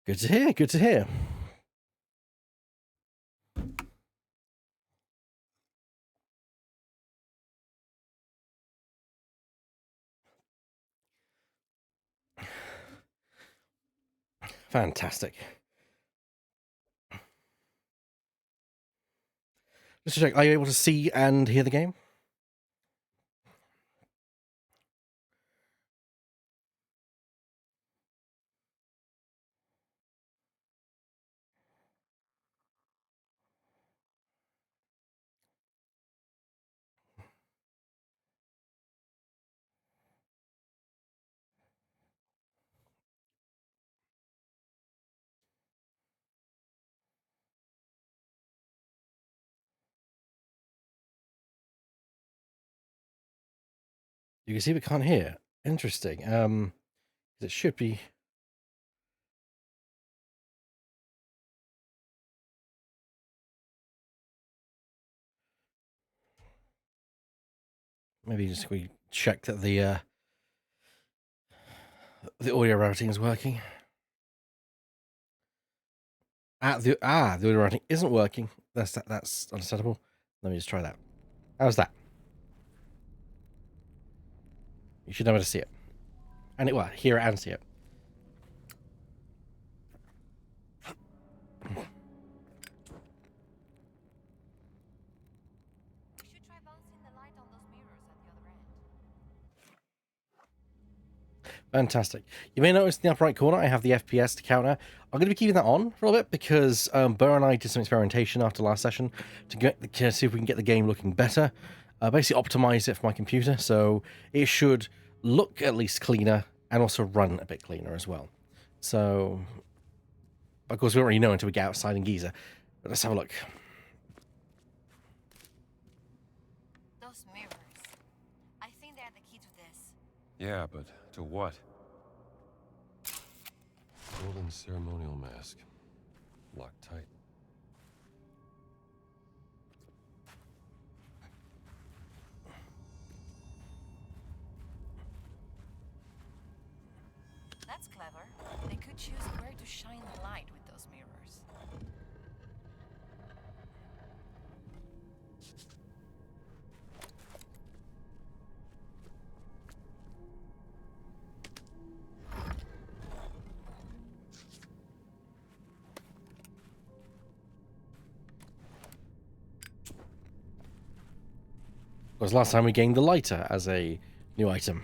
Good to hear. Good to hear. Fantastic. Just to check, are you able to see and hear the game? You can see but can't hear. Interesting. It should be. Maybe just we check that the audio routing is working. The audio routing isn't working. That's understandable. Let me just try that. How's that? You should be able to see it, and hear it and see it. Fantastic. You may notice in the upper right corner, I have the FPS counter. I'm going to be keeping that on for a little bit because Burr and I did some experimentation after last session to see if we can get the game looking better. Basically optimize it for my computer, so it should look at least cleaner and also run a bit cleaner as well. So, of course, we don't really know until we get outside in Giza. But let's have a look. Those mirrors. I think they're the key to this. Yeah, but to what? Golden ceremonial mask. Locked tight. That's clever. They could choose where to shine the light with those mirrors. Because last time we gained the lighter as a new item.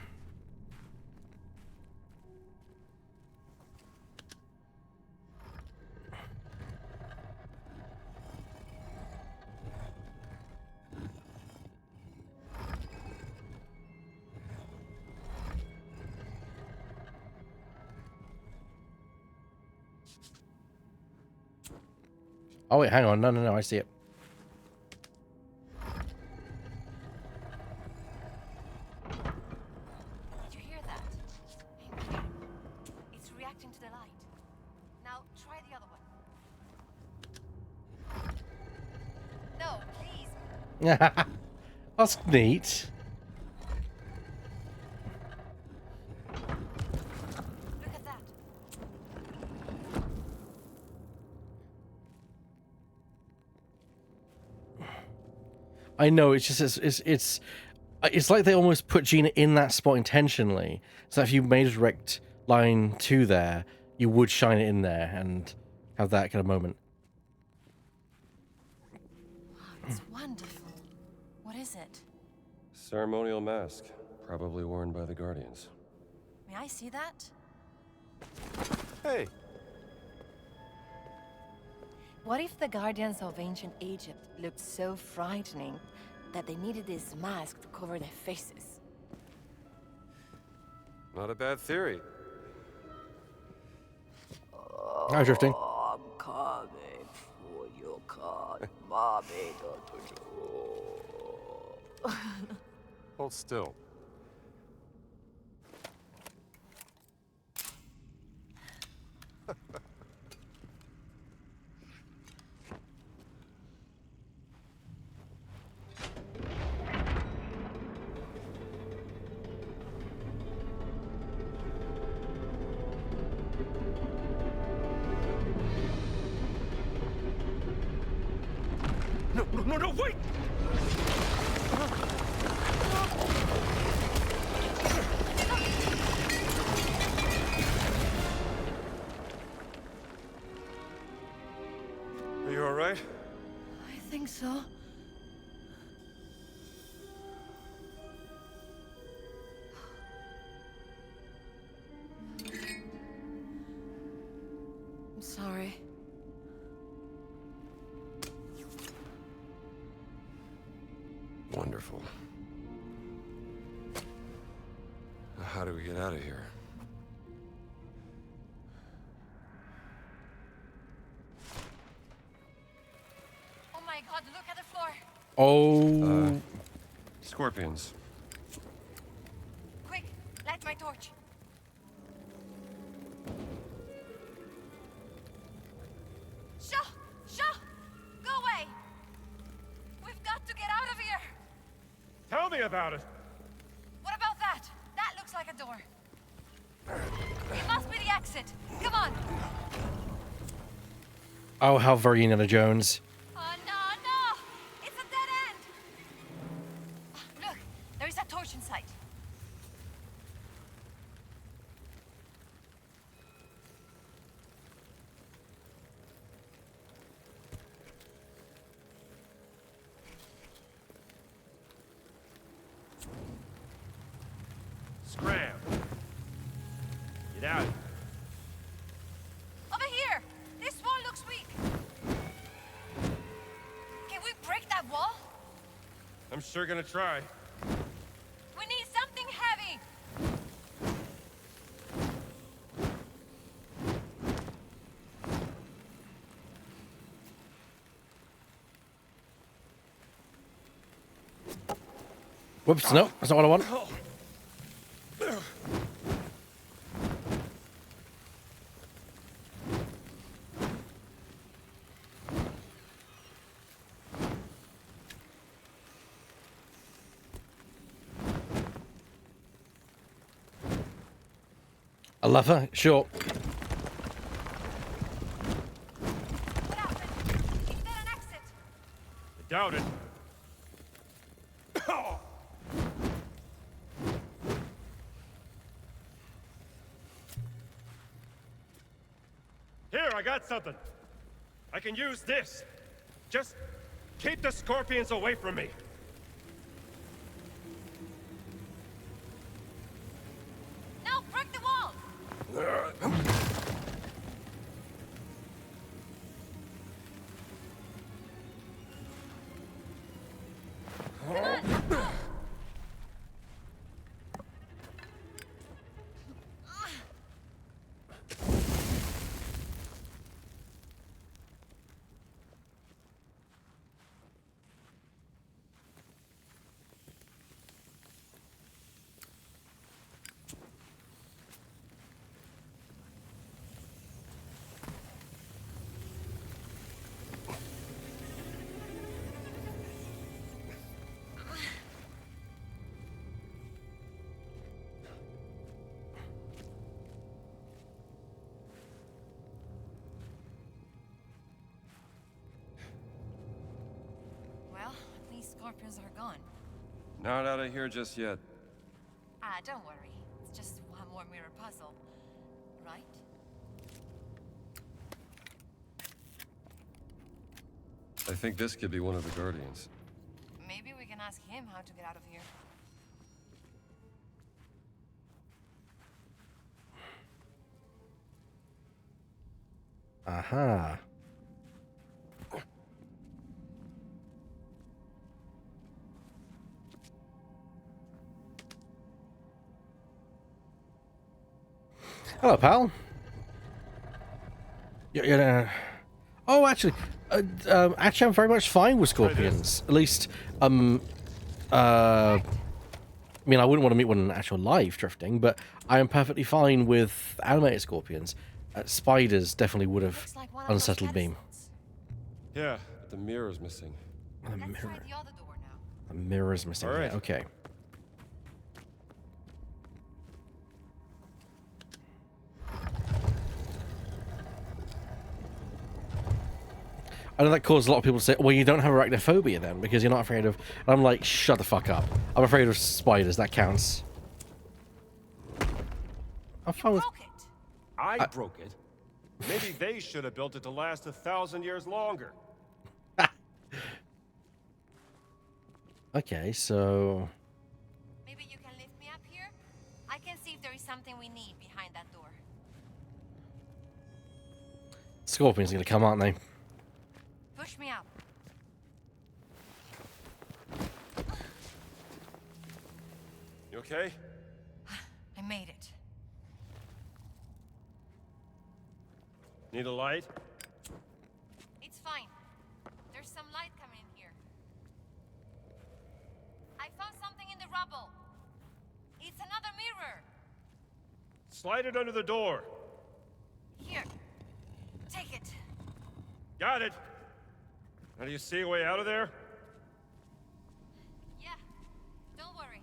Oh wait, hang on. No, I see it. Did you hear that? It's reacting to the light. Now try the other one. No, please. That's neat. Look at that. I know, it's just it's like they almost put Gina in that spot intentionally, so if you made a direct line to there, you would shine it in there and have that kind of moment. Wow, it's wonderful. What is it? Ceremonial mask. Probably worn by the Guardians. May I see that? Hey! What if the Guardians of ancient Egypt looked so frightening that they needed this mask to cover their faces? Not a bad theory. Hi, Drifting. I'm coming for your card, mommy. Hold still. No, wait! Are you all right? I think so. I'm sorry. Wonderful. Now, how do we get out of here? Oh my god, look at the floor. Oh. Scorpions. Quick, light my torch. Shaw! Go away! We've got to get out of here! Tell me about it! What about that? That looks like a door. It must be the exit. Come on! Oh, how very Indiana Jones. Oh no! It's a dead end! Look, there is a torch in sight. Scram! Get out! Over here! This wall looks weak. Can we break that wall? I'm sure gonna try. We need something heavy! Whoops, no, that's not what I want. A lever, sure. What happened? Is there an exit? I doubt it. Here, I got something. I can use this. Just keep the scorpions away from me. No, break the wall! Well, these scorpions are gone. Not out of here just yet. Ah, don't worry. It's just one more mirror puzzle. Right? I think this could be one of the Guardians. Maybe we can ask him how to get out of here. Aha. Hello, pal. Oh, actually, I'm very much fine with scorpions. At least, I mean, I wouldn't want to meet one in actual life drifting, but I am perfectly fine with animated scorpions. Spiders definitely would have Looks like one of those unsettled me. pedestals. Yeah, but the mirror's missing. A Let's try mirror. the other door now. A mirror's missing. All right. Yeah, okay. I know that caused a lot of people to say, well, you don't have arachnophobia then, because you're not afraid of... And I'm like, shut the fuck up. I'm afraid of spiders, that counts. I'm fine with... Broke it. I broke it. Maybe they should have built it to last 1,000 years longer. Okay, so... Maybe you can lift me up here? I can see if there is something we need behind that door. Scorpions are going to come, aren't they? Push me up. You okay? I made it. Need a light? It's fine. There's some light coming in here. I found something in the rubble. It's another mirror. Slide it under the door. Here. Take it. Got it. Now do you see a way out of there? Yeah. Don't worry.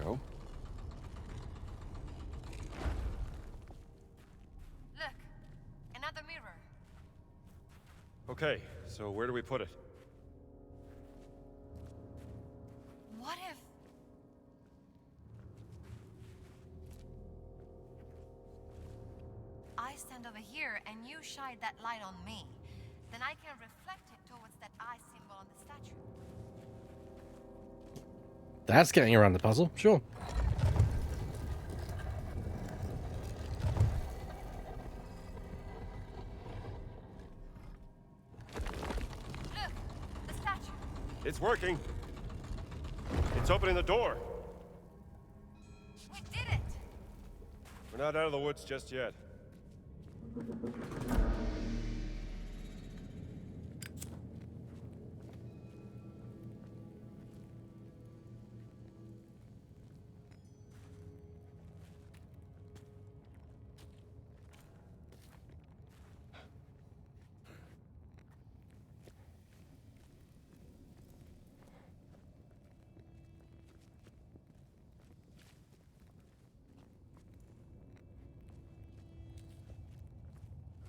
Go. Look. Another mirror. Okay, so where do we put it? What if... I stand over here and you shine that light on me. Then I can reflect it towards that eye symbol on the statue. That's getting around the puzzle, sure. Look! The statue! It's working. It's opening the door. We did it! We're not out of the woods just yet.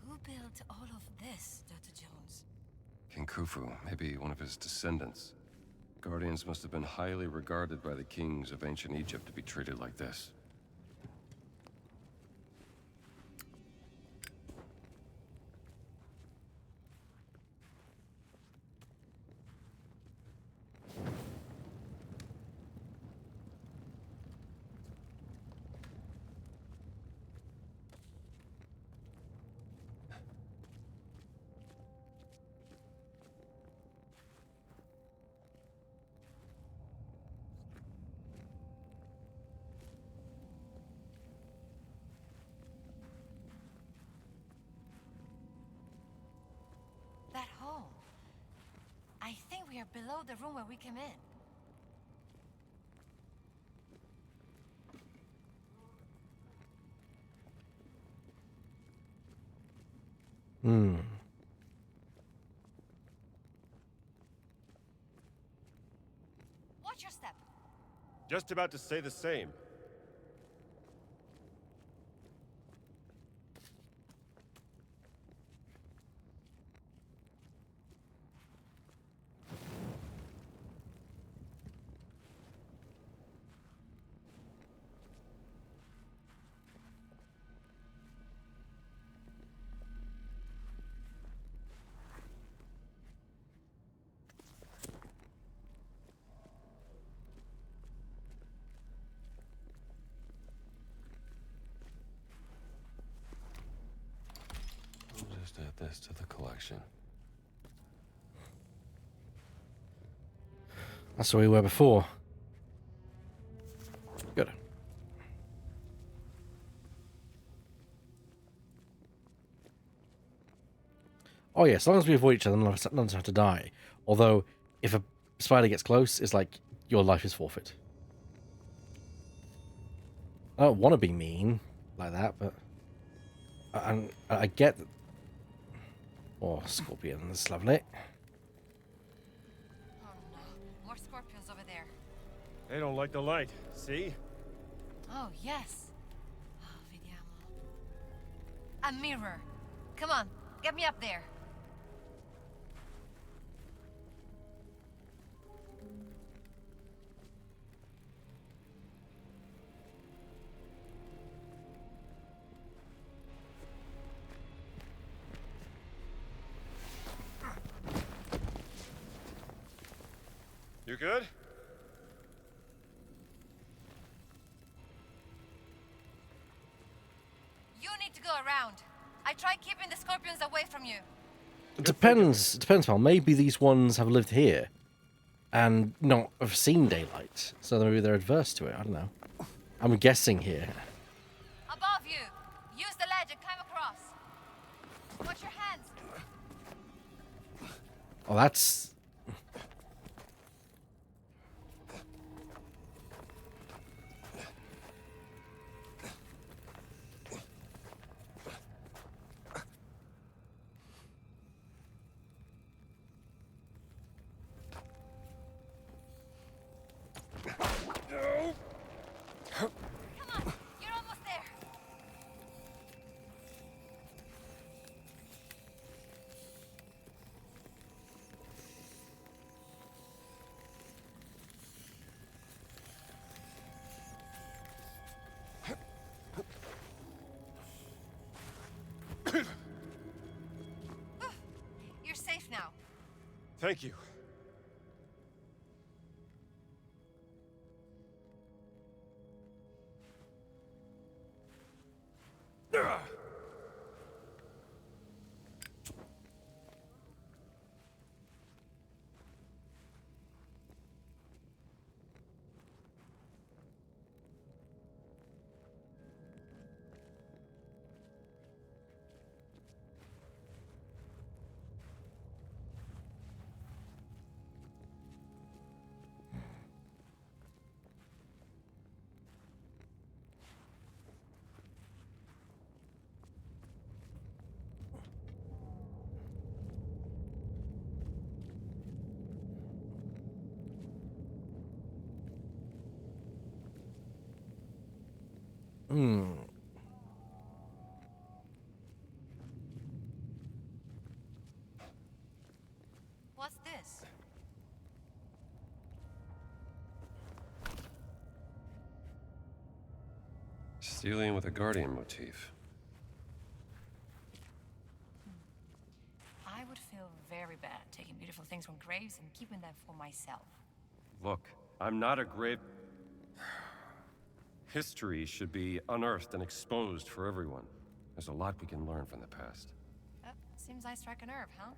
Who built all of this, Dr. Jones? King Khufu, maybe one of his descendants. Guardians must have been highly regarded by the kings of ancient Egypt to be treated like this. That hole. I think we are below the room where we came in. Hmm. Watch your step. Just about to say the same. We'll just add this to the collection. That's where we were before. Good. Oh yeah, as long as we avoid each other, none of us have to die. Although, if a spider gets close, it's like your life is forfeit. I don't want to be mean, like that, but I get. Oh, scorpions, lovely. Oh no, more scorpions over there. They don't like the light, see? Oh, yes. Oh, vediamo. A mirror. Come on, get me up there. You good? You need to go around. I tried keeping the scorpions away from you. It depends. It depends, pal. Maybe these ones have lived here and not have seen daylight, so maybe they're adverse to it. I don't know. I'm guessing here. Above you. Use the ledge and climb across. Watch your hands. Oh, that's. Come on, you're almost there. You're safe now. Thank you. Hmm. What's this? Stealing with a guardian motif. I would feel very bad taking beautiful things from graves and keeping them for myself. Look, I'm not a grave. History should be unearthed and exposed for everyone. There's a lot we can learn from the past. Seems I struck a nerve, huh?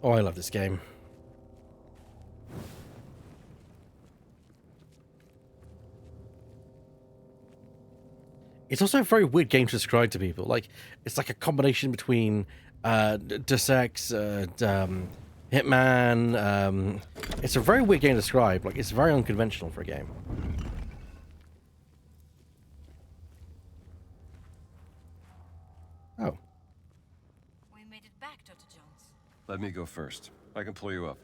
Oh, I love this game. It's also a very weird game to describe to people. Like, it's like a combination between Deus Ex, Hitman. It's a very weird game to describe. Like, it's very unconventional for a game. Oh. We made it back, Dr. Jones. Let me go first. I can pull you up.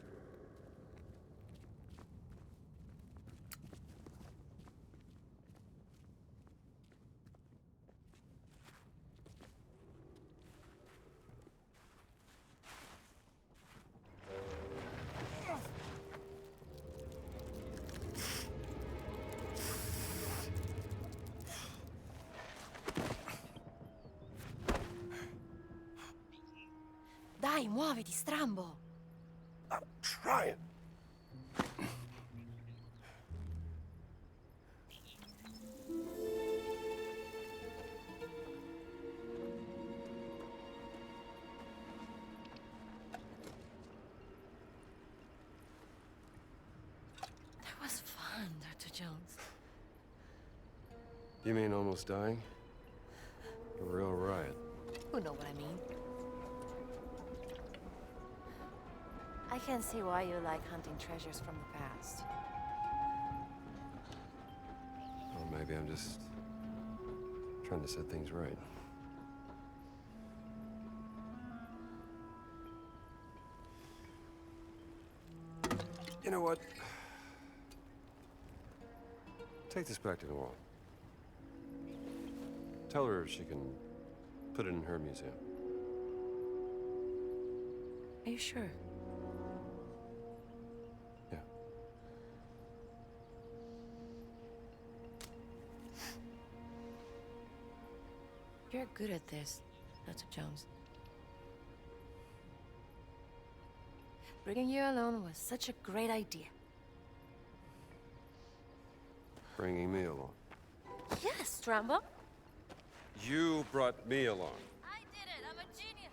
Dai, muoviti, strambo! I'm trying. That was fun, Dr. Jones. You mean almost dying? A real riot. You know what I mean. I can see why you like hunting treasures from the past. Well, maybe I'm just trying to set things right. You know what? Take this back to the wall. Tell her she can put it in her museum. Are you sure? Yeah. You're good at this, Dr. Jones. Bringing you alone was such a great idea. Bringing me along. Yes, Rambo. You brought me along. I did it. I'm a genius.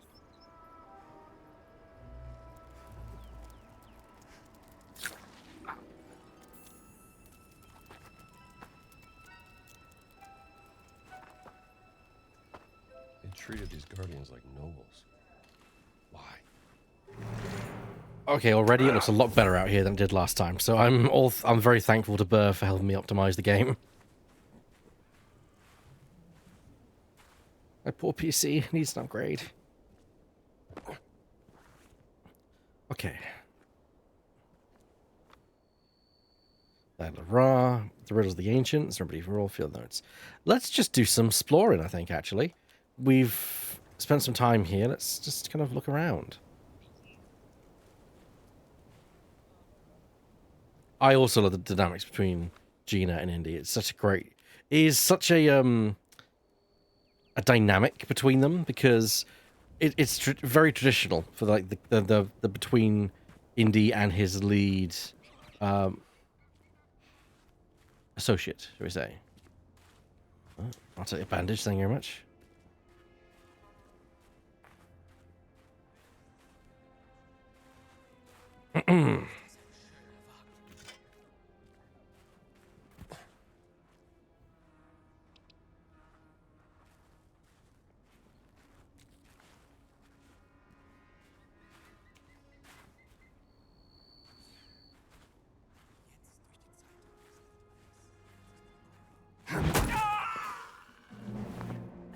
They treated these guardians like nobles. Why? Okay, already it looks a lot better out here than it did last time. So I'm very thankful to Burr for helping me optimize the game. My poor PC needs an upgrade. Okay. The riddles of the ancients. Remedy for all field notes. Let's just do some exploring. I think actually, we've spent some time here. Let's just kind of look around. I also love the dynamics between Gina and Indy. It's such a great. It is such a dynamic between them because it's very traditional for like the between Indy and his lead associate, shall we say? Oh, I'll take a bandage. Thank you very much.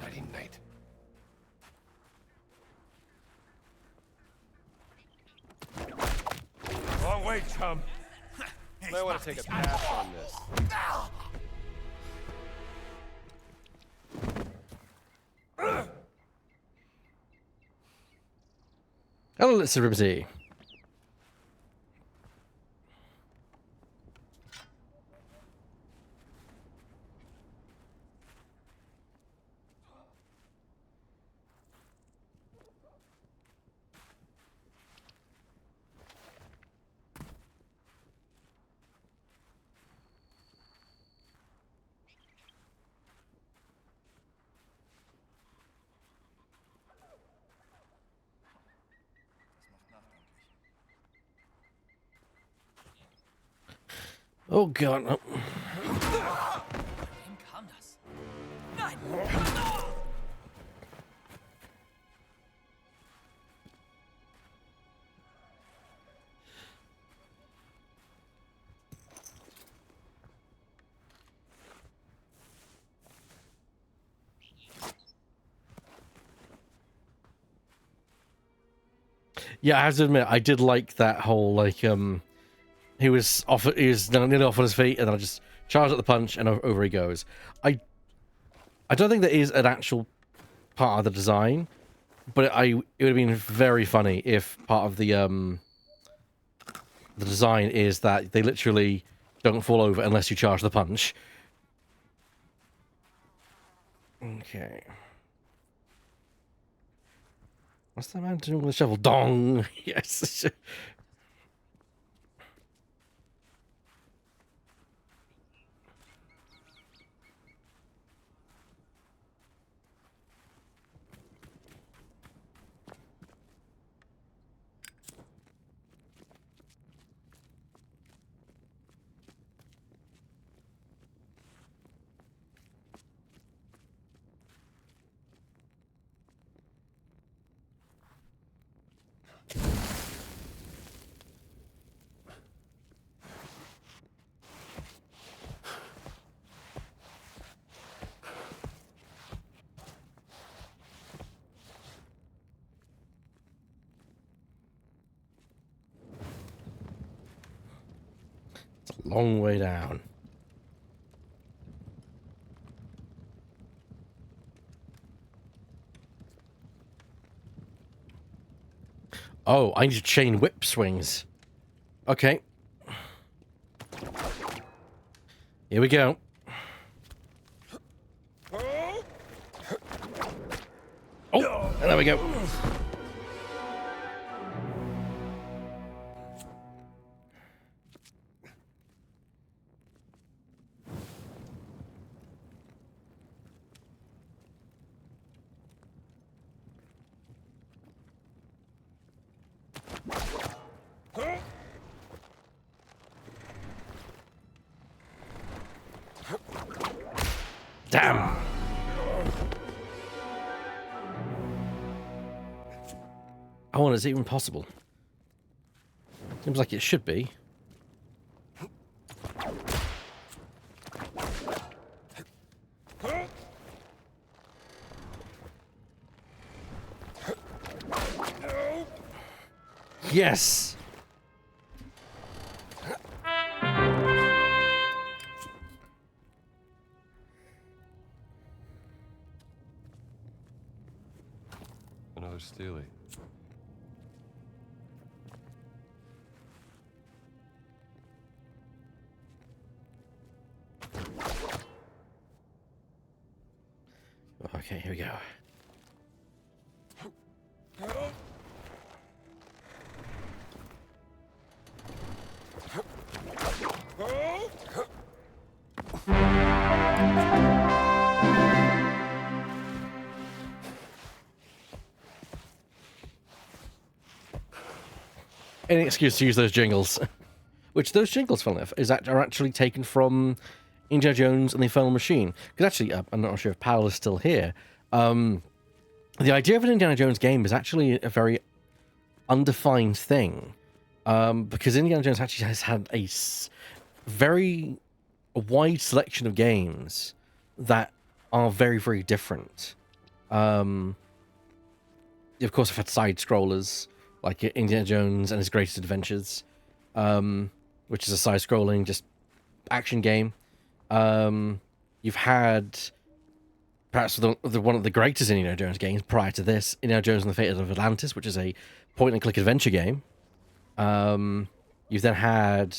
Nighty night. Long way, chum. Might want to take a pass on this. Hello, it's Liberty. Oh god. Oh. Yeah, I have to admit, I did like that whole like he was nearly off on his feet, and then I just charged at the punch, and over he goes. I don't think there is an actual part of the design, but it would have been very funny if part of the design is that they literally don't fall over unless you charge the punch. Okay. What's that man doing with the shovel? Dong! Yes. It's a long way down. Oh, I need to chain whip swings. Okay. Here we go. Oh, and there we go. Damn. Oh, and is it even possible? Seems like it should be. Yes. Another Steely. Okay, here we go. Any excuse to use those jingles. Which those jingles, funnily enough, are actually taken from Indiana Jones and the Infernal Machine. Because actually, I'm not sure if Powell is still here. The idea of an Indiana Jones game is actually a very undefined thing. Because Indiana Jones actually has had a very wide selection of games that are very, very different. Of course, I've had side-scrollers, like Indiana Jones and His Greatest Adventures, which is a side-scrolling, just action game. You've had perhaps one of the greatest Indiana Jones games prior to this, Indiana Jones and the Fate of Atlantis, which is a point-and-click adventure game. You've then had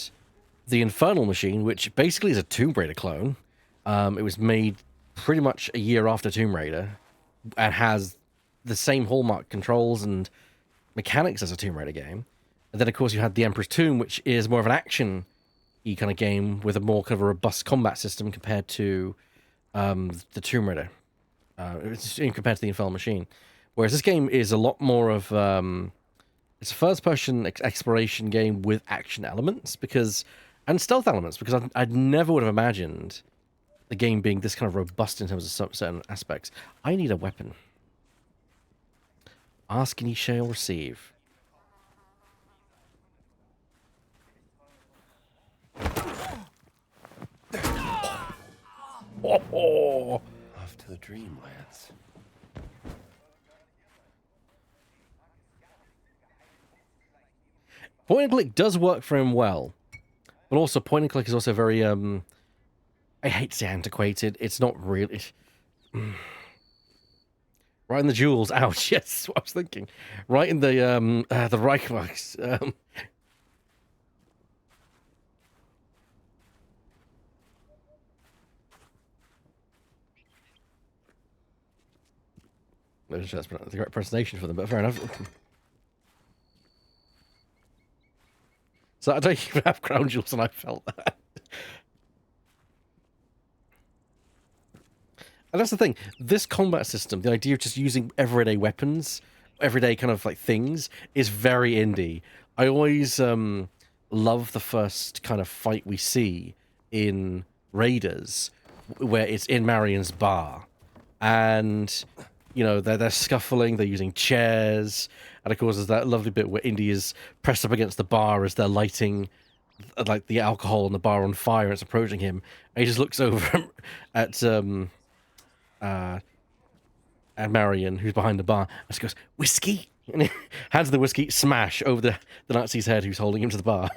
the Infernal Machine, which basically is a Tomb Raider clone. It was made pretty much a year after Tomb Raider and has the same hallmark controls and mechanics as a Tomb Raider game. And then, of course, you had the Emperor's Tomb, which is more of an action-y kind of game with a more kind of a robust combat system compared to the Tomb Raider, compared to the Infernal Machine. Whereas this game is a lot more of it's a first-person exploration game with action elements and stealth elements, because I never would have imagined the game being this kind of robust in terms of certain aspects. I need a weapon. Ask and ye shall receive. Oh. Off to the Dreamlands. Point and click does work for him well, but also point and click is also very I hate to say antiquated. It's not really. Right in the jewels. Ouch. Yes, what I was thinking. Right in the Reichmarks. That's the correct pronunciation for them, but fair enough. So I don't even have crown jewels, and I felt that. And that's the thing. This combat system, the idea of just using everyday weapons, everyday kind of like things, is very indie. I always love the first kind of fight we see in Raiders, where it's in Marion's bar, and you know, they're scuffling, they're using chairs, and of course there's that lovely bit where Indy is pressed up against the bar as they're lighting like the alcohol in the bar on fire, and it's approaching him. And he just looks over at Marion, who's behind the bar, and she goes, "Whiskey!" And he hands the whiskey, smash, over the Nazi's head who's holding him to the bar.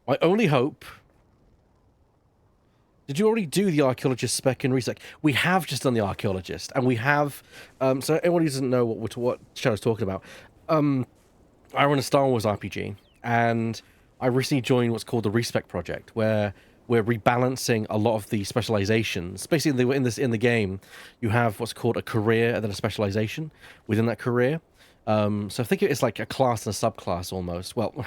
I only hope... Did you already do the archaeologist spec in Resec? We have just done the archaeologist, and we have... so anyone who doesn't know what Shadow's talking about, I run a Star Wars RPG, and I recently joined what's called the Respec Project, where we're rebalancing a lot of the specializations. Basically, in the game, you have what's called a career and then a specialization within that career. So I think it's like a class and a subclass almost. Well,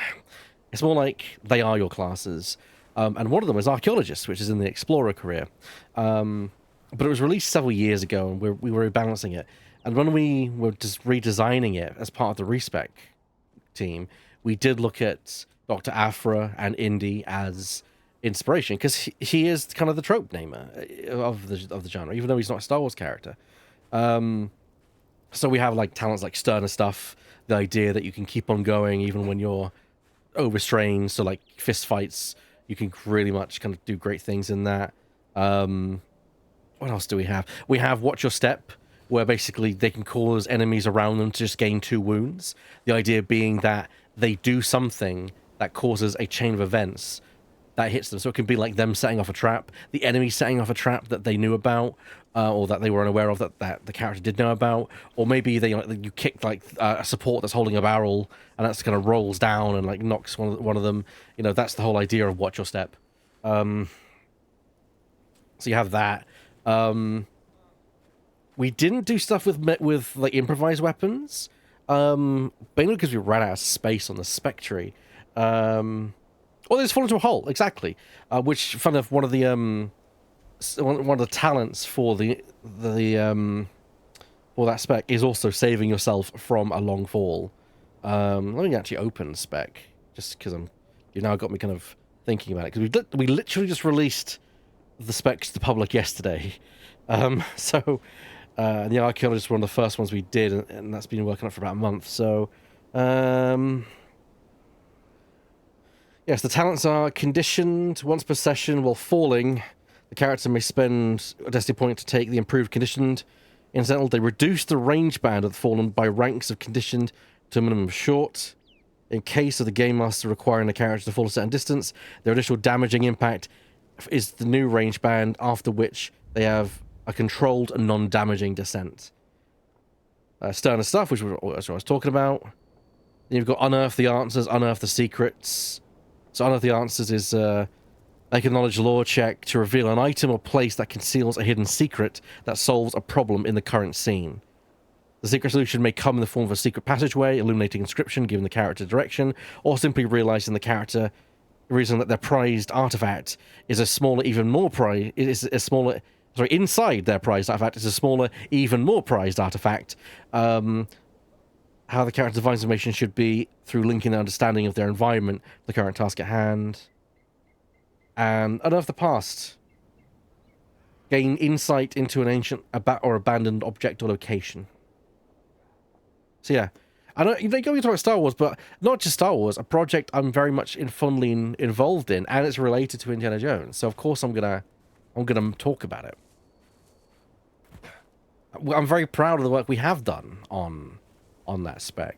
it's more like they are your classes. And one of them is archaeologist, which is in the explorer career. But it was released several years ago, and we were rebalancing it. And when we were just redesigning it as part of the Respec team, we did look at Dr. Afra and Indy as inspiration, because he is kind of the trope namer of the genre, even though he's not a Star Wars character. So we have like talents like sterner stuff, the idea that you can keep on going even when you're overstrained, so like fist fights, you can really much kind of do great things in that. What else do we have? We have Watch Your Step, where basically they can cause enemies around them to just gain 2 wounds. The idea being that they do something that causes a chain of events that hits them. So it can be like them setting off a trap, the enemy setting off a trap that they knew about, or that they were unaware of that the character did know about, or maybe you kicked like a support that's holding a barrel, and that's kind of rolls down and like knocks one of them. You know, that's the whole idea of Watch Your Step. So you have that. We didn't do stuff with like improvised weapons, mainly because we ran out of space on the spectre. Or they just fall into a hole, exactly. Which, fun enough, one of the talents for for that spec is also saving yourself from a long fall. Let me actually open the spec, just because you've now got me kind of thinking about it, because we literally just released the specs to the public yesterday. So the archaeologist were one of the first ones we did, and that's been working on for about a month. So yes, the talents are conditioned. Once per session while falling, the character may spend a destiny point to take the improved conditioned. Incidentally, they reduce the range band of the fallen by ranks of conditioned to a minimum of short. In case of the game master requiring the character to fall a certain distance, their initial damaging impact is the new range band, after which they have a controlled and non-damaging descent. Sterner stuff, which was what I was talking about. Then you've got Unearth the Answers, Unearth the Secrets. So Unearth the Answers is make a knowledge lore check to reveal an item or place that conceals a hidden secret that solves a problem in the current scene. The secret solution may come in the form of a secret passageway, illuminating inscription, giving the character direction, or simply realizing the character reason that their prized artifact is a smaller, even more prized, inside their prized artifact is a smaller, even more prized artifact. How the character defines information should be through linking their understanding of their environment, the current task at hand. And Unearth the Past. Gain insight into an ancient or abandoned object or location. So yeah, I don't. You talk about Star Wars, but not just Star Wars. A project I'm very much fondly involved in, and it's related to Indiana Jones. So of course I'm gonna talk about it. I'm very proud of the work we have done on that spec,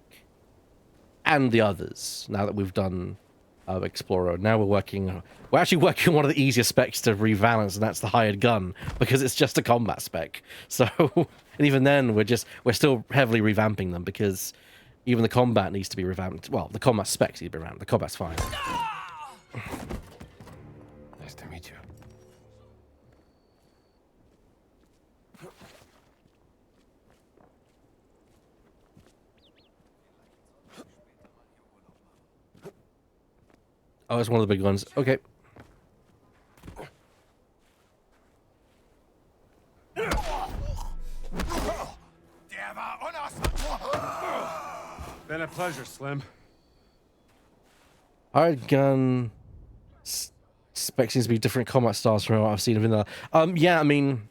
and the others. Now that we've done Explorer, now we're actually working on one of the easiest specs to rebalance, and that's the hired gun, because it's just a combat spec. So, and even then, we're still heavily revamping them, because even the combat needs to be revamped. Well, the combat specs need to be revamped. The combat's fine. Nice to meet you. Oh, it's one of the big ones. Okay. Been a pleasure, Slim. Hired gun spec seems to be different combat styles from what I've seen in vanilla. Yeah, I mean,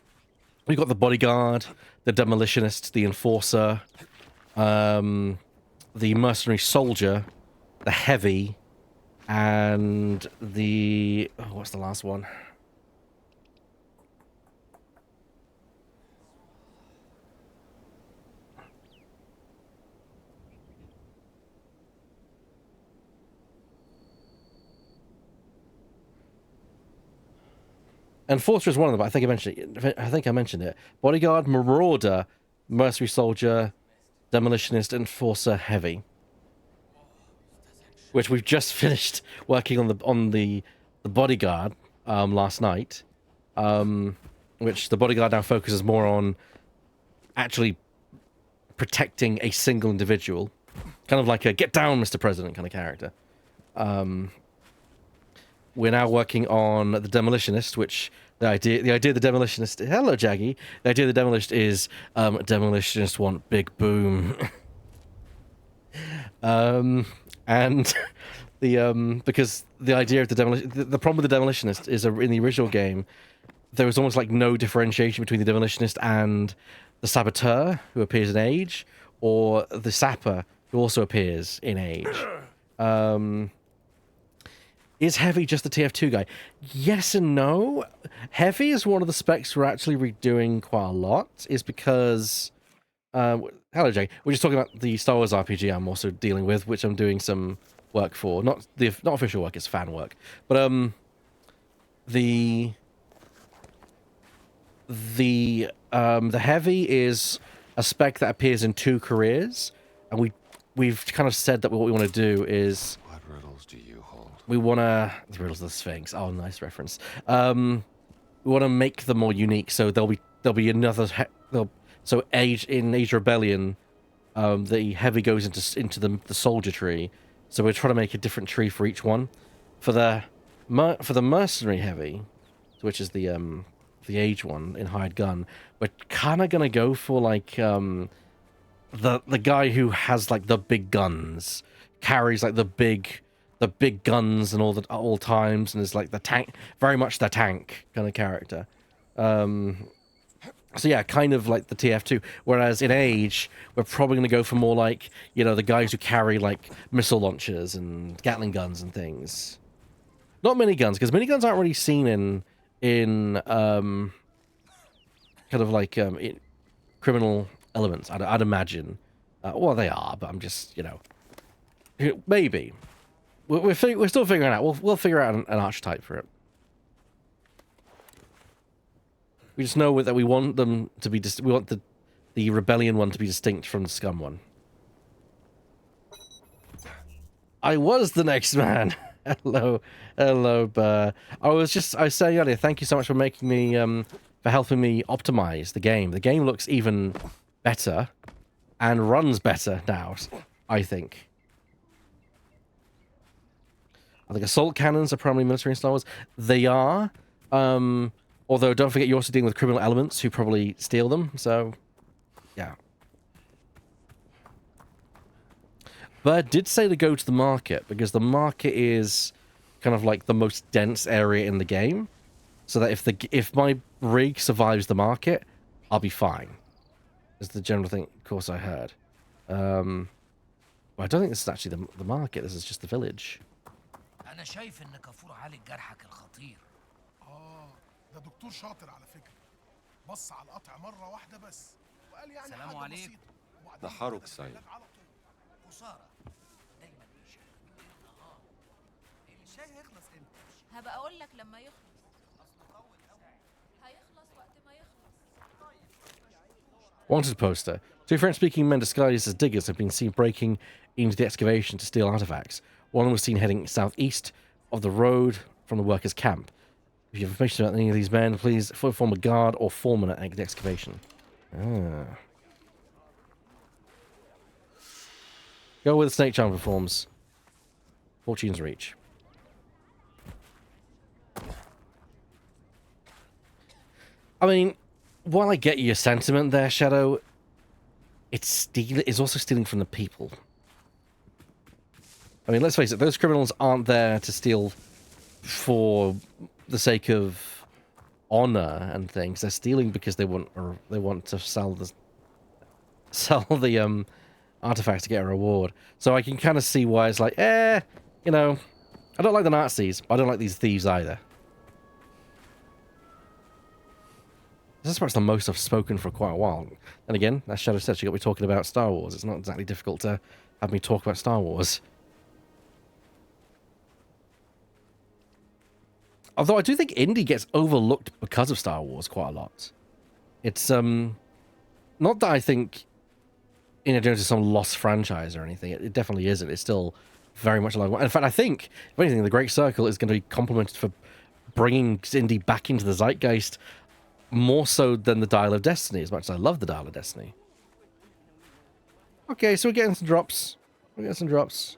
we got the bodyguard, the demolitionist, the enforcer, the mercenary soldier, the heavy, and the what's the last one? Enforcer is one of them, but I think I mentioned it. Bodyguard, marauder, mercenary soldier, demolitionist, enforcer, heavy. Which we've just finished working on the bodyguard last night. Which the bodyguard now focuses more on actually protecting a single individual, kind of like a "get down, Mr. President" kind of character. We're now working on the demolitionist, which the idea of the demolitionist. Hello, Jaggy. The idea of the demolitionist is demolitionists want big boom. And the because the idea of the problem with the demolitionist is in the original game, there was almost like no differentiation between the demolitionist and the saboteur, who appears in Age, or the sapper, who also appears in Age. Is Heavy just the TF2 guy? Yes and no. Heavy is one of the specs we're actually redoing quite a lot, is because... hello, Jay. We're just talking about the Star Wars RPG I'm also dealing with, which I'm doing some work for. Not official work, it's fan work. But, the Heavy is a spec that appears in 2 careers, and we've kind of said that what we want to do is... What riddles do you hold? We want to... The Riddles of the Sphinx. Oh, nice reference. We want to make them more unique, so there'll be another... So in Age Rebellion, the Heavy goes into the soldier tree. So we're trying to make a different tree for each one. For the mercenary Heavy, which is the Age one in Hired Gun, we're kind of gonna go for like the guy who has like the big guns, carries like the big guns and all times, and is like the tank, very much the tank kind of character. So yeah, kind of like the TF2. Whereas in Age, we're probably going to go for more like, you know, the guys who carry like missile launchers and Gatling guns and things. Not miniguns, because miniguns aren't really seen in kind of like in criminal elements. I'd imagine. Well, they are, but I'm just, you know, maybe we're still figuring it out. We'll figure out an archetype for it. We just know that we want them to be. We want the Rebellion one to be distinct from the Scum one. I was the next man. Hello, Burr. I was saying earlier. Thank you so much for making me for helping me optimize the game. The game looks even better and runs better now, I think. I think assault cannons are primarily military in Star Wars. They are. Although, don't forget, you're also dealing with criminal elements who probably steal them, so... Yeah. But I did say to go to the market, because the market is kind of like the most dense area in the game. So that if my rig survives the market, I'll be fine. Is the general thing, of course, I heard. Well, I don't think this is actually the market, this is just the village. ده دكتور شاطر على فكرة. بص على القطع مرة واحدة بس وقال يعني حاجة بسيطة. The Haruk site. خسارة. دايما بيشارك بالليل نهار. الشاي هيخلص امتى؟ هبقى اقول لك لما يخلص. اصله طول قوي. هيخلص وقت ما يخلص. Wanted poster. 2 French-speaking men disguised as diggers have been seen breaking into the excavation to steal artifacts. One was seen heading southeast of the road from the workers' camp. If you have information about any of these men, please inform a guard or foreman at the excavation. Ah. Go where the snake charm performs. Fortune's reach. I mean, while I get your sentiment there, Shadow, it's also stealing from the people. I mean, let's face it, those criminals aren't there to steal for the sake of honor and things. They're stealing because they want to sell the artifacts to get a reward. So I can kind of see why it's like, you know, I don't like the Nazis, but I don't like these thieves either. This is perhaps the most I've spoken for quite a while. And again, as Shadow said, she got me talking about Star Wars. It's not exactly difficult to have me talk about Star Wars. Although I do think Indy gets overlooked because of Star Wars quite a lot. It's, not that I think Indiana Jones is some lost franchise or anything. It definitely isn't. It's still very much alive. In fact, I think, if anything, the Great Circle is going to be complimented for bringing Indy back into the zeitgeist more so than the Dial of Destiny, as much as I love the Dial of Destiny. Okay, so we're getting some drops. We're getting some drops.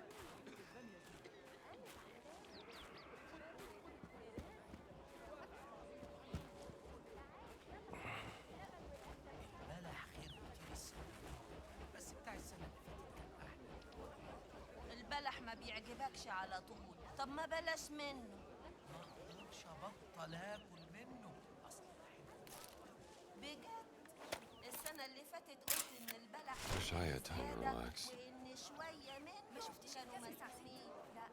البلح ما بيعجبكش على طول. طب ما بلاش منه. بطل اكل منه اصلا. بجد السنة اللي فاتت قلت إن البلح Shia, time to relax. وإن شوية منه ما شفتش كانوا مسحين. لا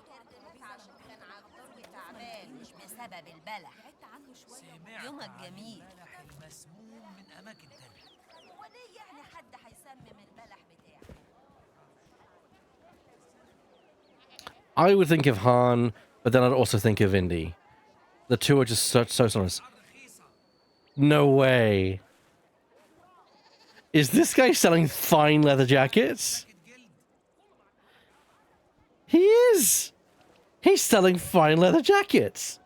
كان عشان كان عجوز وتعبان مش بسبب البلح. بعدت عنه شوية. يومك جميل. البلح المسموم من اماكن تانية. وليه يعني حد هيسمم البلح بتاعه؟ I would think of Han, but then I'd also think of Indy. The two are just so synonymous. No way. Is this guy selling fine leather jackets? He is. He's selling fine leather jackets.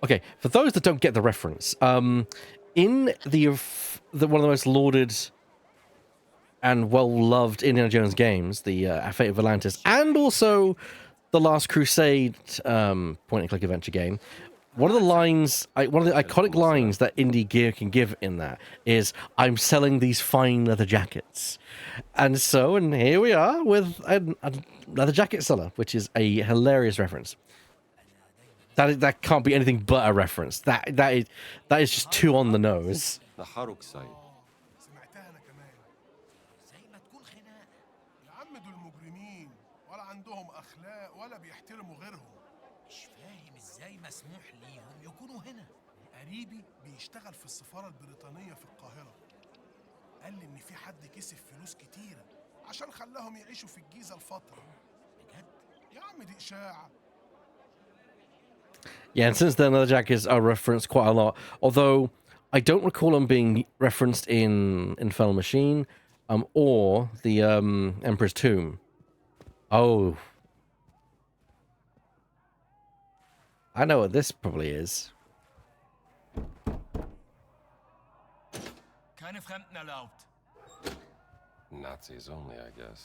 Okay, for those that don't get the reference, in the one of the most lauded and well-loved Indiana Jones games, the Fate of Atlantis, and also the Last Crusade point-and-click adventure game, one of the lines, one of the iconic lines that Indy Gear can give in that is, "I'm selling these fine leather jackets," and here we are with a leather jacket seller, which is a hilarious reference. That can't be anything but a reference. That is just too on the nose. The Haruk site. سمعتها انا كمان. زي ما تكون خناقه. يا عم دول مجرمين ولا عندهم اخلاق ولا بيحترموا غيرهم. مش فاهم ازاي مسموح ليهم يكونوا هنا. قريبي بيشتغل في السفاره البريطانيه في القاهره. قال لي ان في حد كسب فلوس كتيره عشان خلاهم يعيشوا في الجيزه لفتره. بجد؟ يا عم دي اشاعه. Yeah, and since then, leather jackets are referenced quite a lot. Although I don't recall them being referenced in Infernal Machine, or the Emperor's Tomb. Oh, I know what this probably is. Keine Fremden erlaubt. Nazis only, I guess.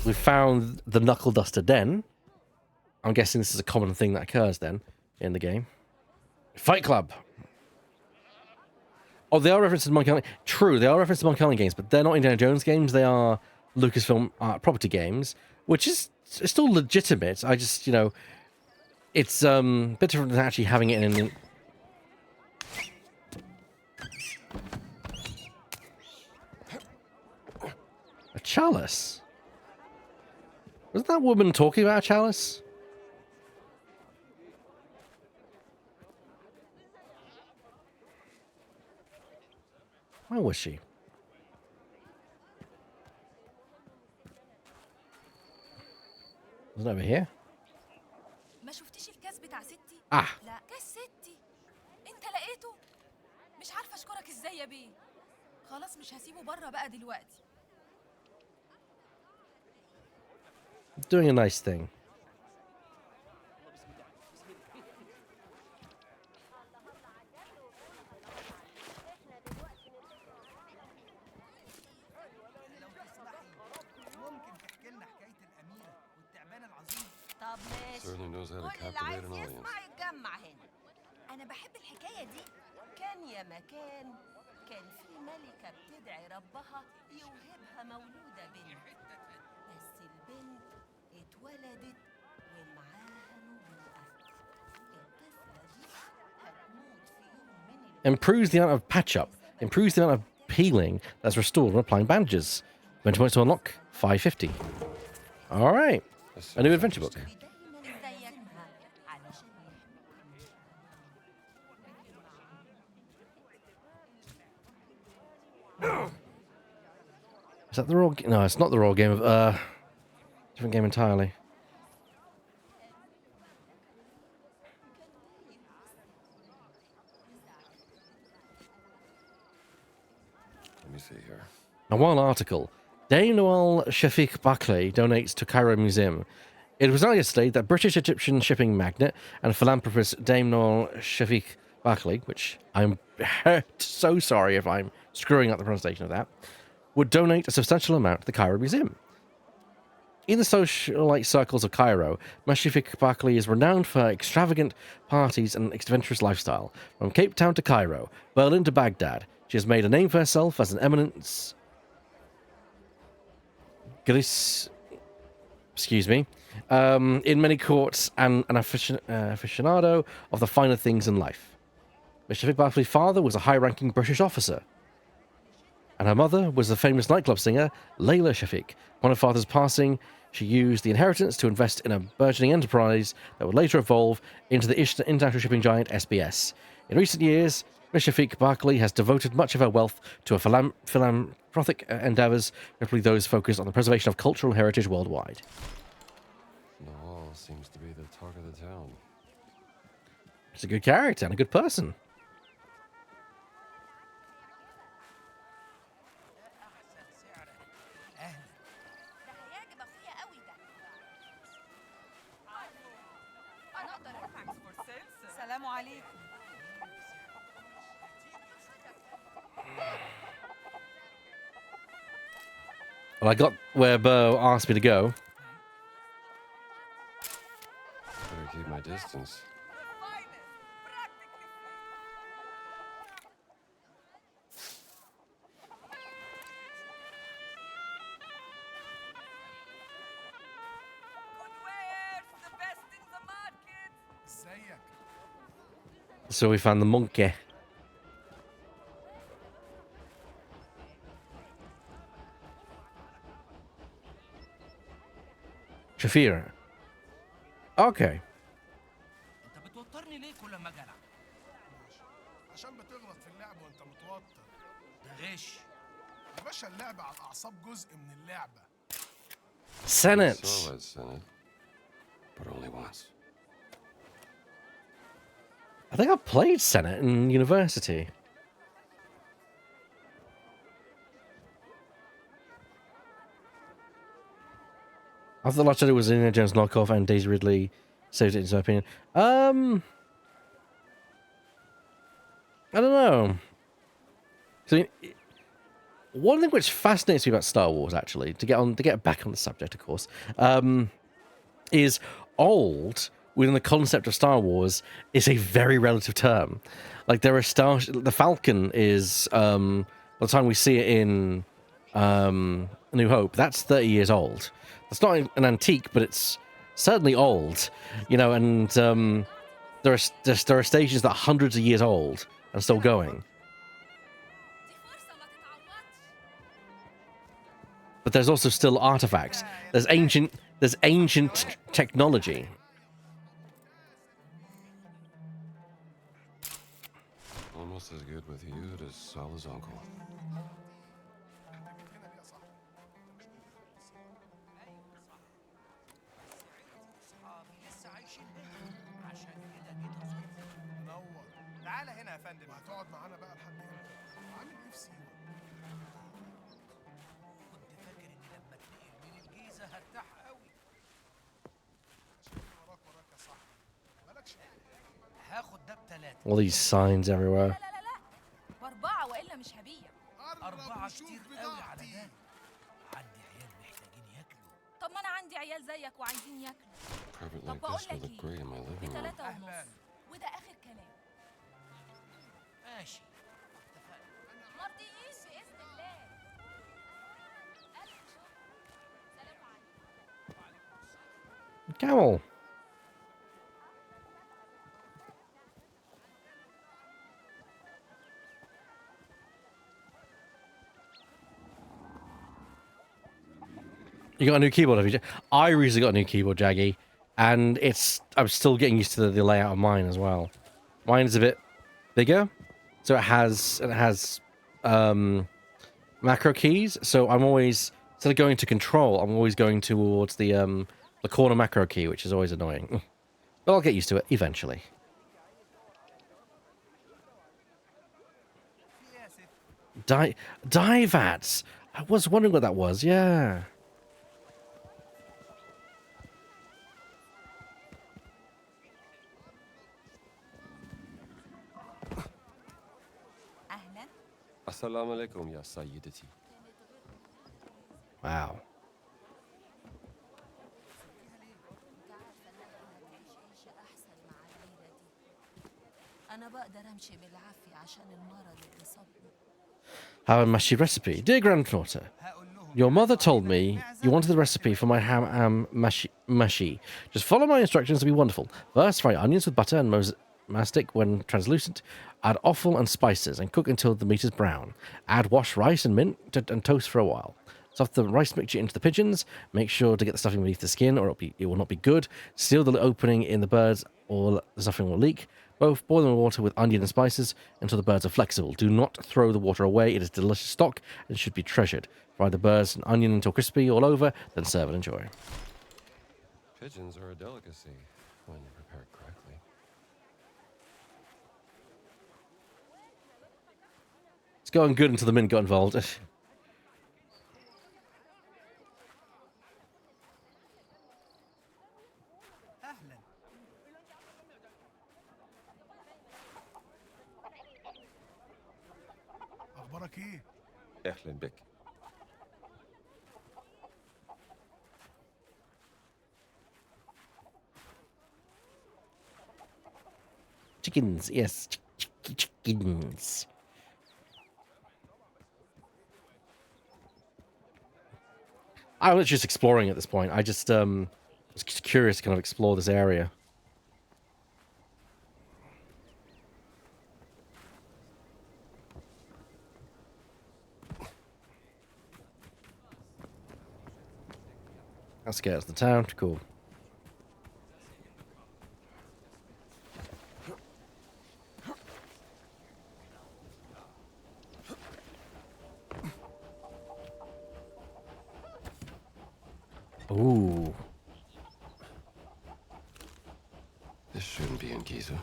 We found the Knuckle Duster Den. I'm guessing this is a common thing that occurs then in the game. Fight Club. Oh, they are references to Monkey Island. True, they are references to Monkey Island games, but they're not Indiana Jones games. They are Lucasfilm property games, which is still legitimate. I just, you know, it's a bit different than actually having it in. A chalice. Wasn't that woman talking about a chalice? Where was she? Was it over here? ما شفتيش الكاس بتاع ستي؟ Ah. لا كاس ستي. انت لقيته؟ مش عارفه اشكرك ازاي يا بيه. خلاص مش هسيبه بره بقى دلوقتي. Doing a nice thing. طب ماشي. Certainly knows how to كل اللي captivate عايز an audience. يسمع يتجمع هنا. انا بحب الحكايه دي. كان يا مكان كان في ملكه بتدعي ربها يوهبها مولوده بنت، بس البنت اتولدت ومعاها نبوءه. الطفله دي هتموت في يوم من Improves the amount of patch up. Improves the amount of healing that's restored when applying bandages. Adventure points to unlock 550. All right. This A new sounds adventure book. interesting. زيها علشان Is that the raw? No, it's not the raw game of different game entirely. Let me see here. A one article. Dame Noel Shafiq Barclay donates to Cairo Museum. It was announced yesterday that British Egyptian shipping magnate and philanthropist Dame Noel Shafiq Barclay, which I'm so sorry if I'm screwing up the pronunciation of that, would donate a substantial amount to the Cairo Museum. In the socialite circles of Cairo, Shafiq Barclay is renowned for extravagant parties and adventurous lifestyle. From Cape Town to Cairo, Berlin to Baghdad, she has made a name for herself as an eminence in many courts and an aficionado of the finer things in life. Shafiq Barclay's father was a high-ranking British officer, and her mother was the famous nightclub singer Layla Shafiq. Upon her father's passing, she used the inheritance to invest in a burgeoning enterprise that would later evolve into the international shipping giant SBS. In recent years, Miss Shafiq Barclay has devoted much of her wealth to her philanthropic endeavors, particularly those focused on the preservation of cultural heritage worldwide. Noel seems to be the talk of the town. She's a good character and a good person. ده هيعجب اخويا قوي ده. انا اقدر ارفع سلام عليكم. Well, I got where Bo asked me to go. Better keep my distance. ازيك؟ So we found the monkey. Shafira. Okay. انت بتوترني ليه كل ما اجي العب؟ عشان بتغلط في اللعب وانت متوتر. ده غش. يا باشا اللعب على الاعصاب جزء من اللعبه. Senate. Saw that Senate, but only once. I think I played Senate in university. I thought Last Jedi was Indiana Jones knockoff and Daisy Ridley saved it in my opinion. I don't know. So, one thing which fascinates me about Star Wars, actually, to get back on the subject, of course, is old within the concept of Star Wars is a very relative term. Like the Falcon is by the time we see it in A New Hope, that's 30 years old. That's not an antique, but it's certainly old, you know. And there are stations that are hundreds of years old and still going. But there's also still artifacts. There's ancient technology. Almost as good with you as Sal's uncle. لسه عايشين هنا عشان كده جيت ازوركم. منور. تعالى هنا يا فندم. وهتقعد معانا بقى لحد امتى؟ عامل ايه في سيوه؟ كنت فاكر اني لما اتنقل من الجيزه هرتاح قوي. عشان وراك يا صاحبي. مالكش هاخد ده بتلاتة. All these signs everywhere. لا لا لا باربعه والا مش هبيع. أربعة وشوف كتير قوي على بضاعتي. ده. عندي عيال محتاجين ياكلوا. طب ما انا عندي عيال زيك وعايزين ياكلوا. Carpet طب like بقول this would لك look great in my living room. ب3.5 وده اخر كلام. ماشي اتفقنا. مرضيش بإذن الله. ألف شكر. سلام عليكم. Camel. You got a new keyboard, have you? I recently got a new keyboard, Jaggy, and I'm still getting used to the layout of mine as well. Mine is a bit bigger, so it has macro keys. So I'm always, instead of going to control, I'm always going towards the corner macro key, which is always annoying. But I'll get used to it eventually. Divats. I was wondering what that was. Yeah. أهلا. السلام عليكم يا سيدتي. Wow. أنا بقدر أمشي بالعافية عشان المرض اللي صابني. Have a mashi recipe. Dear granddaughter, your mother told me you wanted the recipe for my ham mashi. Just follow my instructions to be wonderful. First, fry onions with butter and mastic when translucent. Add offal and spices and cook until the meat is brown. Add washed rice and mint and toast for a while. Stuff the rice mixture into the pigeons. Make sure to get the stuffing beneath the skin or it will not be good. Seal the opening in the birds or the stuffing will leak. Both boil in water with onion and spices until the birds are flexible. Do not throw the water away. It is delicious stock and should be treasured. Fry the birds and onion until crispy all over, then serve and enjoy. Pigeons are a delicacy when prepared correctly. It's going good until the mint got involved. اهلا. اخبارك ايه؟ أهلا بك. Chickens, yes, chickens. I was just exploring at this point. I just was curious to kind of explore this area. That scares the town. Cool. Ooh. This shouldn't be in Giza.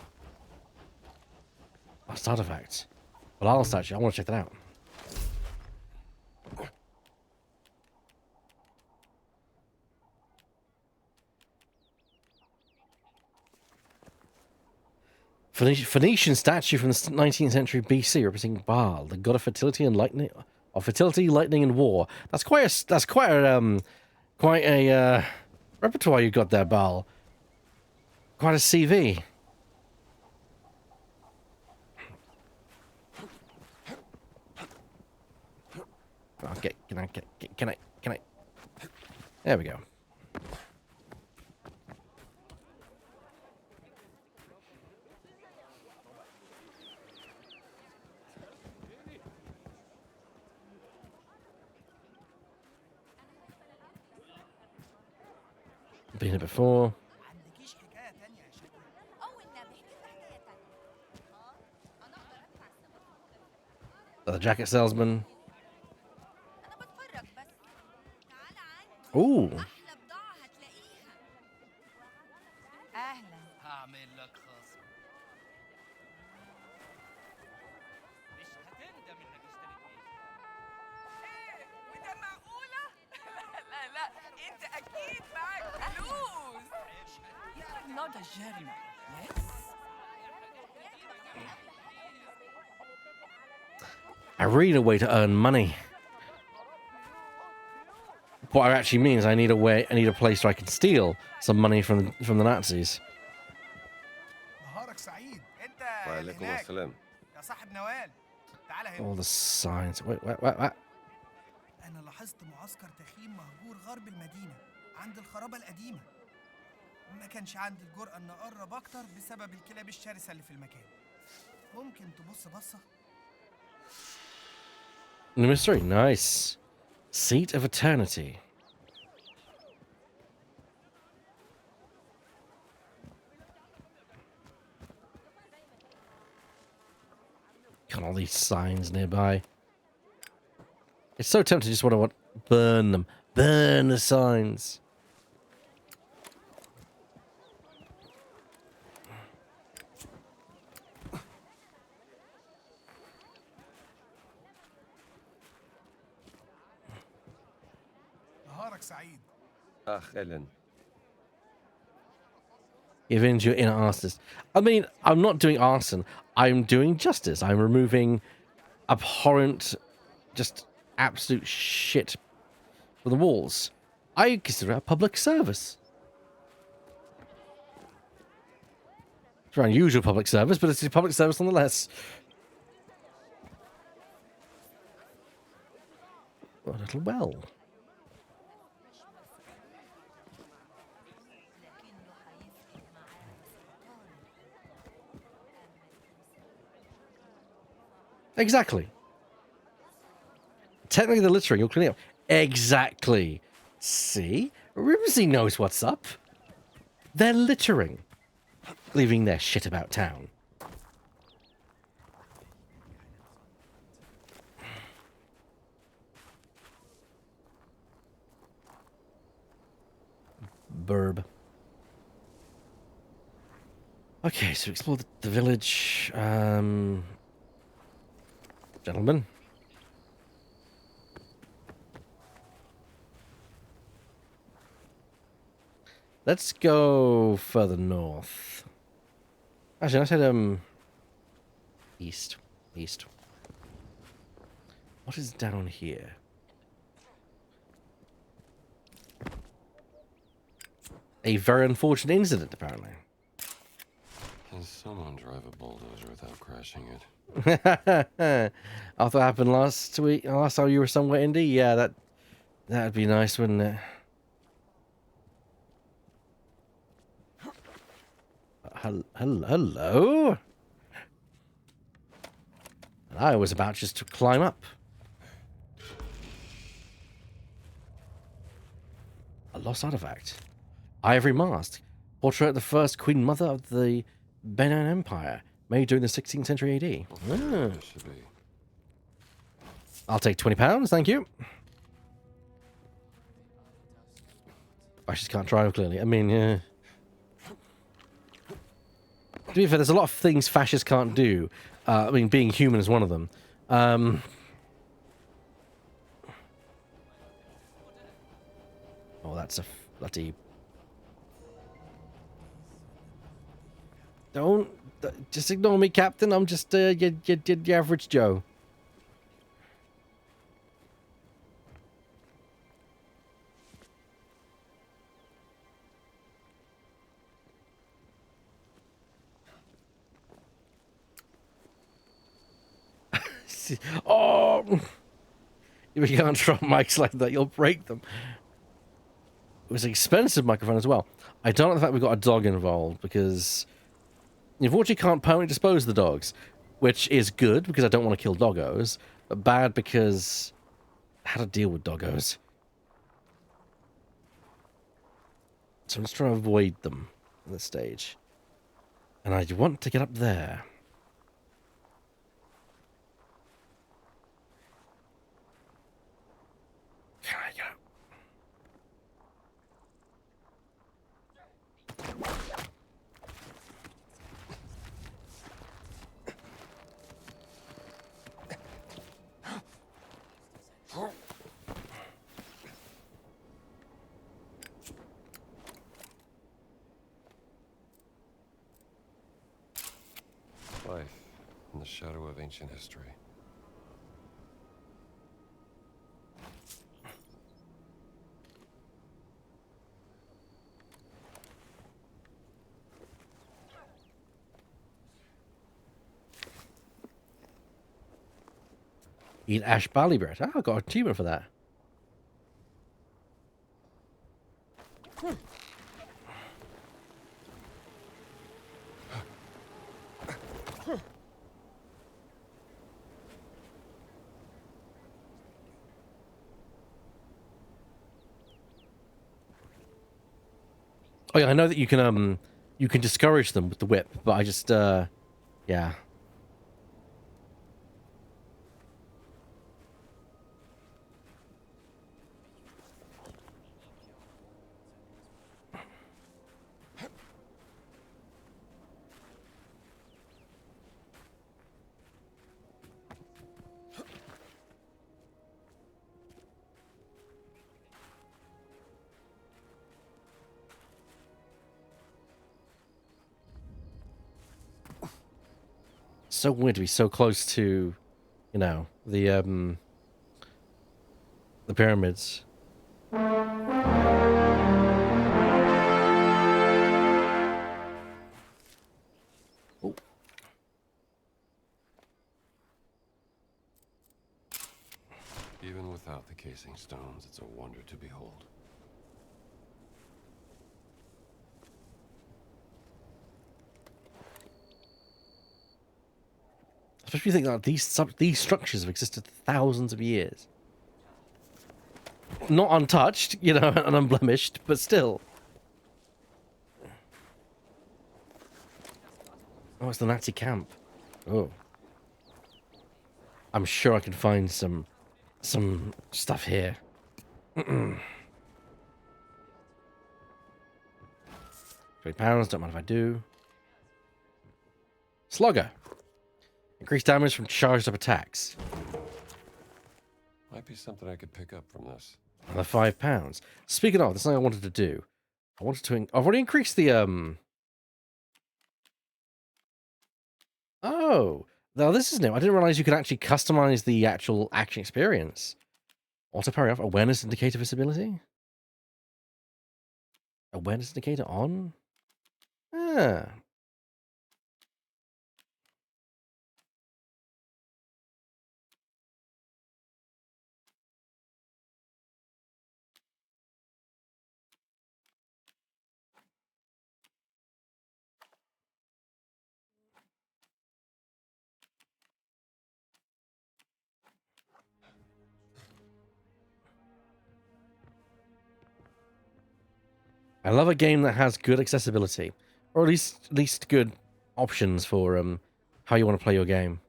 Lost artifacts. Well, I'll statue. I want to check that out. Phoenician statue from the 19th century BC representing Baal, the god of fertility and lightning, lightning, and war. That's quite a repertoire you got there, Baal. Quite a CV. Okay, can I? There we go. Been here before. عندكيش حكايه تانية يا شكرا؟ أول نبي تحتاية تانية. أنا أقدر أدفع الثمن. The jacket salesman. أنا بتفرج بس. تعال عندي. Ooh. أحلى بضاعة هتلاقيها. أهلا. هعمل لك خصم. مش هتندم انك اشتريت ايه وده معقولة؟ لا لا انت اكيد معاك فلوس. You're not a German, yes? I need a way to earn money. What it actually means, I need a place where I can steal some money from the Nazis. نهارك سعيد. انت وعليكم هناك. السلام. يا صاحب نوال تعالى هنا. All the signs. Wait. انا لاحظت معسكر تخييم مهجور غرب المدينه عند الخرابه القديمه. ما كانش عندي الجرأة ان اقرب اكتر بسبب الكلاب الشرسه اللي في المكان. ممكن تبص بصه؟ Mystery. Nice. Seat of Eternity. Got all these signs nearby. It's so tempting to just want to burn them. Burn the signs. نهارك سعيد. Ellen. Avenge your inner arsonist. I mean, I'm not doing arson. I'm doing justice. I'm removing abhorrent, just absolute shit from the walls. I consider it a public service. It's an unusual public service, but it's a public service nonetheless. What a little well. Exactly. Technically, they're littering. You're cleaning up. Exactly. See? Rimsey knows what's up. They're littering. Leaving their shit about town. Burb. Okay, so explore the village. Gentlemen. Let's go further north. Actually, I said east. East. What is down here? A very unfortunate incident, apparently. Can someone drive a bulldozer without crashing it? After what happened last time you were somewhere, Indy? Yeah, that'd be nice, wouldn't it? Hello? I was about just to climb up. A lost artifact. Ivory mask. Portrait of the first Queen Mother of the Benin Empire. Made during the 16th century AD. Ah. I'll take £20, thank you. Fascists can't drive, clearly. I mean, to be fair, there's a lot of things fascists can't do. I mean, being human is one of them. Oh, that's a bloody... Don't... Just ignore me, Captain. I'm just your average Joe. Oh! If you can't drop mics like that, you'll break them. It was an expensive microphone as well. I don't like the fact we've got a dog involved, because unfortunately can't permanently dispose of the dogs, which is good because I don't want to kill doggos, but bad because how to deal with doggos. So I'm just trying to avoid them at this stage. And I want to get up there. Can I go? Life in the shadow of ancient history. Eat ash barley bread. Oh, I got an achievement for that. Oh yeah, I know that you can discourage them with the whip, but I just yeah. So weird to be so close to, you know, the pyramids. Oh. Even without the casing stones, it's a wonder to behold. Especially think that these structures have existed thousands of years. Not untouched, you know, and unblemished, but still. Oh, it's the Nazi camp. Oh. I'm sure I can find some stuff here. £20, don't mind if I do. Slugger. Increased damage from charged up attacks. Might be something I could pick up from this. Another £5. Speaking of, there's something I wanted to do. I've already increased the Oh, now this is new. I didn't realize you could actually customize the actual action experience. Auto parry off. Awareness indicator visibility. Awareness indicator on. Ah. I love a game that has good accessibility, or at least good options for how you want to play your game.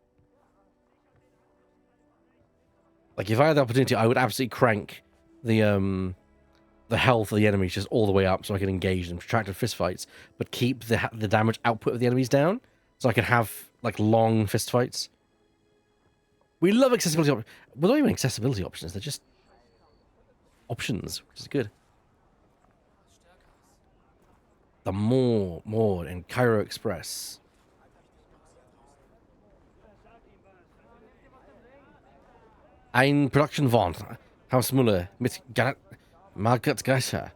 Like if I had the opportunity, I would absolutely crank the health of the enemies just all the way up so I can engage in protracted fistfights, but keep the damage output of the enemies down so I can have like long fistfights. We love accessibility. Well, not even accessibility options; they're just options, which is good. The more in Cairo Express. Ein Production Vaughn, Hans Muller mit Margaret Greiser.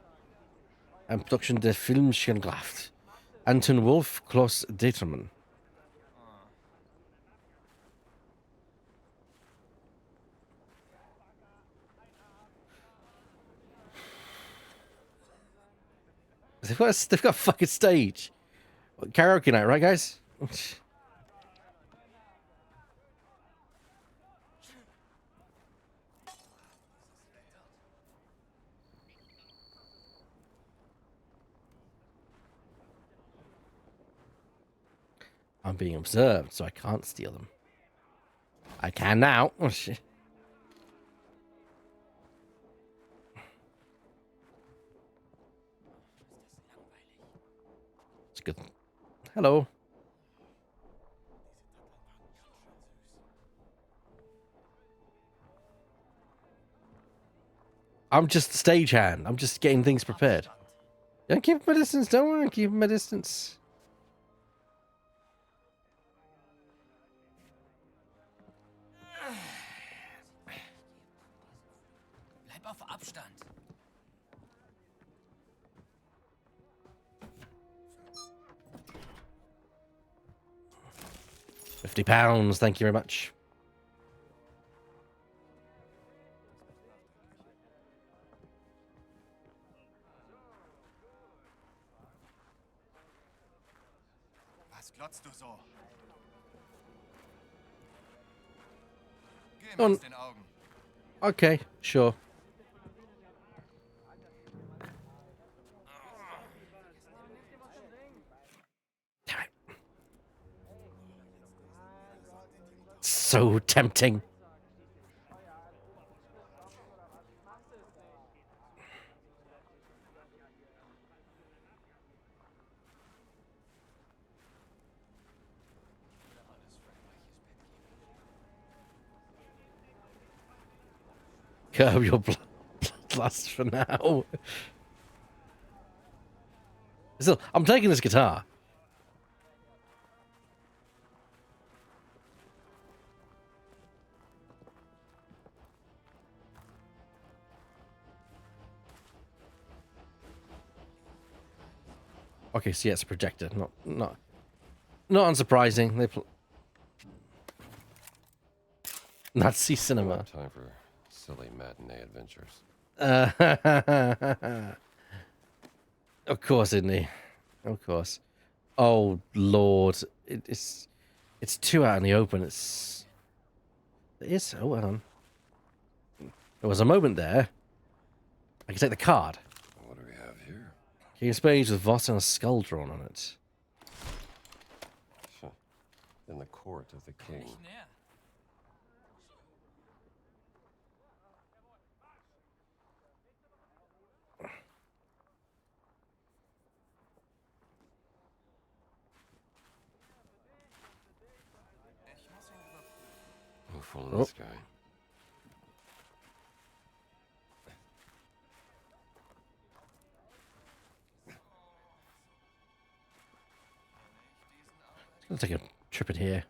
Ein Production der Filmschaft. Anton Wolf, Klaus Determann. They've got a fucking stage. Karaoke night, right, guys? I'm being observed, so I can't steal them. I can now. Oh, shit. It's good. Hello. I'm just the stagehand. I'm just getting things prepared. Yeah, keep my distance. Don't worry. Keep my distance. Bleib auf Abstand. £50. Thank you very much. Was glotzt du so? Geh Go mir on. aus den Augen. Okay, sure. Damn it. So tempting. Curb your bloodlust for now. Still, I'm taking this guitar. Okay, so yeah, it's a projector. Not unsurprising. They Nazi cinema. Time for silly matinee adventures. Of course, Sydney. Of course. Oh Lord, it's 2 out in the open. It is. Oh, hang on. There was a moment there. I can take the card. What do we have here? King of Spades with Voss and a skull drawn on it. In the court of the king. Nicht näher. Who fooled Oh. this guy? Let's take a trip in here.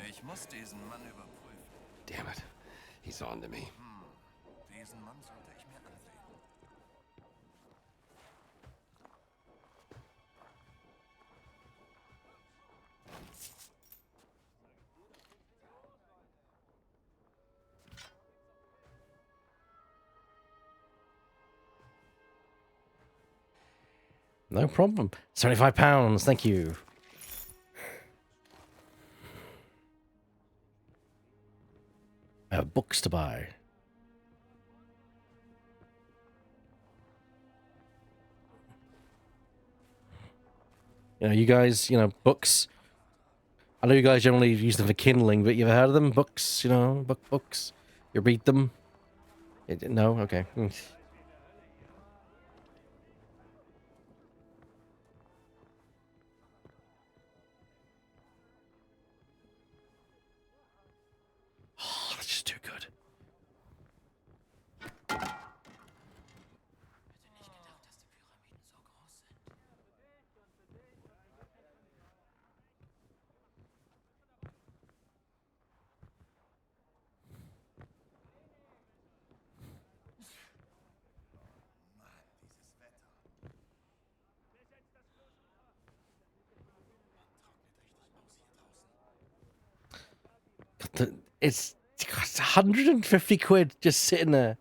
Ich muss diesen Mann überprüfen. Damn it. He's on to me. Diesen Mann sollte ich mir ansehen. No problem. £75. Thank you. I have books to buy. You guys, books. I know you guys generally use them for kindling, but you ever heard of them? Books, books. You read them? No? Okay. Oh, that's just too good. It's 150 quid just sitting there.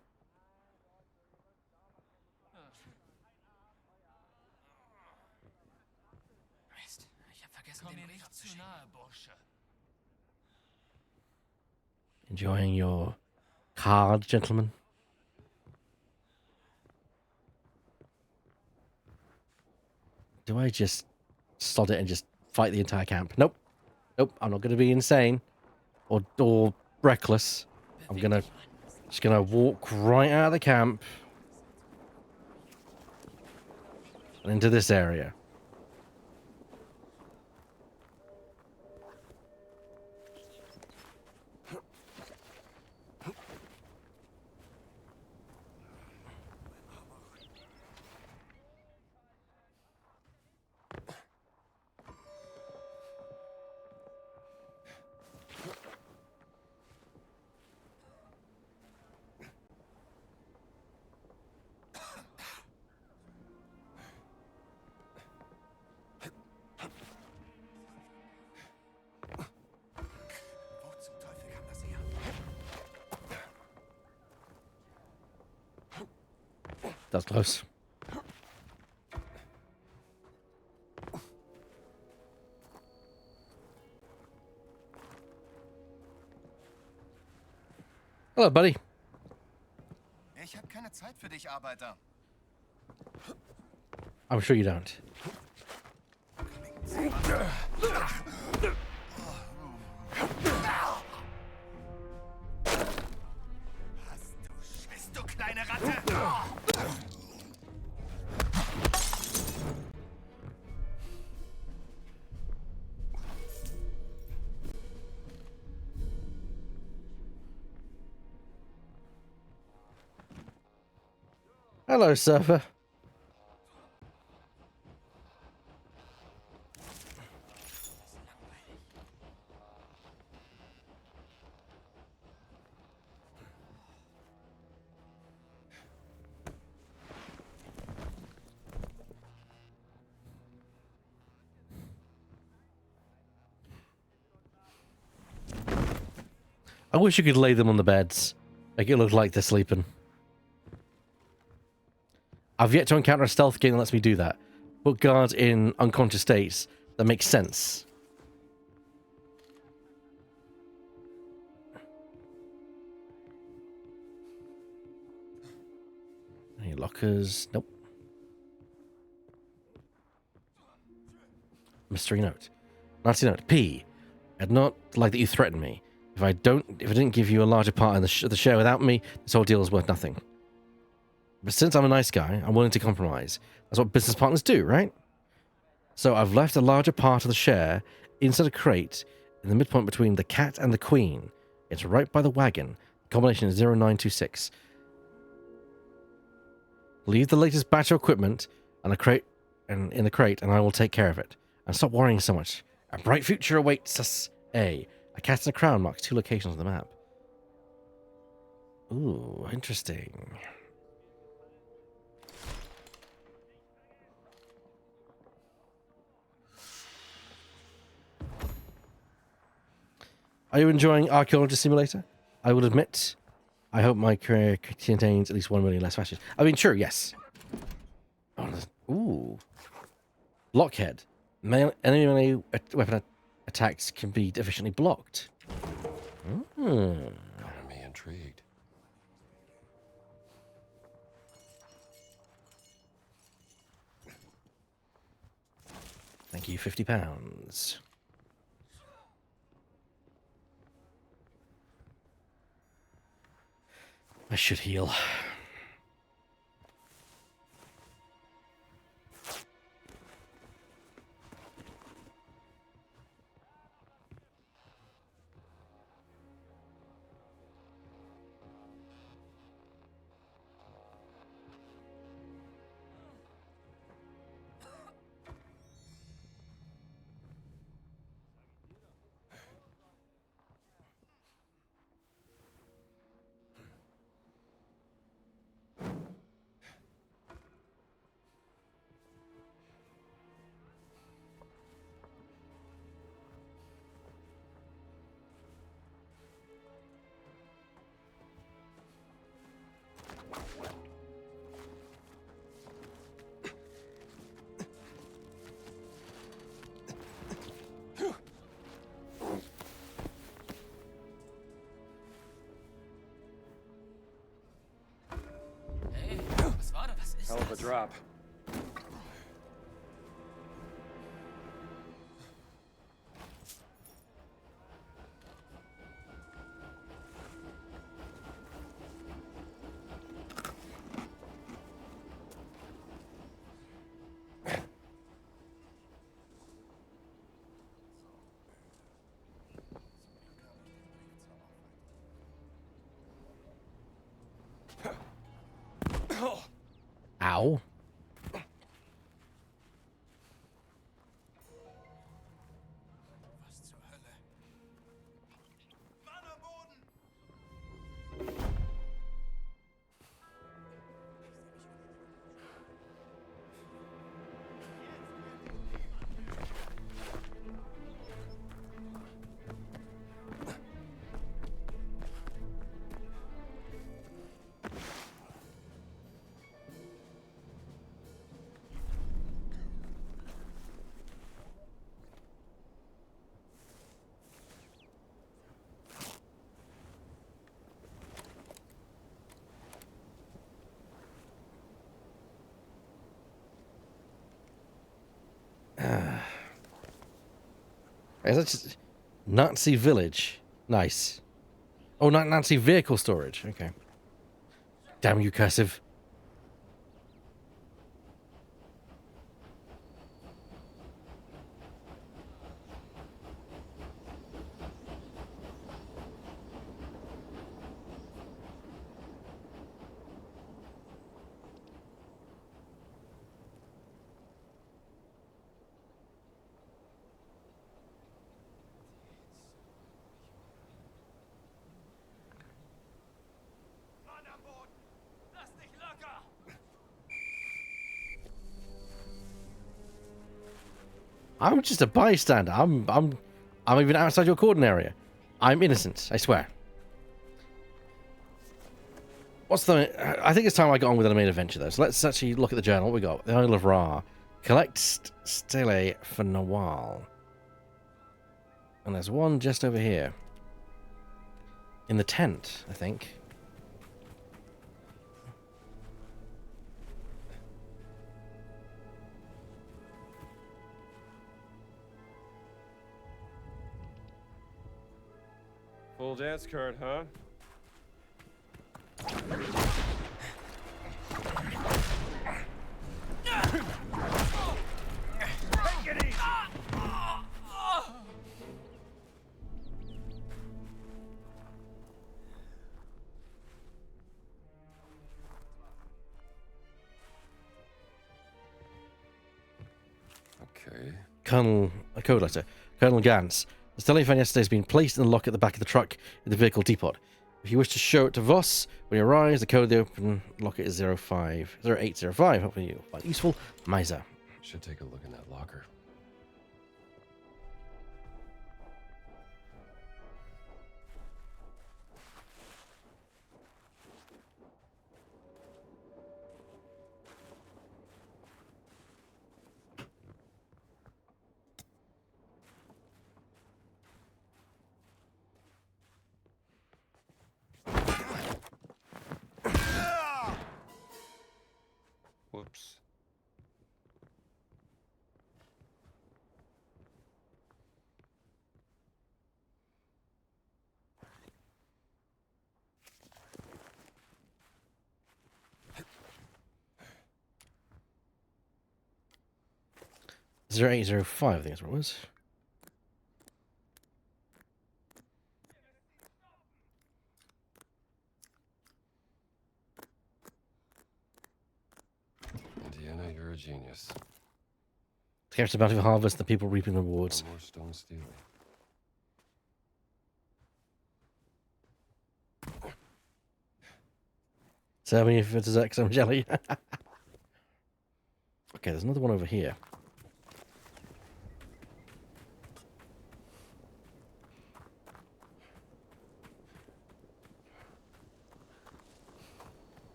Mist, ich hab vergessen, den Brief zu schicken. Nahe, Bursche. Enjoying your card, gentlemen. Do I just sod it and just fight the entire camp? Nope. Nope, I'm not going to be insane or reckless. I'm just gonna walk right out of the camp and into this area. That's close. Hello, buddy. Ich habe keine Zeit für dich, Arbeiter. I'm sure you don't. Bist du kleine Ratte? Hello, surfer. I wish you could lay them on the beds. Make it look like they're sleeping. I've yet to encounter a stealth game that lets me do that. Put guards in unconscious states that makes sense. Any lockers? Nope. Mystery note. Nasty note. P. I'd not like that you threaten me. If I didn't give you a larger part of the share without me, this whole deal is worth nothing. But since I'm a nice guy, I'm willing to compromise. That's what business partners do, right? So I've left a larger part of the share inside a crate in the midpoint between the cat and the queen. It's right by the wagon. The combination is 0926. Leave the latest batch of equipment in the crate, and I will take care of it. And stop worrying so much. A bright future awaits us. A cat and a crown marks 2 locations on the map. Ooh, interesting. Are you enjoying Archaeology Simulator? I will admit, I hope my career contains at least 1 million less fashions. I mean, sure, yes. Ooh. Blockhead. Enemy weapon attacks can be efficiently blocked. Got me intrigued. Thank you, £50. I should heal. Hell of a drop. Ow. Is that just Nazi village? Nice. Oh, not Nazi vehicle storage. Okay. Damn you, cursive. I'm just a bystander. I'm even outside your cordon area. I'm innocent, I swear. What's the... I think it's time I got on with the main adventure, though. So let's actually look at the journal. What we got? The Isle of Ra. Collect stele for Nawal. And there's one just over here. In the tent, I think. Full dance card, huh? Take it easy. Okay. A code letter. Colonel Gantz. The stele you found yesterday has been placed in the lock at the back of the truck in the vehicle depot. If you wish to show it to Voss when you arrive, the code of the open locket is 0805. Hopefully you'll find it useful. Miser. Should take a look in that locker. Whoops. Zero 0805, I think that's what it was. Indiana, you're a genius. Scarce about to harvest, the people reaping the rewards. No more stone stealing. Serve me if it's some jelly. Okay, there's another one over here.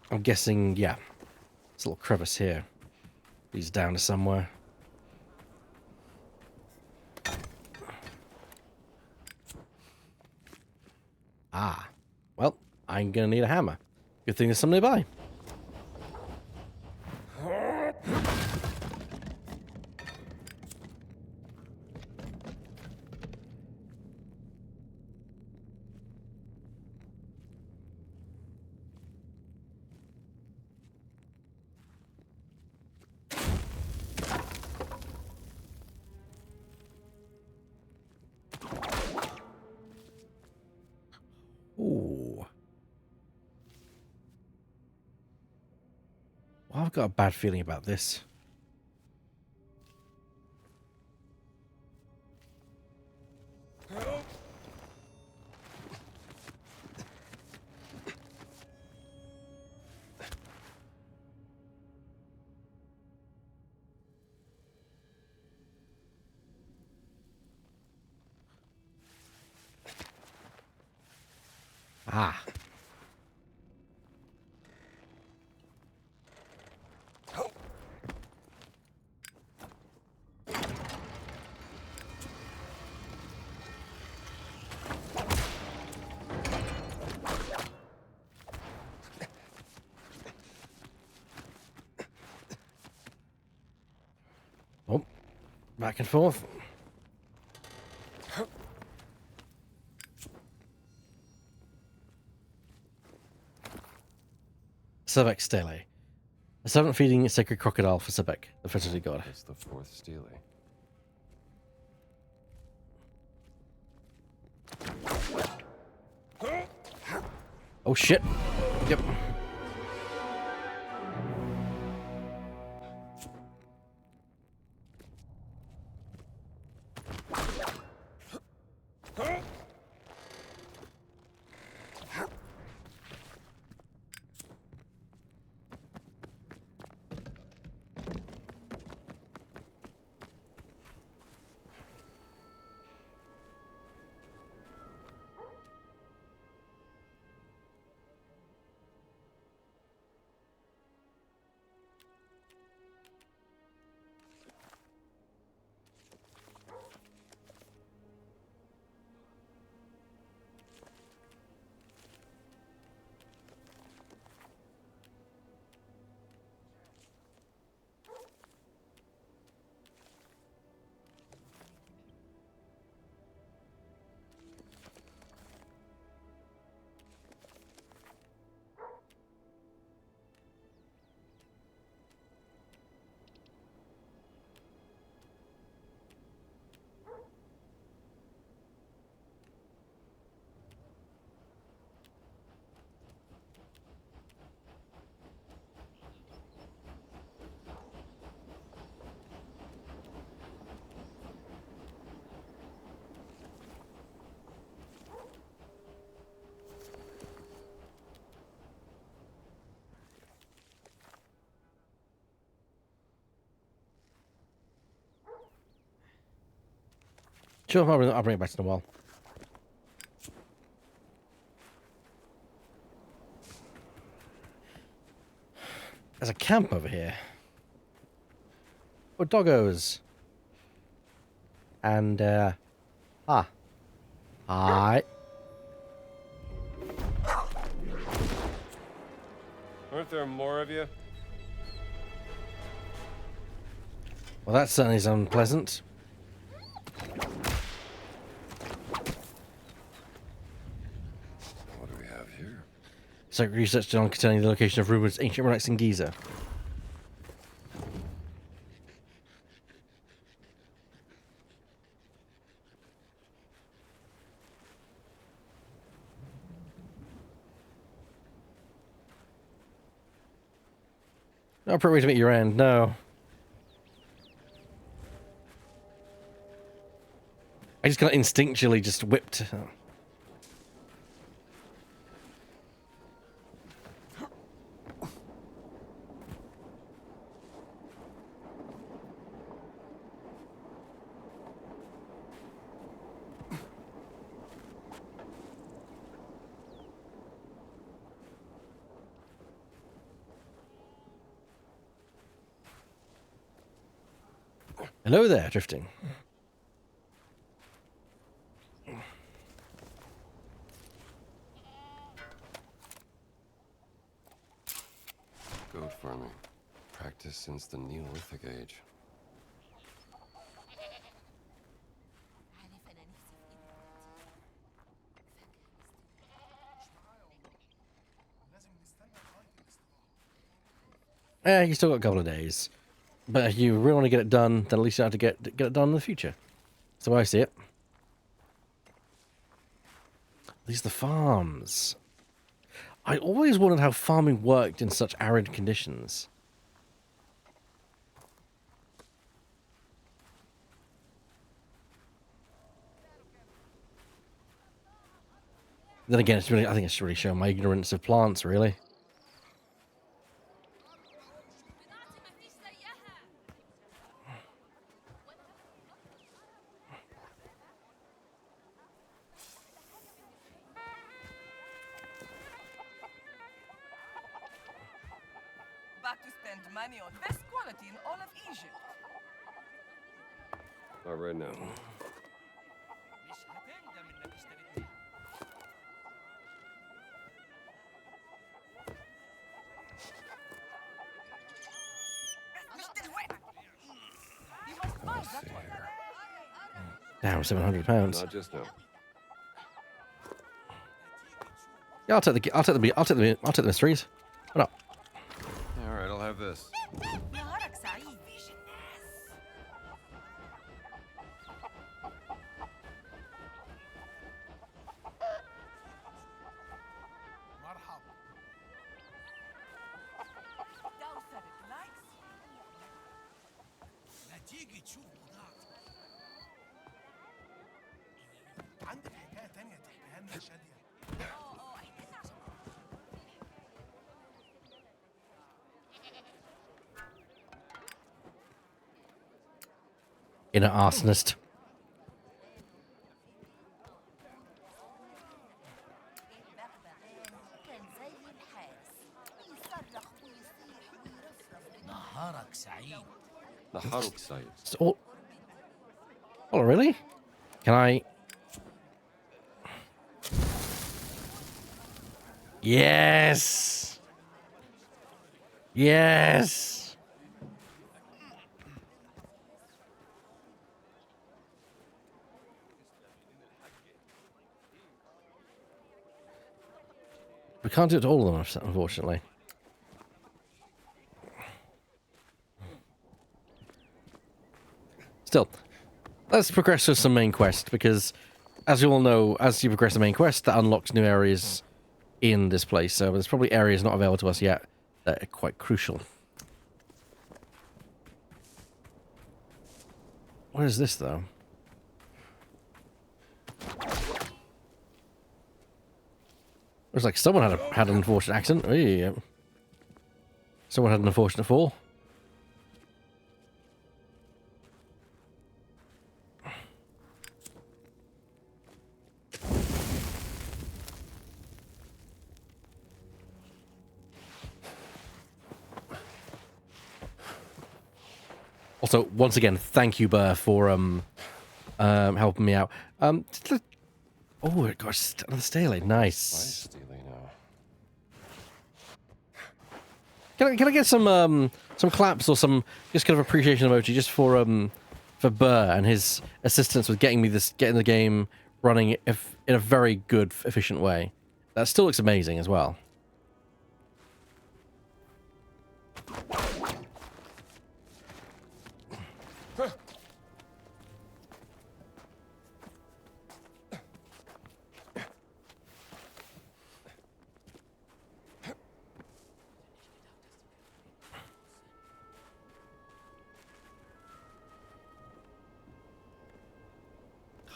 I'm guessing, yeah. This little crevice here leads down to somewhere. Ah. Well, I'm gonna need a hammer. Good thing there's some nearby. Ooh. Well, I've got a bad feeling about this. Ah. Oh, back and forth. Sebek Stele. A servant feeding a sacred crocodile for Sebek, the fertility god. That's the fourth stele. Oh shit. Yep. Sure, I'll bring it back in a while. There's a camp over here. Oh, doggos. And, hi. Aren't there more of you? Well, that certainly is unpleasant. What do we have here? So research done concerning the location of rumored ancient relics in Giza. No appropriate way to meet your end, no. I just kind of instinctually just whipped. Hello there, drifting. Goat farming. Practiced since the Neolithic age. You still got a couple of days. But if you really want to get it done, then at least you have to get it done in the future. That's the way I see it. These are the farms. I always wondered how farming worked in such arid conditions. Then again, it's really, I think it's really showing my ignorance of plants, really. Back to spend money on best quality in all of Egypt. Not right now. Let's see here. Now £700. Not just now. Yeah, I'll take the mysteries. What up? نهارك سعيد. مرحب. ما تيجي تشوف بضاعتي. عندك حكايه تانية تحكيها لنا يا شاديه؟ Inner arsonist. كان زي الحارس بيصرخ ويصيح ويرفرف. نهارك سعيد. نهارك سعيد. Oh, really? Can I? Yes. Yes. We can't do it to all of them, unfortunately. Still, let's progress with some main quest, because as you all know, as you progress the main quest, that unlocks new areas in this place. So there's probably areas not available to us yet that are quite crucial. What is this, though? Looks like someone had an unfortunate accident. Yeah. Someone had an unfortunate fall. Also, once again, thank you, Burr, for helping me out. Oh, gosh, another stele. Nice. Can I get some claps or some just kind of appreciation emoji just for Burr and his assistance with getting the game running in a very good, efficient way. That still looks amazing as well.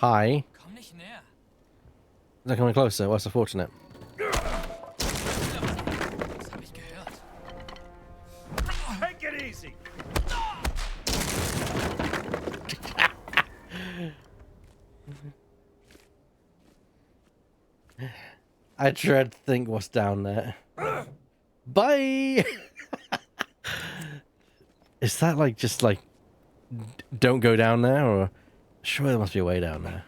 Hi. Komm nicht näher. They're coming closer. Well, that's unfortunate. Das hab ich gehört. Take it easy. I dread to think what's down there. Bye. Is that like just like don't go down there, or sure there must be a way down there?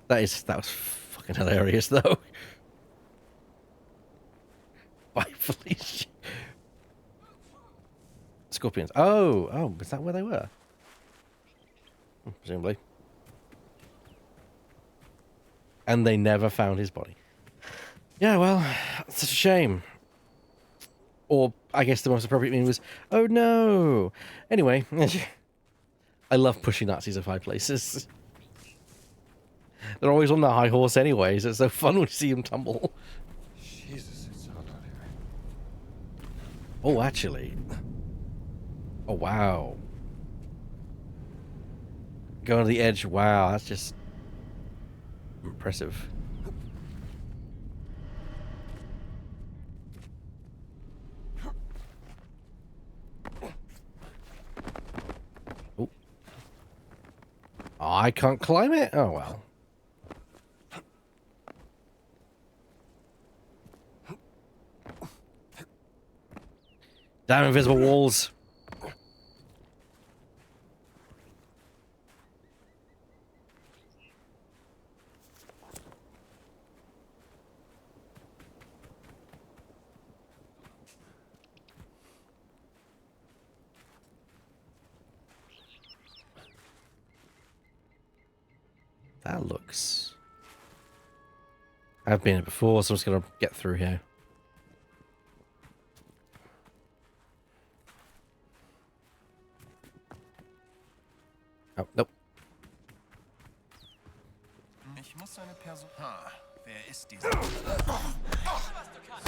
That was fucking hilarious though. Bye, Felicia. Scorpions. Oh, is that where they were? Presumably. And they never found his body. Yeah, well, it's such a shame. Or I guess the most appropriate meaning was, oh no. Anyway, I love pushing Nazis of high places. They're always on their high horse anyways. It's so fun when you see them tumble. Jesus, it's hot out here. Oh, actually. Oh, wow. Going to the edge. Wow, that's just impressive. Oh. I can't climb it? Oh, well. Damn invisible walls. That looks... I've been here before, so I'm just going to get through here. Oh, nope. Ich muss eine Person... Wer ist dieser?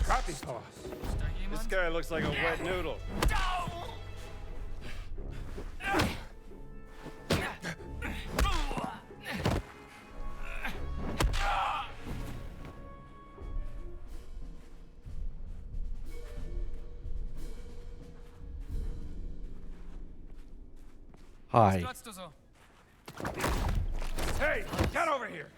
Crappy sauce. This guy looks like a wet noodle. Hi. Hey, get over here!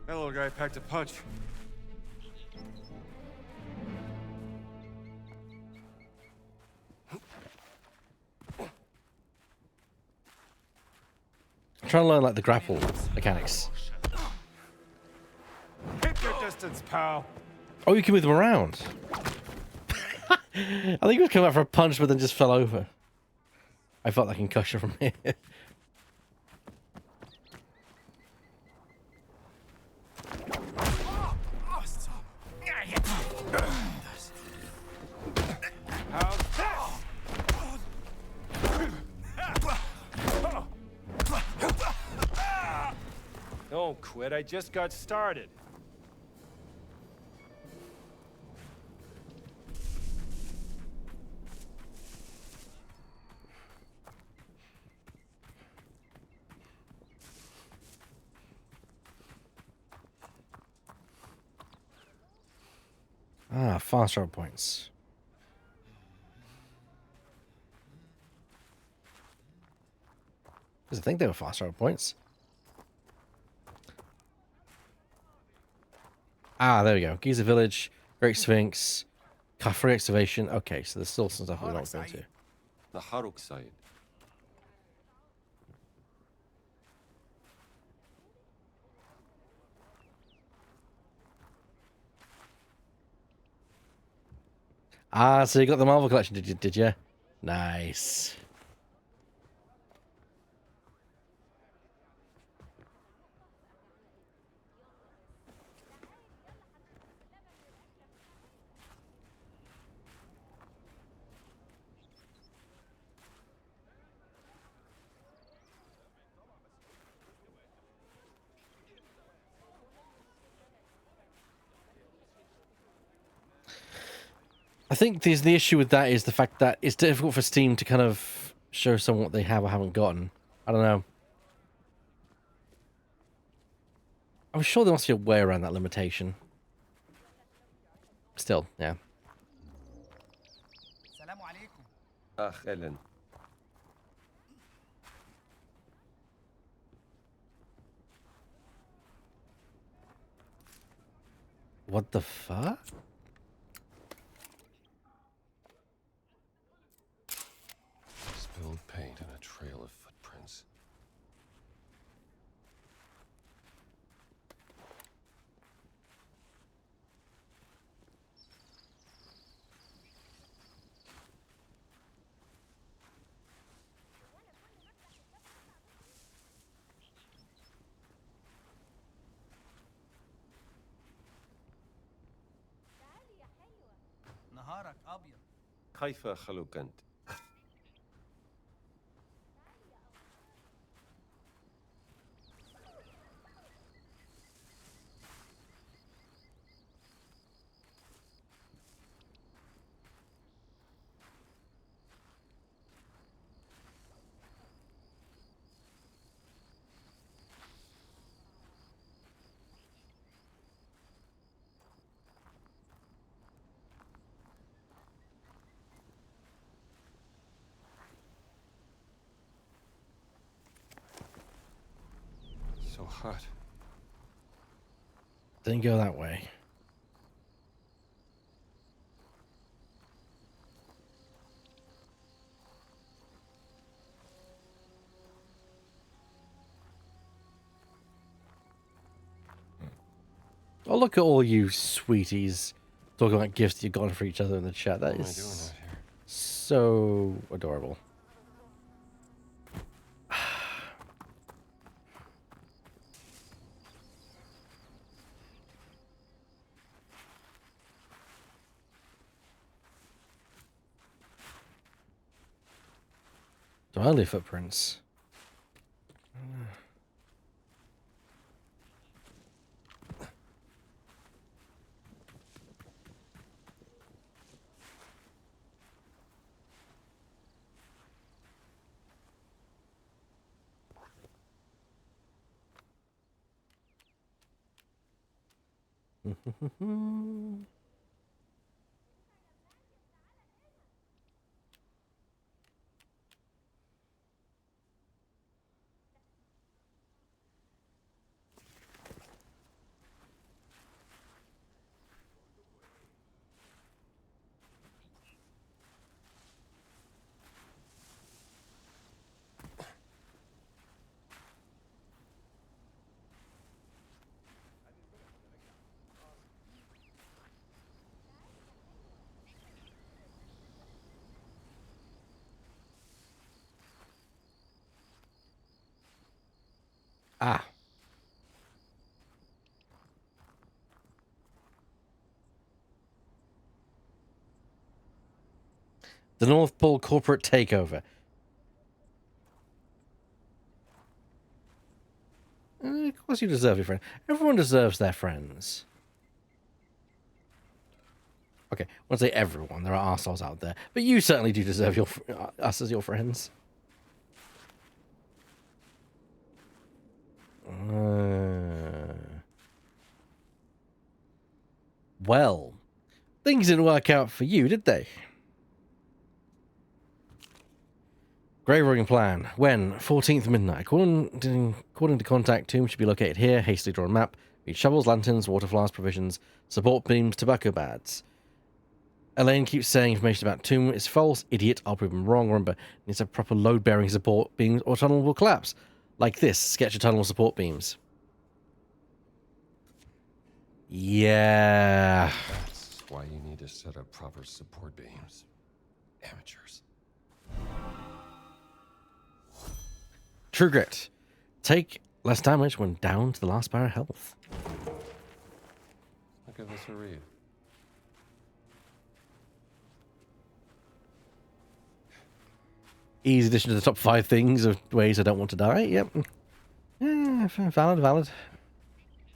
That little guy packed a punch. I'm trying to learn like the grapple mechanics. Keep your distance, pal. Oh, you can move them around. I think he was coming out for a punch, but then just fell over. I felt that concussion from here. How's that? Don't quit, I just got started. Ah, fast travel points. Because I think they were fast travel points. Ah, there we go. Giza Village, Great Sphinx, Kafri Excavation. Okay, so there's still some stuff we're not going to. The Haruk site. Ah, so you got the Marvel collection, did you? Nice. I think the issue with that is the fact that it's difficult for Steam to kind of show someone what they have or haven't gotten. I don't know. I'm sure there must be a way around that limitation. Still, yeah. Ellen. What the fuck? Spilled paint and a trail of footprints. نهارك أبيض. كيف خلوك أنت؟ So hot. Didn't go that way. Oh, look at all you sweeties talking about gifts you've gotten for each other in the chat. That What am I doing is out here? so adorable. Some early footprints. Ah. The North Pole corporate takeover. Of course you deserve your friend. Everyone deserves their friends. Okay, I won't say everyone. There are arseholes out there. But you certainly do deserve your us as your friends. Well, things didn't work out for you, did they? Grave robbing plan. When? 14th midnight. According to contact, tomb should be located here. Hastily drawn map. Need shovels, lanterns, water flasks, provisions, support beams, tobacco bags. Elaine keeps saying information about tomb is false. Idiot. I'll prove him wrong. Remember, needs a proper load-bearing support beams or tunnel will collapse. Like this. Sketch of tunnel support beams. Yeah. That's why you need to set up proper support beams. Amateurs. True grit. Take less damage when down to the last bar of health. I'll give this a read. Easy addition to the top 5 things of ways I don't want to die. Yep. Yeah, valid, valid.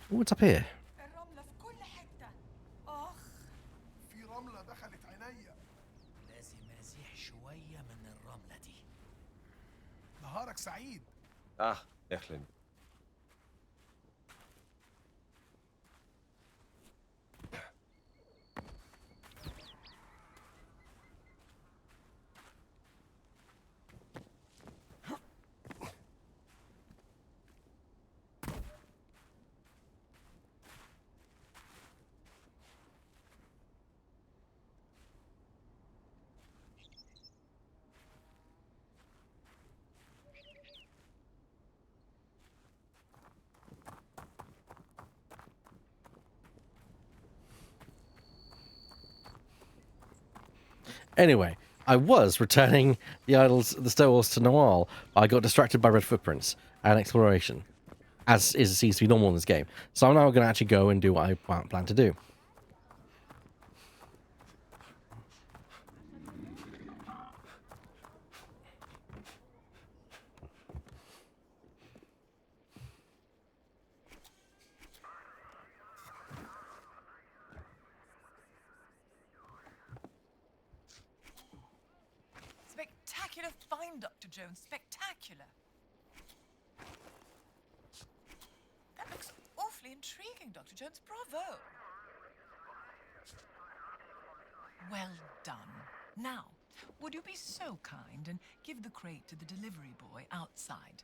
What's up here? الرملة في كل حتة. آخ. في رملة دخلت عينيا. لازم ازيح شوية من الرملة دي. نهارك سعيد. اخلن. Anyway, I was returning the stones to Noal. I got distracted by red footprints and exploration, as seems to be normal in this game. So I'm now going to actually go and do what I plan to do. Spectacular find, Dr. Jones. Spectacular. That looks awfully intriguing, Dr. Jones. Bravo. Well done. Now, would you be so kind and give the crate to the delivery boy outside?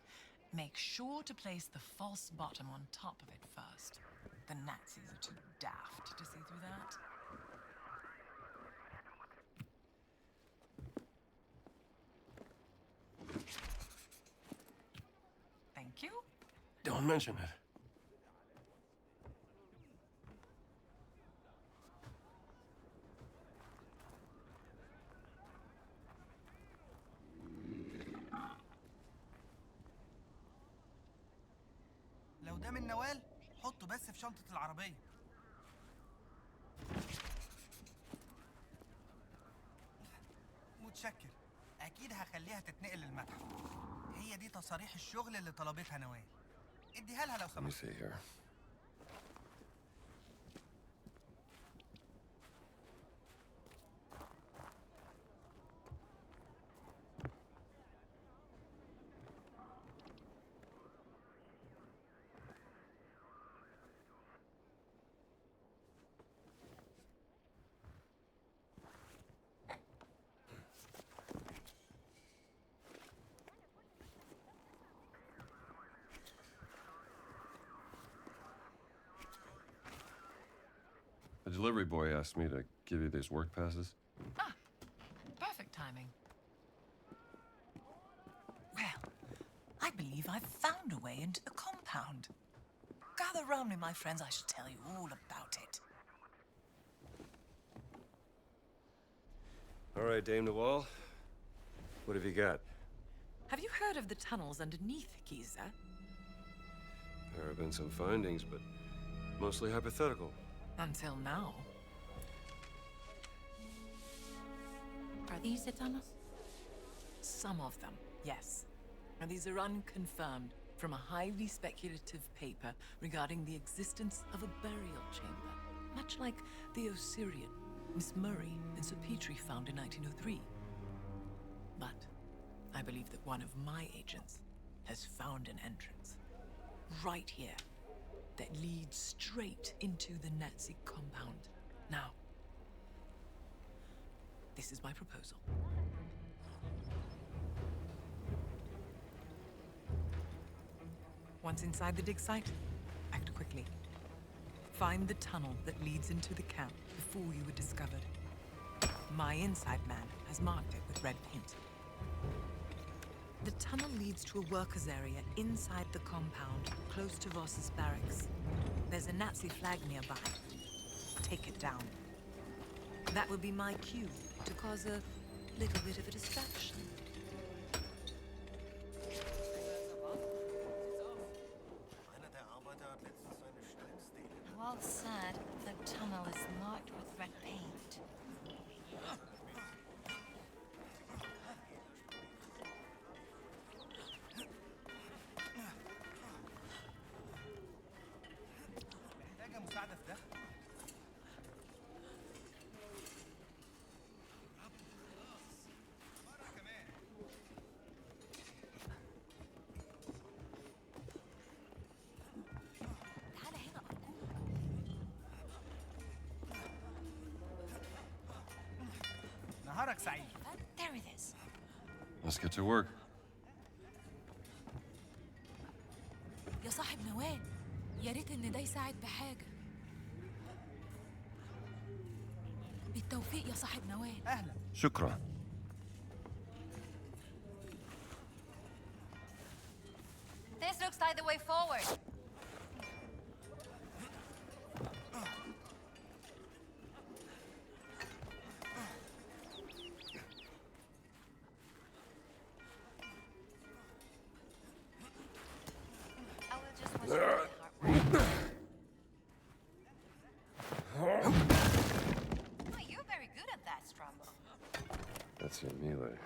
Make sure to place the false bottom on top of it first. The Nazis are too daft to see through that. Thank you. Don't mention it. لو ده من نوال حطه بس في شنطة العربية. متشكر. اكيد هخليها تتنقل للمتحف. هي دي تصاريح الشغل اللي طلبتها نوال. اديها لها لو Let me سمحت. see here. The delivery boy asked me to give you these work passes. Ah, perfect timing. Well, I believe I've found a way into the compound. Gather round me, my friends. I shall tell you all about it. All right, Dame Noel. What have you got? Have you heard of the tunnels underneath Giza? There have been some findings, but mostly hypothetical. Until now. Are these the tunnels? Some of them, yes. And these are unconfirmed from a highly speculative paper regarding the existence of a burial chamber, much like the Osirian Miss Murray and Sir Petrie found in 1903. But I believe that one of my agents has found an entrance right here that leads straight into the Nazi compound. Now, this is my proposal. Once inside the dig site, act quickly. Find the tunnel that leads into the camp before you were discovered. My inside man has marked it with red paint. The tunnel leads to a workers' area inside the compound, close to Voss's barracks. There's a Nazi flag nearby. Take it down. That will be my cue to cause a little bit of a distraction. Well said. The tunnel is marked with red paint. محتاجة مساعدة في ده؟ تعال هنا أرجوك. نهارك سعيد. There it is. Let's get to work. يا صاحب نوال، يا ريت ان ده يساعد بحاجه. بالتوفيق يا صاحب نوال. أهلا. شكرا. This looks like the way forward. I will just whisper my heart rate. Oh, you're very good at that, Strombo. That's your melee.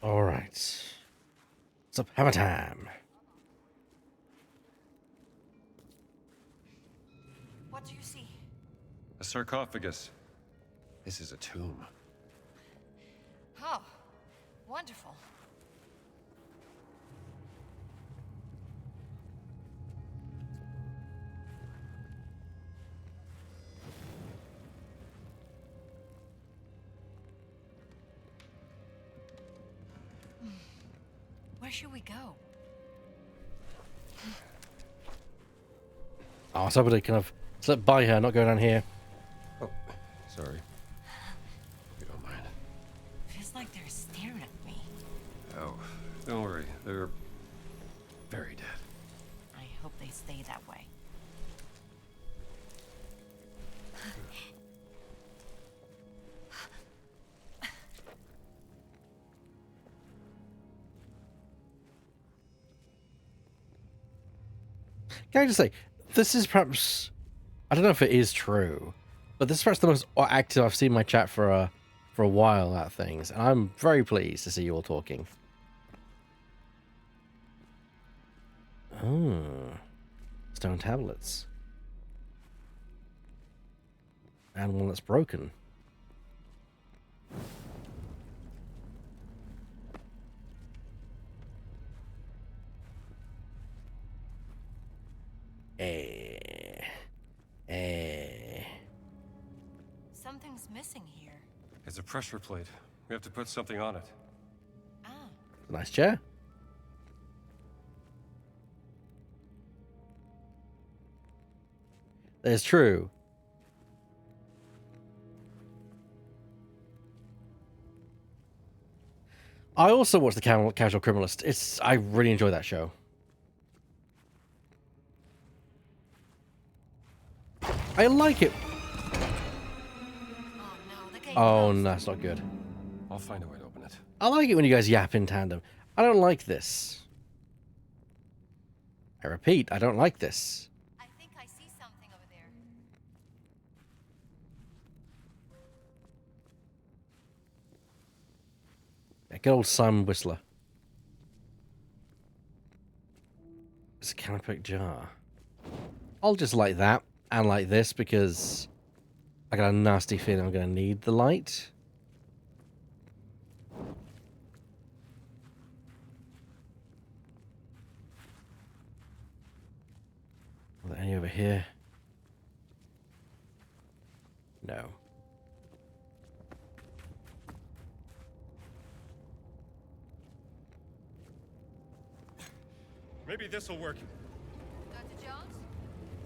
All right. It's up hammer time. What do you see? A sarcophagus. This is a tomb. Oh, wonderful. Where should we go? Oh, I was hoping to kind of slip by her, not go down here. Oh, sorry. You don't mind. Feels like they're staring at me. Oh, don't worry. They're very dead. I hope they stay that way. Can I just say, this is perhaps, I don't know if it is true, but this is perhaps the most active I've seen my chat for a while at things, and I'm very pleased to see you all talking. Oh, stone tablets. And one that's broken. Something's missing here. It's a pressure plate. We have to put something on it. Ah. Nice chair. That is true. I also watched the Casual Criminalist. I really enjoy that show. I like it. Oh, no, that's not good. I'll find a way to open it. I like it when you guys yap in tandem. I don't like this. I repeat, I don't like this. I think I see something over there. Yeah, good old Simon Whistler. It's a canopic jar. I'll just like that and like this because I got a nasty feeling I'm going to need the light. Are there any over here? No. Maybe this'll work. Dr. Jones?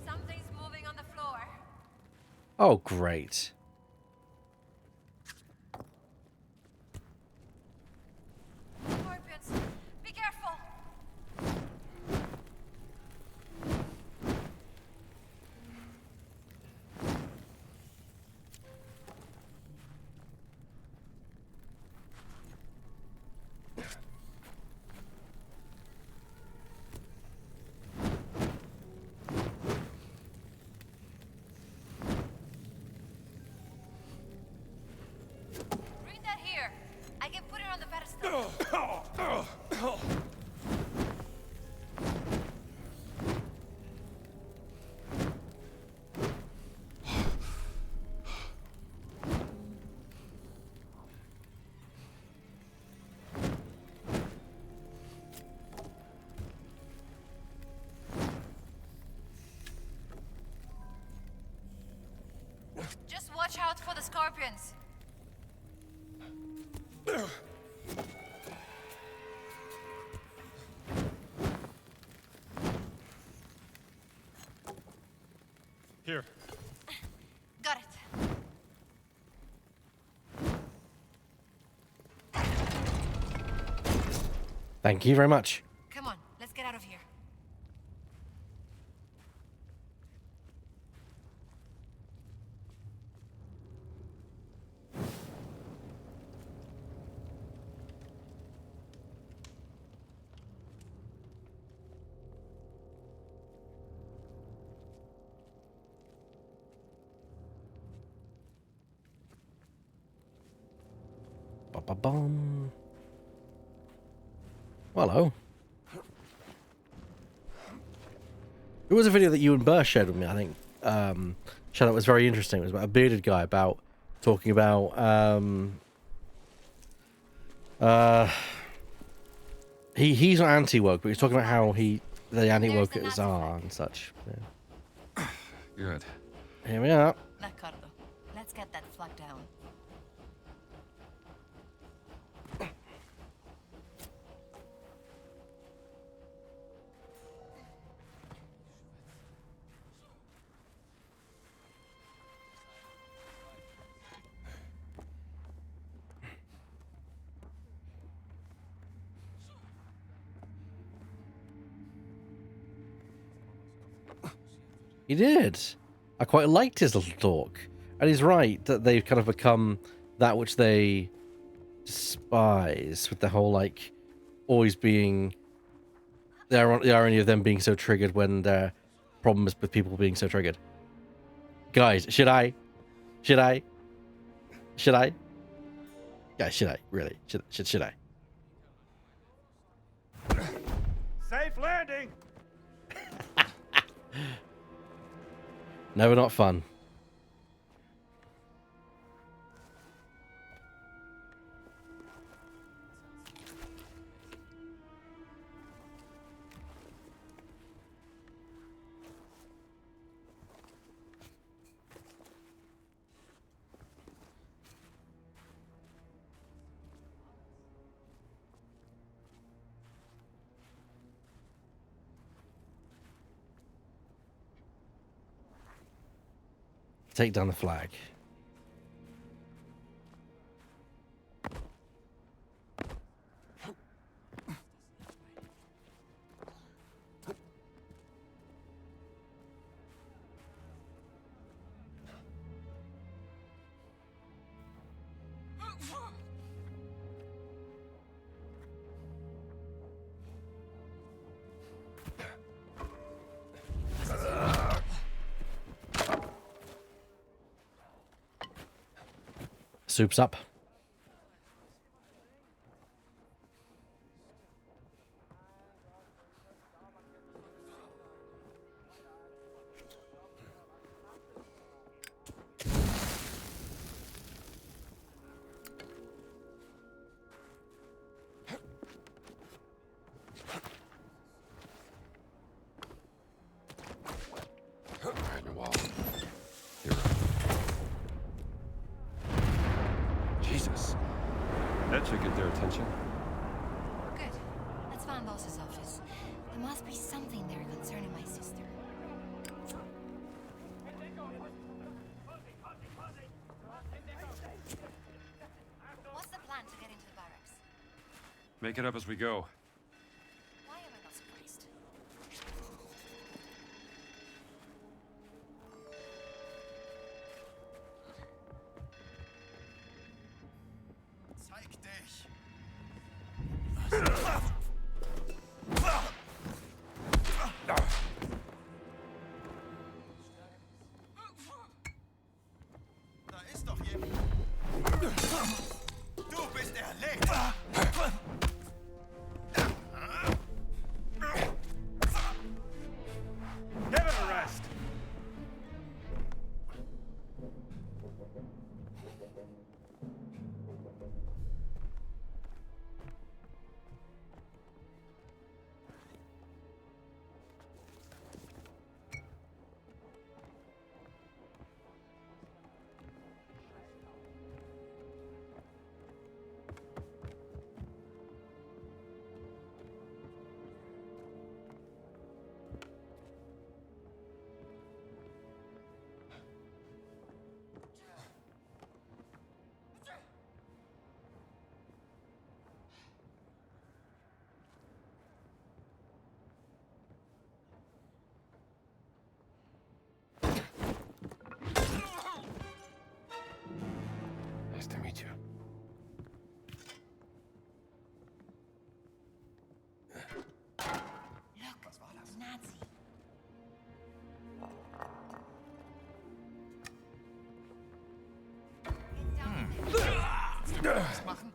Something's moving on the floor. Oh, great. Scorpions, be careful. Bring that here. I can put it on the pedestal. Just watch out for the scorpions. Here. Got it. Thank you very much. Come on, let's get out of here. Ba-ba-bum. Hello. It was a video that you and Burr shared with me, I think. Shadow was very interesting. It was about a bearded guy talking about he's not anti-woke, but he's talking about how the anti-wokers are and such. Yeah. Good. Here we are. D'accordo. Let's get that flag down. He did. I quite liked his little talk. And he's right that they've kind of become that which they despise, with the whole, like, always being... The irony of them being so triggered when they're problems with people being so triggered. Guys, should I? Guys, should I? Really? Should I? Safe landing. Never not fun. Take down the flag. Soup's up. Right, your wall. Here. Jesus. That should get their attention. Good. Let's find boss's office. There must be something there concerning my sister. What's the plan to get into the barracks? Make it up as we go. Why am I not surprised? Zeig dich! Da ist doch jemand. Du bist erlegt! Give it a rest. Nice to meet you. Look, Nazi. Was machen?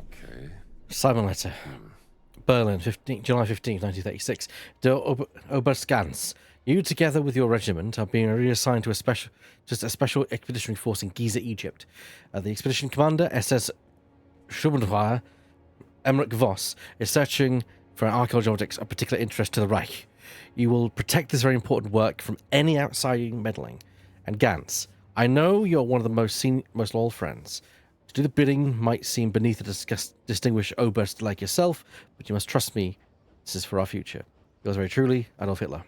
Okay. Simon letter. Berlin, July 15th, 1936. Der Oberstgans, you together with your regiment are being reassigned to a special expeditionary force in Giza, Egypt. The expedition commander, SS Schubendweier Emmerich Voss, is searching for archaeological objects of particular interest to the Reich. You will protect this very important work from any outside meddling. And Gans, I know you're one of the most loyal friends. To do the bidding might seem beneath a distinguished oberst like yourself, but you must trust me. This is for our future. Yours very truly, Adolf Hitler.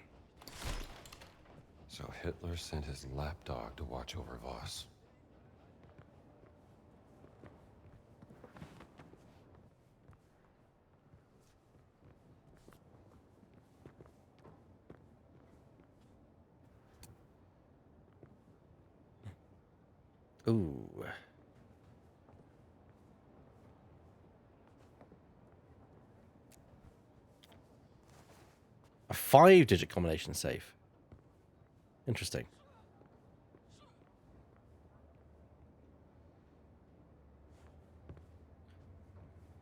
So Hitler sent his lapdog to watch over Voss. Ooh. A 5-digit combination safe. Interesting.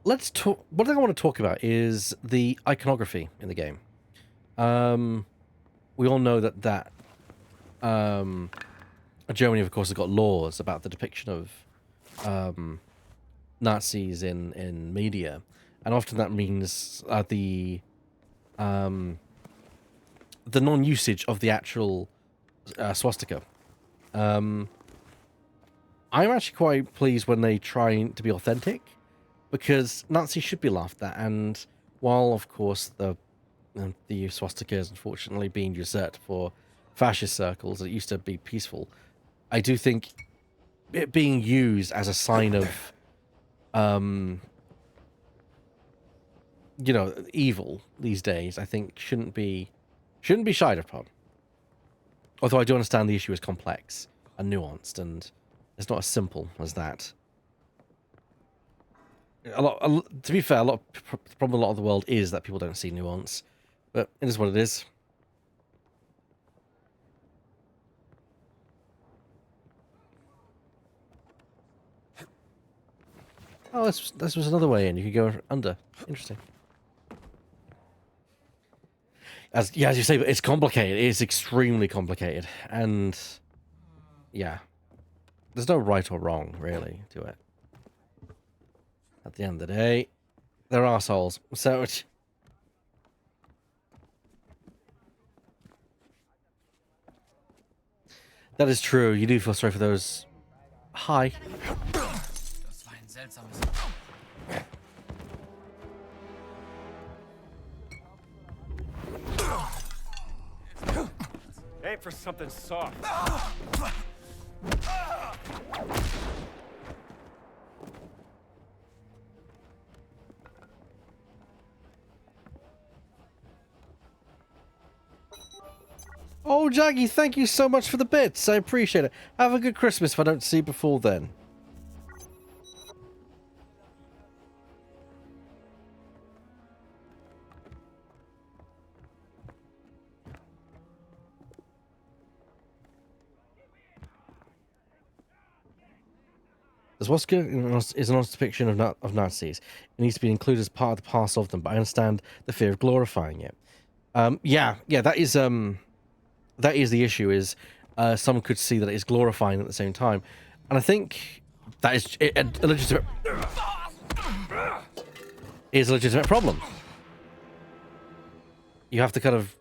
Let's talk. What I want to talk about is the iconography in the game. We all know that Germany, of course, has got laws about the depiction of Nazis in media, and often that means the non-usage of the actual swastika. I'm actually quite pleased when they try to be authentic, because Nazis should be laughed at, and while, of course, the swastika is unfortunately being usurped for fascist circles, it used to be peaceful, I do think it being used as a sign of, evil these days, I think shouldn't be shied upon. Although I do understand the issue is complex and nuanced, and it's not as simple as that. To be fair, the problem with a lot of the world is that people don't see nuance, but it is what it is. Oh, this was another way in. You could go under. Interesting. As you say, but it's complicated. It's extremely complicated, and yeah, there's no right or wrong really to it. At the end of the day, they're assholes. So that is true. You do feel sorry for those. Hi. Das war ein seltsames. Aim for something soft. Oh, Jaggy, thank you so much for the bits. I appreciate it. Have a good Christmas if I don't see you before then. The swastika is an honest depiction of Nazis. It needs to be included as part of the parcel of them, but I understand the fear of glorifying it. Yeah, that is the issue. Is some could see that it is glorifying at the same time, and I think that is a legitimate problem. You have to kind of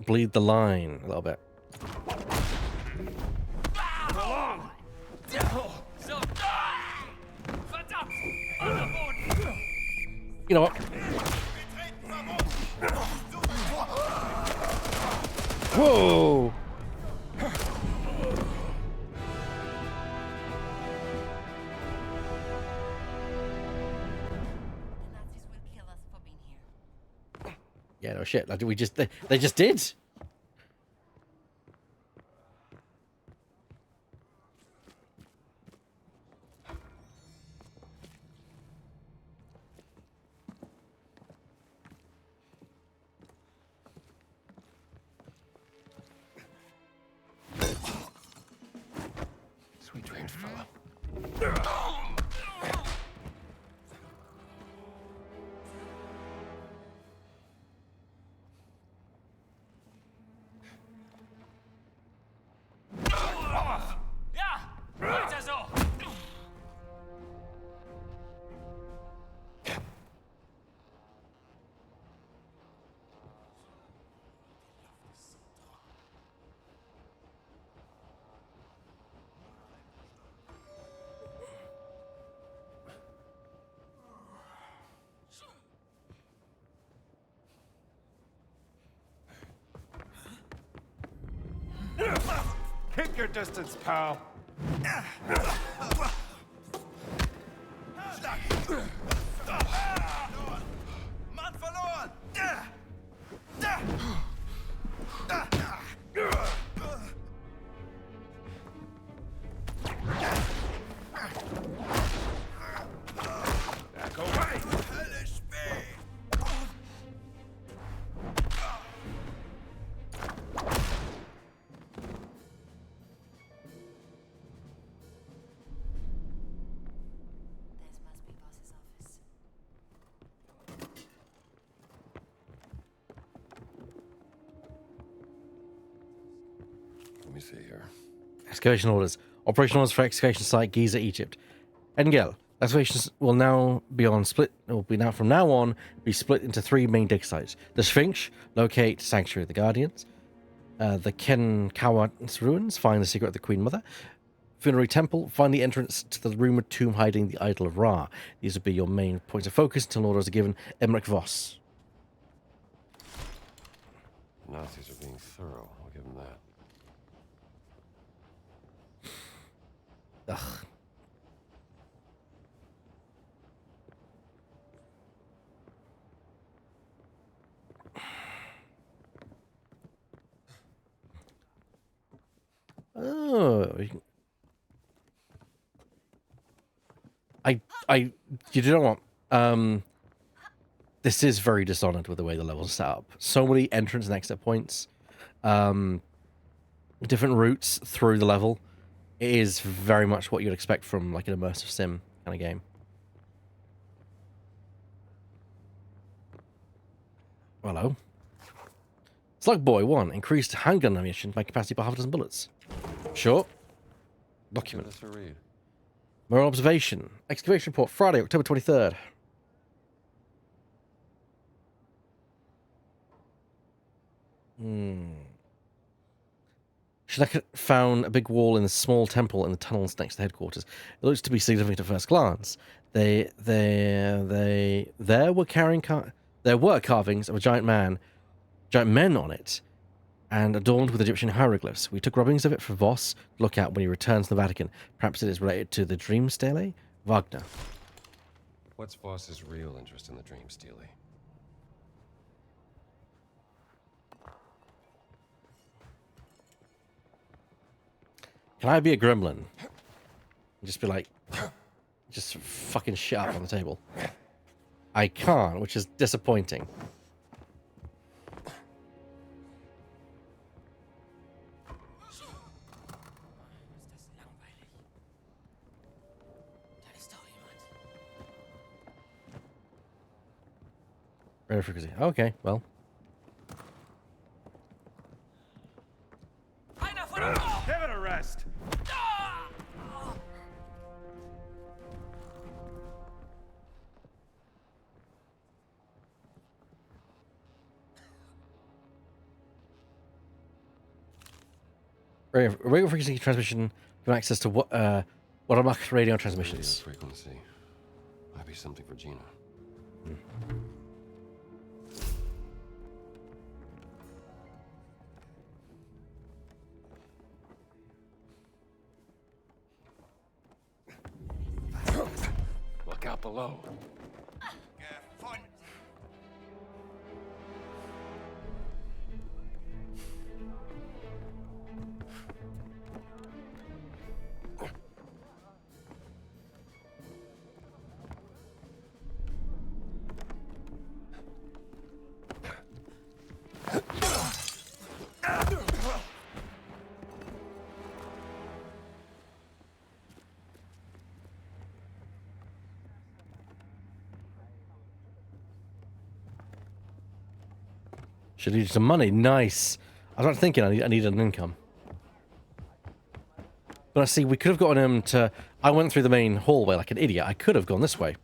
bleed the line a little bit. You know what? Whoa! Yeah, no shit. Like, they just did. Sweet dreams, fella. Ja, weiter so. Keep your distance, pal. Mann verloren! me see here. Excavation orders. Operation orders for excavation site Giza, Egypt. Engel. Excavations will now be on split. Will be now from now on be split into 3 main dig sites. The Sphinx. Locate Sanctuary of the Guardians. The Kenkawa's ruins. Find the secret of the Queen Mother. Funerary Temple. Find the entrance to the rumored tomb hiding the idol of Ra. These will be your main points of focus until orders are given. Emmerich Voss. The Nazis are being thorough. I'll give them that. Ugh. Oh, you know what? This is very Dishonored with the way the levels are set up. So many entrance and exit points, different routes through the level. It is very much what you'd expect from like an immersive sim kind of game. Hello. Slug Boy 1. Increased handgun ammunition by capacity by half a dozen bullets. Sure. Document. Give us a read. More observation. Excavation report Friday, October 23rd. Shinaka found a big wall in a small temple in the tunnels next to the headquarters. It looks to be significant at first glance. There were carvings of a giant men on it, and adorned with Egyptian hieroglyphs. We took rubbings of it for Voss to look at when he returns to the Vatican. Perhaps it is related to the Dream Stele? Wagner. What's Voss's real interest in the Dream Stele? Can I be a gremlin? And just be like, just fucking shit up on the table. I can't, which is disappointing. Radio frequency. Okay, well. Give it a rest. Radio frequency transmission from access to Watermark radio transmissions. Radio frequency. Might be something for Gina. Look out below. Should need some money. Nice. I was not thinking I needed an income. But I see, we could have gotten him to... I went through the main hallway like an idiot. I could have gone this way.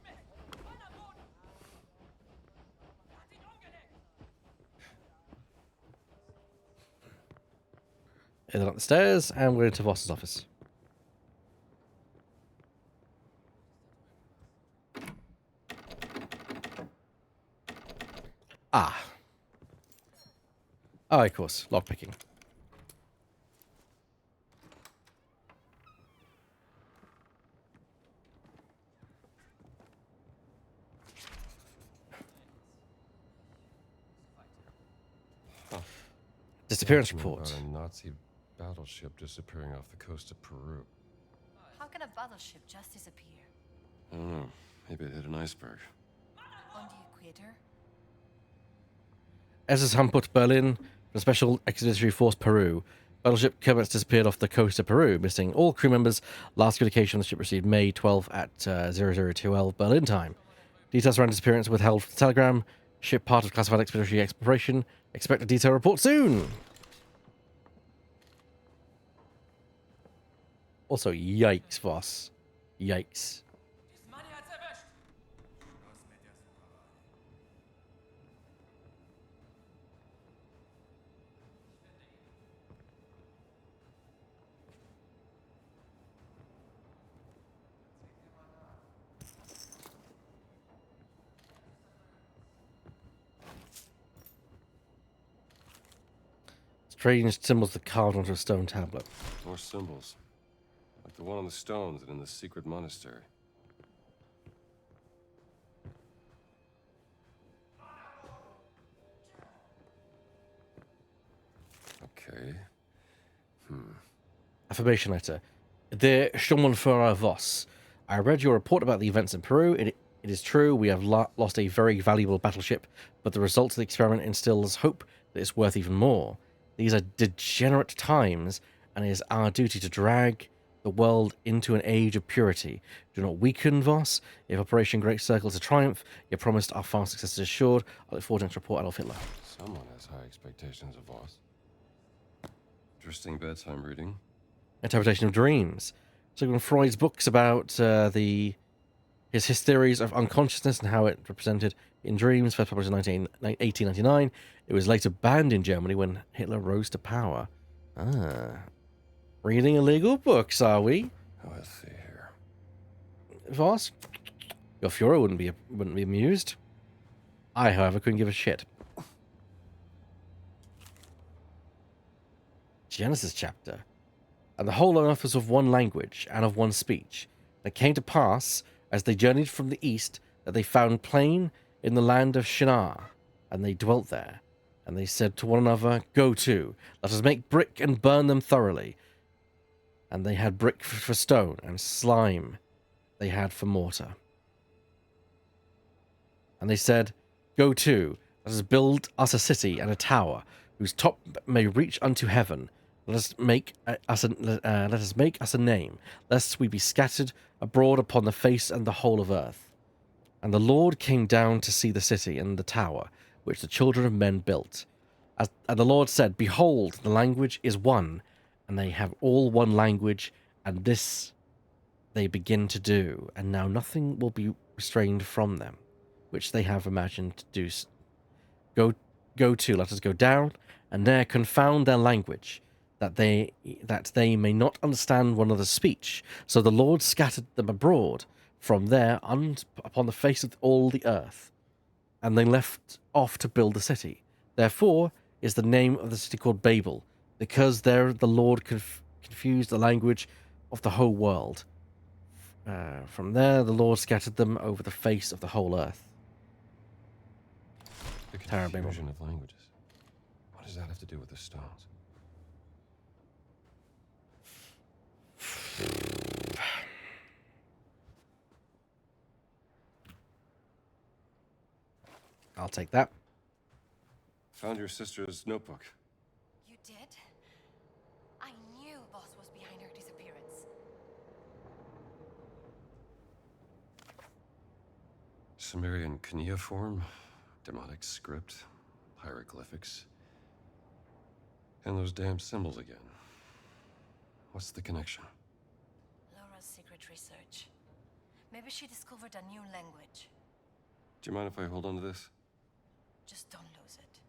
And then up the stairs, and we're into Voss's office. Ah. Oh, of course. Lockpicking. Disappearance report. About a Nazi battleship disappearing off the coast of Peru. How can a battleship just disappear? I don't know. Maybe it hit an iceberg. On the equator? SS Humput Berlin from Special Expeditionary Force Peru. Battleship Kermit's disappeared off the coast of Peru, missing all crew members. Last communication on the ship received May 12 at 002L Berlin time. Details around disappearance withheld from the telegram. Ship part of classified expeditionary exploration. Expect a detailed report soon. Also, yikes, Voss. Yikes. Strange symbols that carved onto a stone tablet. More symbols. Like the one on the stones and in the secret monastery. Okay. Affirmation letter. Dear Sturmführer Voss, I read your report about the events in Peru. It is true, we have lost a very valuable battleship, but the results of the experiment instills hope that it's worth even more. These are degenerate times, and it is our duty to drag the world into an age of purity. Do not weaken, Voss. If Operation Great Circle is a triumph, you're promised our fast success is assured. I look forward to the next report, Adolf Hitler. Someone has high expectations of us. Interesting bedtime reading. Interpretation of dreams. So from Freud's books about his theories of unconsciousness and how it represented in dreams, first published in 1899. It was later banned in Germany when Hitler rose to power. Reading illegal books, are we? Let's see here. Voss, your Führer wouldn't be amused. I, however, couldn't give a shit. Genesis chapter. And the whole earth was of one language and of one speech. And it came to pass, as they journeyed from the east, that they found plain in the land of Shinar, and they dwelt there. And they said to one another, Go to, let us make brick and burn them thoroughly. And they had brick for stone, and slime they had for mortar. And they said, Go to, let us build us a city and a tower, whose top may reach unto heaven. Let us make us a name, lest we be scattered abroad upon the face and the whole of earth. And the Lord came down to see the city and the tower, which the children of men built. And the Lord said, Behold, the language is one, and they have all one language, and this they begin to do, and now nothing will be restrained from them, which they have imagined to do. Go to, let us go down, and there confound their language, that they may not understand one another's speech. So the Lord scattered them abroad from there upon the face of all the earth, and they left off to build the city. Therefore is the name of the city called Babel, because there the Lord confused the language of the whole world. From there the Lord scattered them over the face of the whole earth. The confusion of languages. What does that have to do with the stones? I'll take that. Found your sister's notebook. You did? I knew Voss was behind her disappearance. Sumerian cuneiform, demonic script, hieroglyphics, and those damn symbols again. What's the connection? Laura's secret research. Maybe she discovered a new language. Do you mind if I hold on to this? Just don't lose it.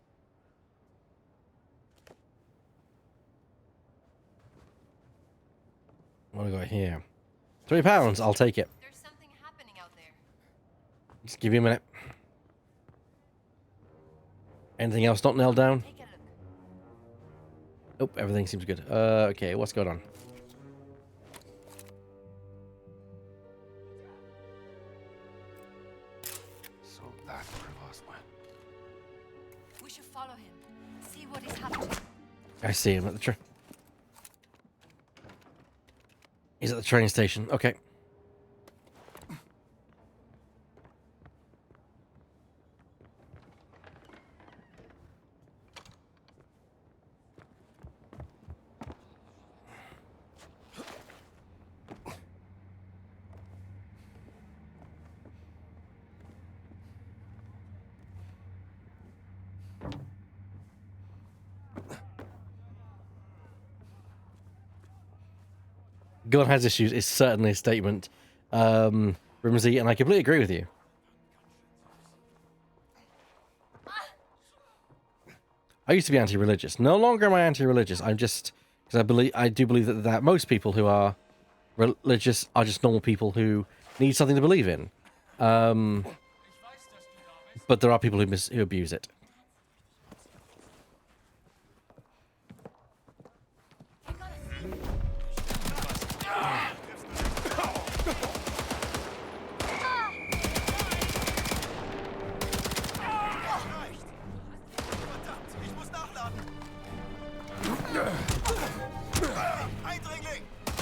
What do we got here? £3. I'll take it. There's something happening out there. Just give you a minute. Anything else not nailed down? Take a look. Nope, everything seems good. Okay, what's going on? So that's where Voss went. We should follow him. See what is happening. I see him at the train. He's at the train station. Okay. gun has issues is certainly a statement, Rimsey, and I completely agree with you. I used to be anti-religious. No longer am I anti-religious. I'm just because I do believe that most people who are religious are just normal people who need something to believe in. But there are people who abuse it.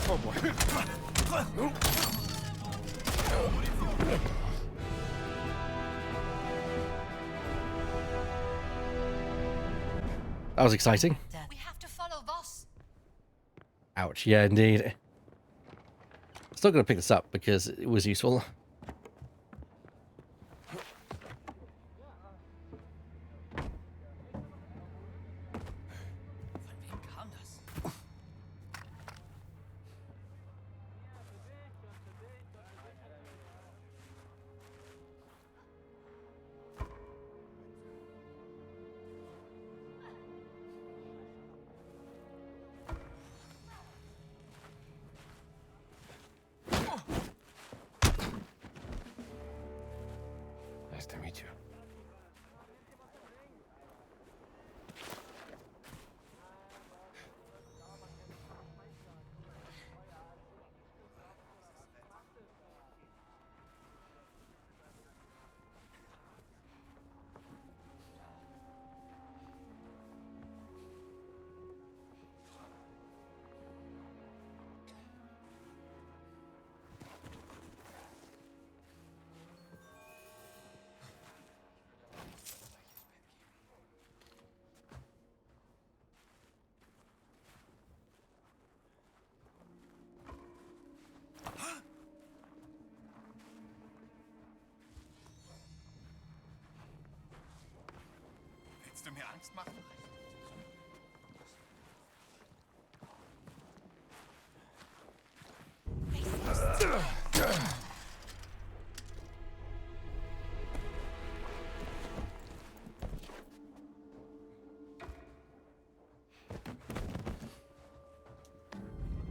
Oh boy. That was exciting. We have to follow Voss. Ouch. Yeah, indeed. Still going to pick this up because it was useful. Nice to meet you. Willst du mir Angst machen?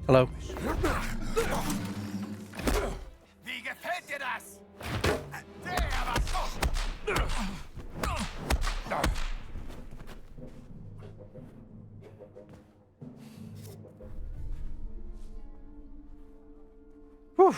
Hello. Wie gefällt dir das? Der war so. Whew.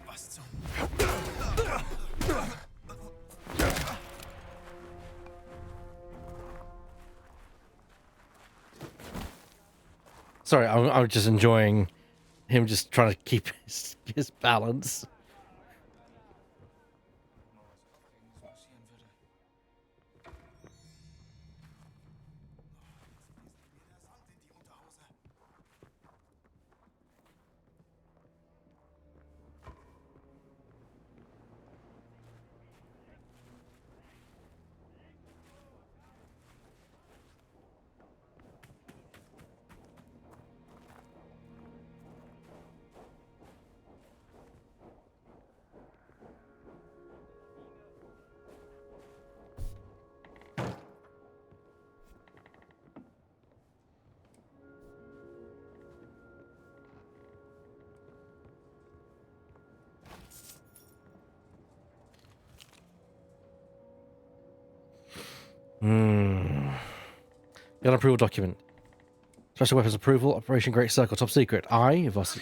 Was zum... Sorry, I was just enjoying him just trying to keep his balance. Gun approval document. Special weapons approval. Operation Great Circle. Top secret. I, Voss.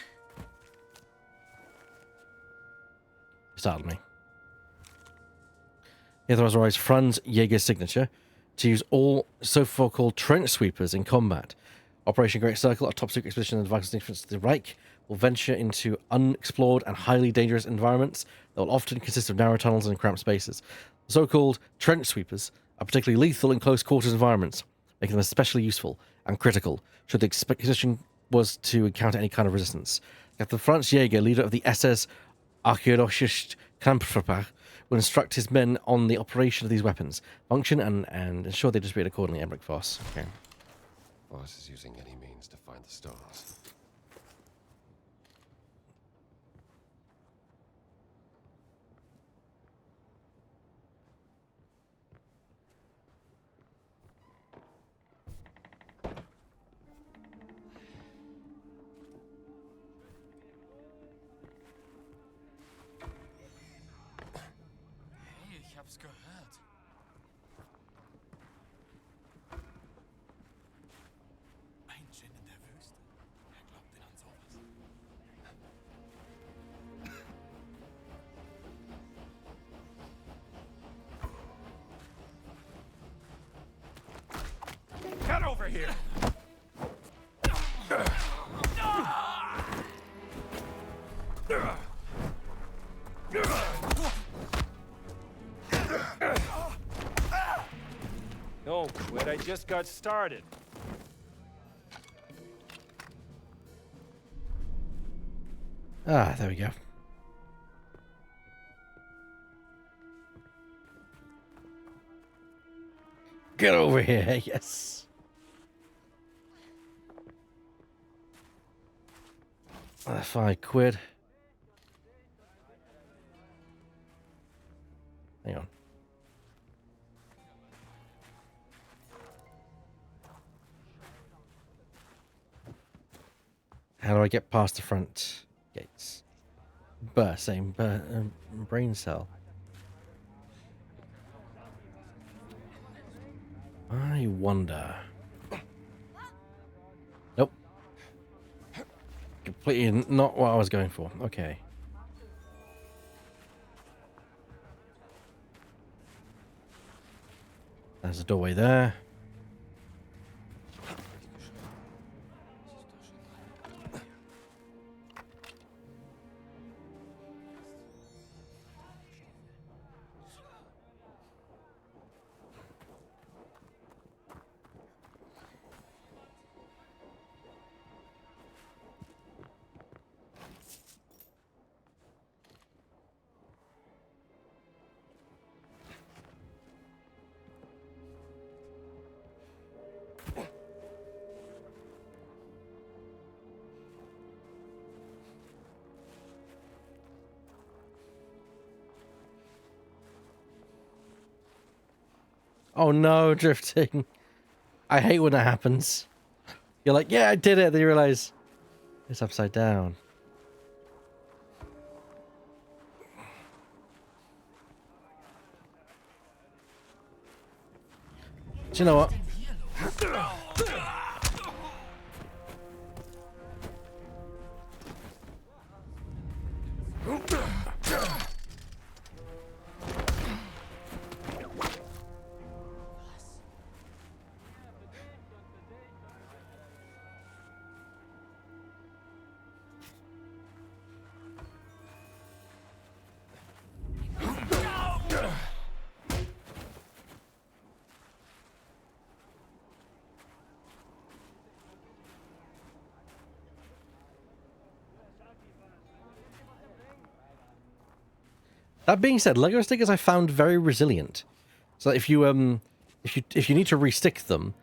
Startled me. He authorized Franz Jaeger's signature to use all so-called trench sweepers in combat. Operation Great Circle, a top-secret expedition of the vital significance of the Reich, will venture into unexplored and highly dangerous environments that will often consist of narrow tunnels and cramped spaces. The so-called trench sweepers are particularly lethal in close-quarters environments, making them especially useful and critical should the expedition was to encounter any kind of resistance. Captain Franz Jaeger, leader of the SS Archäologische Kampfgruppe, will instruct his men on the operation of these weapons, function, and ensure they distribute accordingly. Emmerich Voss. Okay. Voss is using any means to find the stones. Hey, ich hab's gehört. Ein Djinn in der Wüste. Wer glaubt denn an sowas? Get over here! Don't quit, I just got started. Ah, there we go. Get over here, yes. £5. Hang on. How do I get past the front gates? Brain cell. I wonder. Nope. Completely not what I was going for. Okay. There's a doorway there. Oh no, drifting. I hate when that happens. You're like, yeah, I did it. Then you realize it's upside down. Do you know what? That being said, Lego stickers I found very resilient. So if you if you need to restick them,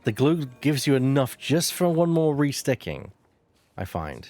the glue gives you enough just for one more resticking, I find.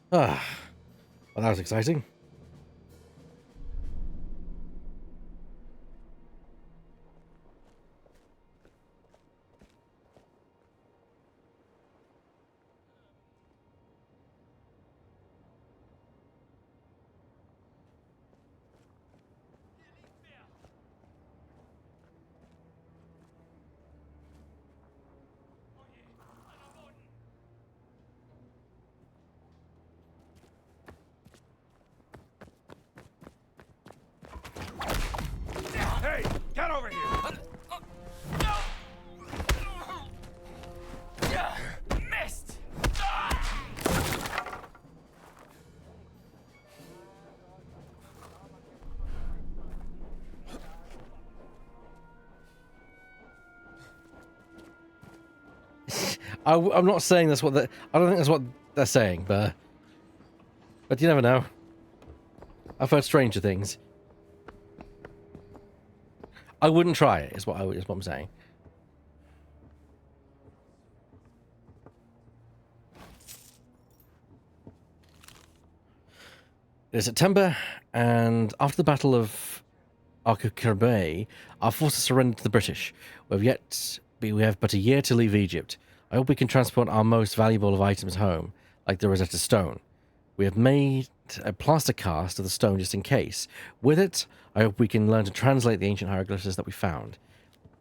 Ah, well, that was exciting. Hey, get over here! Mist! I'm not saying that's what I don't think that's what they're saying, but you never know. I've heard stranger things. I wouldn't try it. Is what I'm saying. It is September, and after the Battle of Bay, our forces surrendered to the British. We have but a year to leave Egypt. I hope we can transport our most valuable of items home, like the Rosetta Stone. We have made a plaster cast of the stone just in case. With it, I hope we can learn to translate the ancient hieroglyphs that we found.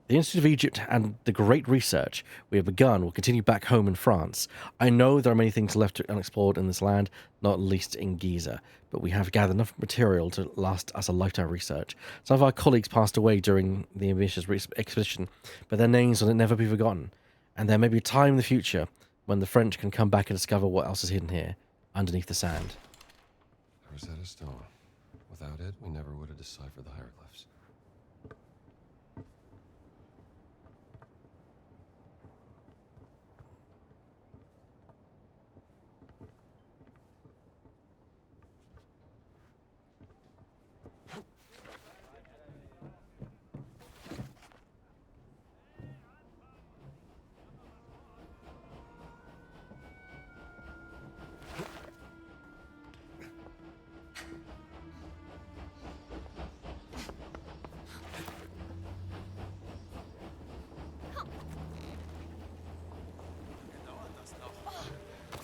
The Institute of Egypt and the great research we have begun will continue back home in France. I know there are many things left unexplored in this land, not least in Giza, but we have gathered enough material to last us a lifetime of research. Some of our colleagues passed away during the ambitious expedition, but their names will never be forgotten. And there may be a time in the future when the French can come back and discover what else is hidden here, underneath the sand. Rosetta Stone. Without it, we never would have deciphered the hieroglyphs.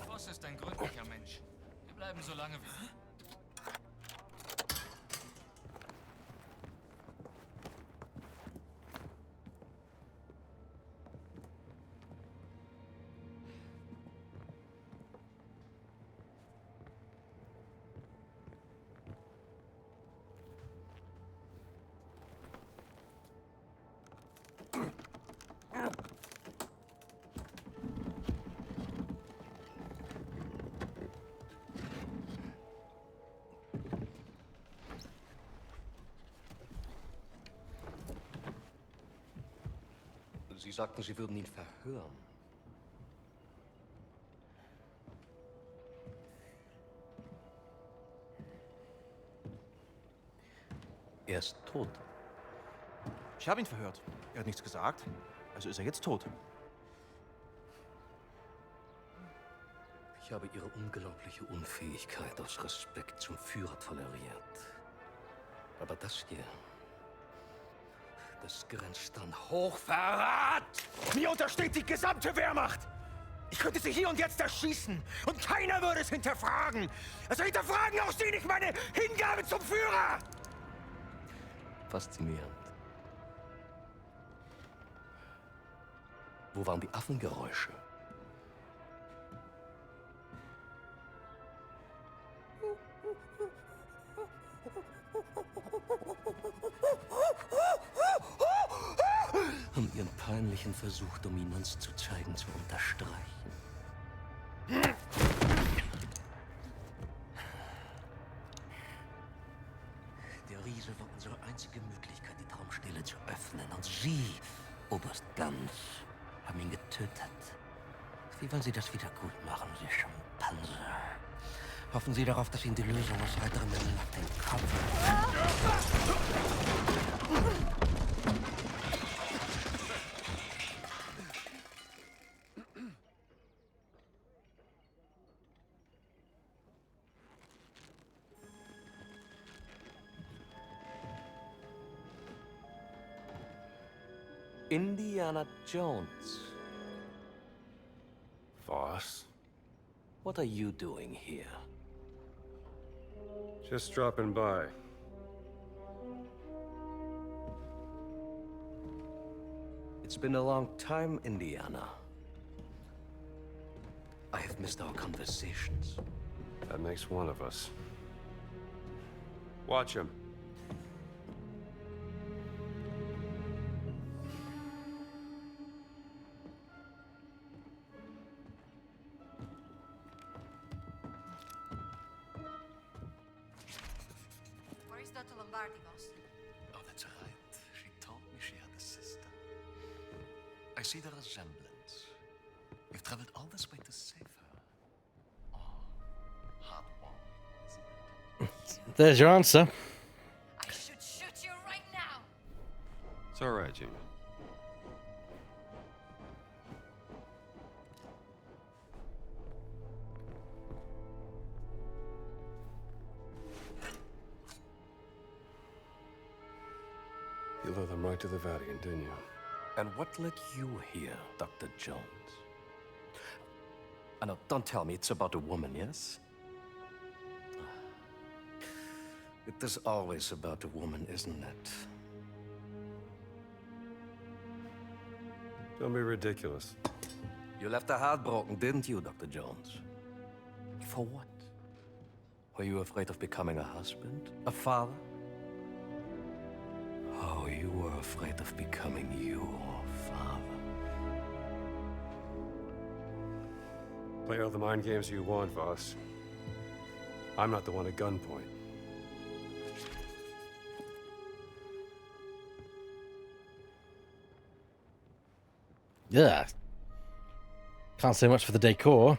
Voss ist ein gründlicher Mensch. Wir bleiben so lange wie... Sie sagten, Sie würden ihn verhören. Er ist tot. Ich habe ihn verhört. Er hat nichts gesagt. Also ist er jetzt tot. Ich habe Ihre unglaubliche Unfähigkeit aus Respekt zum Führer toleriert. Aber das hier... das grenzt an Hochverrat! Mir untersteht die gesamte Wehrmacht! Ich könnte sie hier und jetzt erschießen und keiner würde es hinterfragen! Also hinterfragen auch Sie nicht meine Hingabe zum Führer! Faszinierend. Wo waren die Affengeräusche? Um Ihren peinlichen Versuch, Dominanz zu zeigen, zu unterstreichen. Der Riese war unsere einzige Möglichkeit, die Traumstille zu öffnen. Und Sie, Oberst Ganz, haben ihn getötet. Wie wollen Sie das wieder gut machen, Sie Schimpanse? Hoffen Sie darauf, dass Ihnen die Lösung aus heiterem Himmel auf den Kopf... Indiana Jones. Voss? What are you doing here? Just dropping by. It's been a long time, Indiana. I have missed our conversations. That makes one of us. Watch him. Where is Dr. Lombardi, boss? Oh, that's right. She told me she had a sister. I see the resemblance. You've traveled all this way to save her. Oh, heartwarming, isn't it? There's your answer. I should shoot you right now! It's all right, Gina. You led them right to the Vatican, didn't you? And what led you here, Dr. Jones? No, don't tell me it's about a woman, yes? It is always about a woman, isn't it? Don't be ridiculous. You left her heartbroken, didn't you, Dr. Jones? For what? Were you afraid of becoming a husband? A father? Oh, you were afraid of becoming your father. Play all the mind games you want, Voss. I'm not the one at gunpoint. Yeah. Can't say much for the decor.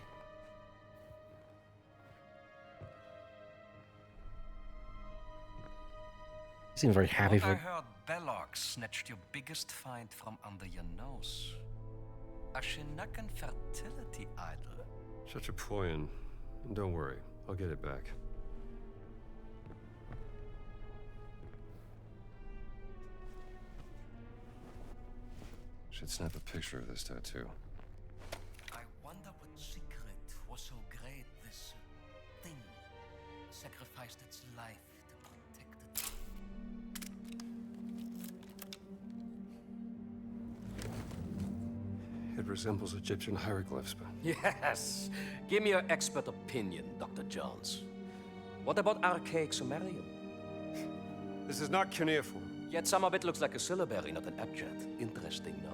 Seems very happy I for. heard Belloc snatched your biggest find from under your nose. A Shinnakan fertility idol. Such a poison. Don't worry, I'll get it back. Should snap a picture of this tattoo. I wonder what secret was so great this thing sacrificed its life to protect it. It resembles Egyptian hieroglyphs, but... Yes! Give me your expert opinion, Dr. Jones. What about archaic Sumerian? This is not cuneiform. Yet some of it looks like a syllabary, not an abjad. Interesting, no?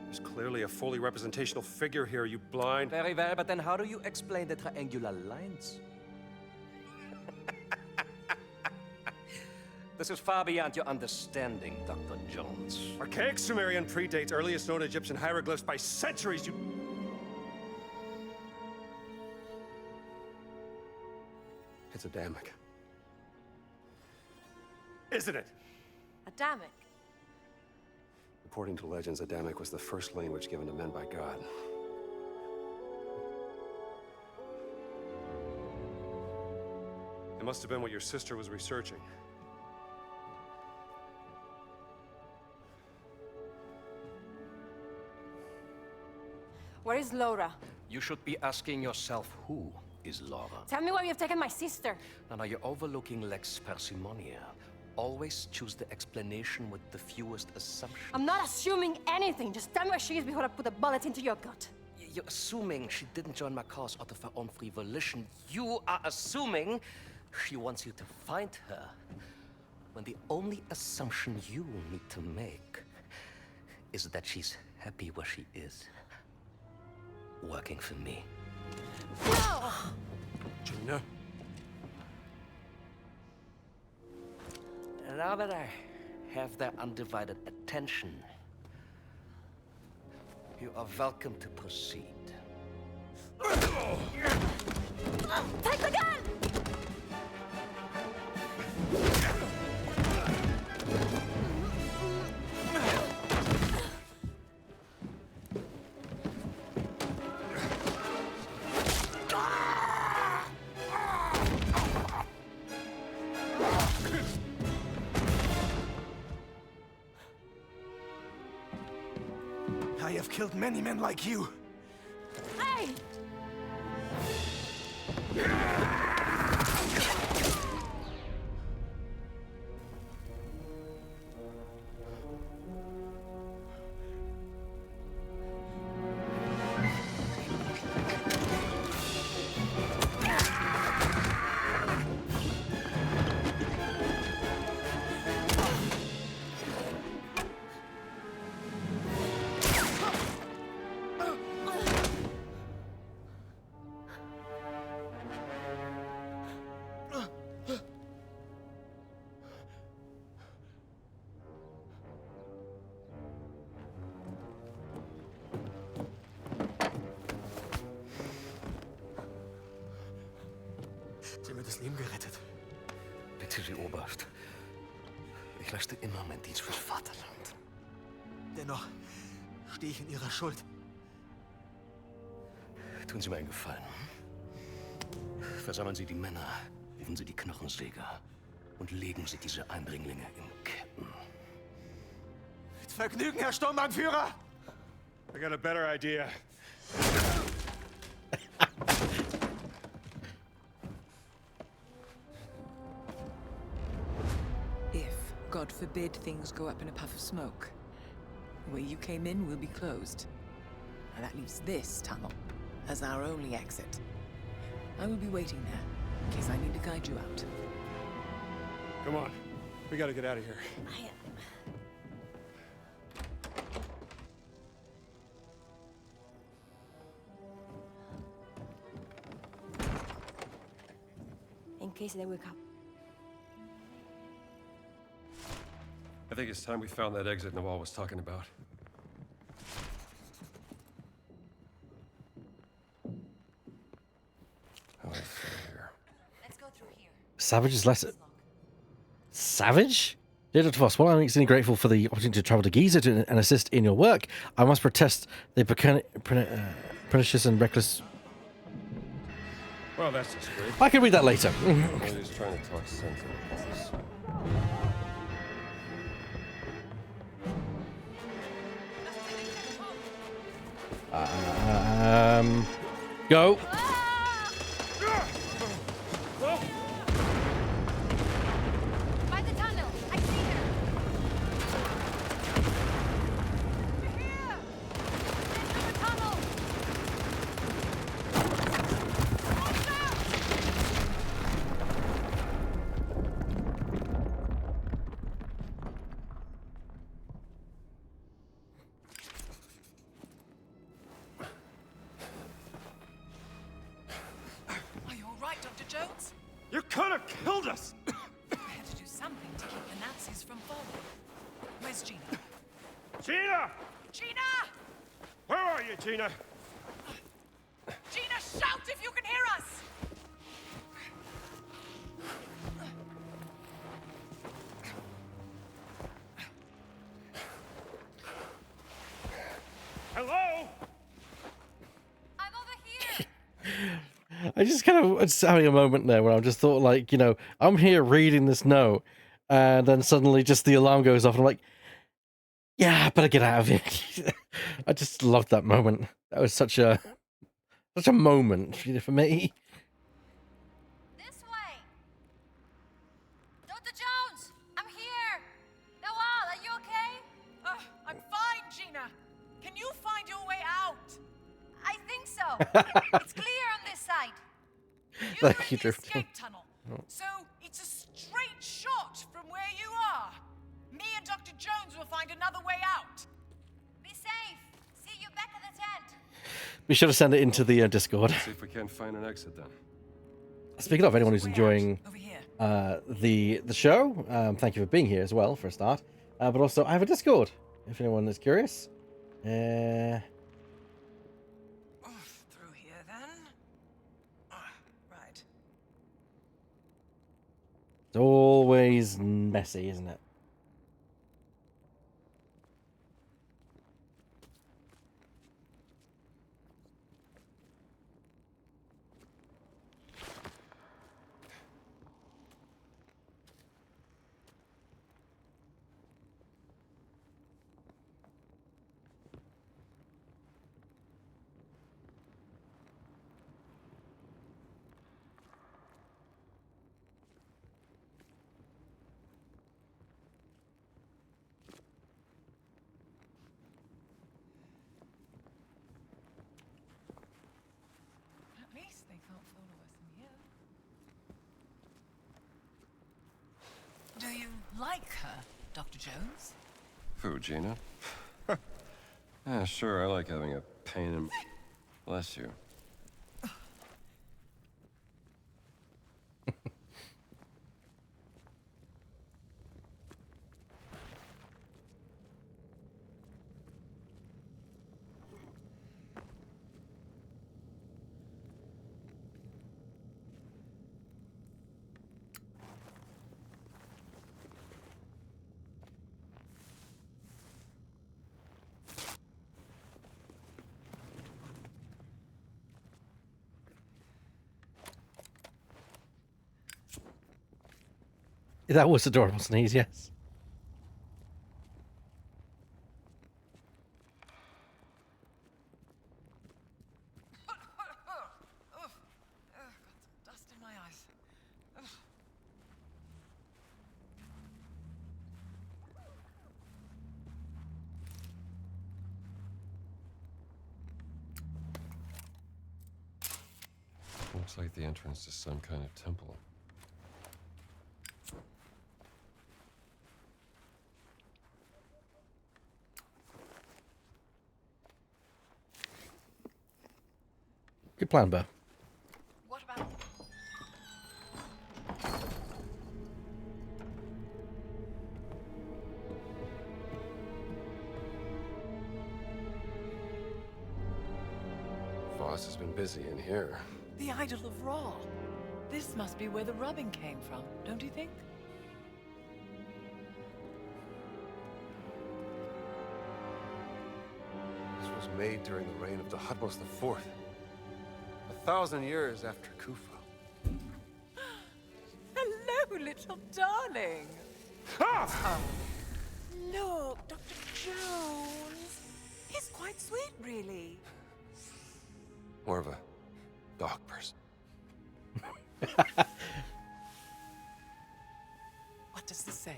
There's clearly a fully representational figure here, you blind... Very well, but then how do you explain the triangular lines? This is far beyond your understanding, Dr. Jones. Archaic Sumerian predates earliest known Egyptian hieroglyphs by centuries, you... It's Adamic. Isn't it? Adamic. According to legends, Adamic was the first language given to men by God. It must have been what your sister was researching. Where is Laura? You should be asking yourself, who is Laura? Tell me where you have taken my sister. Now you're overlooking Lex Parsimonia. Always choose the explanation with the fewest assumptions. I'm not assuming anything. Just tell me where she is before I put a bullet into your gut. You're assuming she didn't join my cause out of her own free volition. You are assuming she wants you to find her. When the only assumption you need to make is that she's happy where she is. Working for me. No! Gina? Now that I have their undivided attention, you are welcome to proceed. Take the gun! killed many men like you. Hey! Sie haben mir das Leben gerettet. Bitte Sie, Oberst. Ich leiste immer meinen Dienst fürs Vaterland. Dennoch stehe ich in Ihrer Schuld. Tun Sie mir einen Gefallen. Versammeln Sie die Männer, rufen Sie die Knochensäger und legen Sie diese Eindringlinge in Ketten. Mit Vergnügen, Herr Sturmbannführer! I got a better idea. If, God forbid, things go up in a puff of smoke, the way you came in will be closed. And that leaves this tunnel as our only exit. I will be waiting there, in case I need to guide you out. Come on. We gotta get out of here. In case they wake up. I think it's time we found that exit Nawal was talking about. How do I fit here? Let's go through here. Savage is less. Savage? Dear Dr. Voss, while I'm extremely grateful for the opportunity to travel to Giza and assist in your work, I must protest the pernicious and reckless. Well, that's just great. I can read that later. He's trying to talk sense into the boss. Go. By the tunnel. I see her. Over here. Into the tunnel. Are you all right, Dr. Jones? You could have killed us! I had to do something to keep the Nazis from falling. Where's Gina? Gina! Gina! Where are you, Gina? Gina, shout if you can hear us! Hello? I'm over here. I just kind of was having a moment there where I just thought, like, you know, I'm here reading this note, and then suddenly just the alarm goes off, and I'm like, yeah, I better get out of here. I just loved that moment. That was such a moment, you know, for me. This way. Dr. Jones, I'm here. Nawal, are you okay? I'm fine, Gina. Can you find your way out? I think so. It's clear on this side. You're Thank in you, the Drift. escape tunnel, so it's a straight shot from where you are. Me and Dr. Jones will find another way out. Be safe. See you back at the tent. We should have sent it into the Discord. See if we can't find an exit then. Speaking of anyone who's enjoying the show, thank you for being here as well for a start. But also, I have a Discord if anyone is curious. Through here, then. Right. It's always messy, isn't it? like her, Dr. Jones? Who, Gina? Yeah, sure, I like having a pain in... Bless you. That was adorable sneeze, yes. Dust in my eyes. Looks like the entrance to some kind of temple. Good plan, Burr. What about... Voss has been busy in here. The idol of Ra. This must be where the rubbing came from, don't you think? This was made during the reign of Thutmose IV. 1,000 years after Khufu. Hello, little darling. Ah! Look, Dr. Jones. He's quite sweet, really. More of a dog person. What does this say?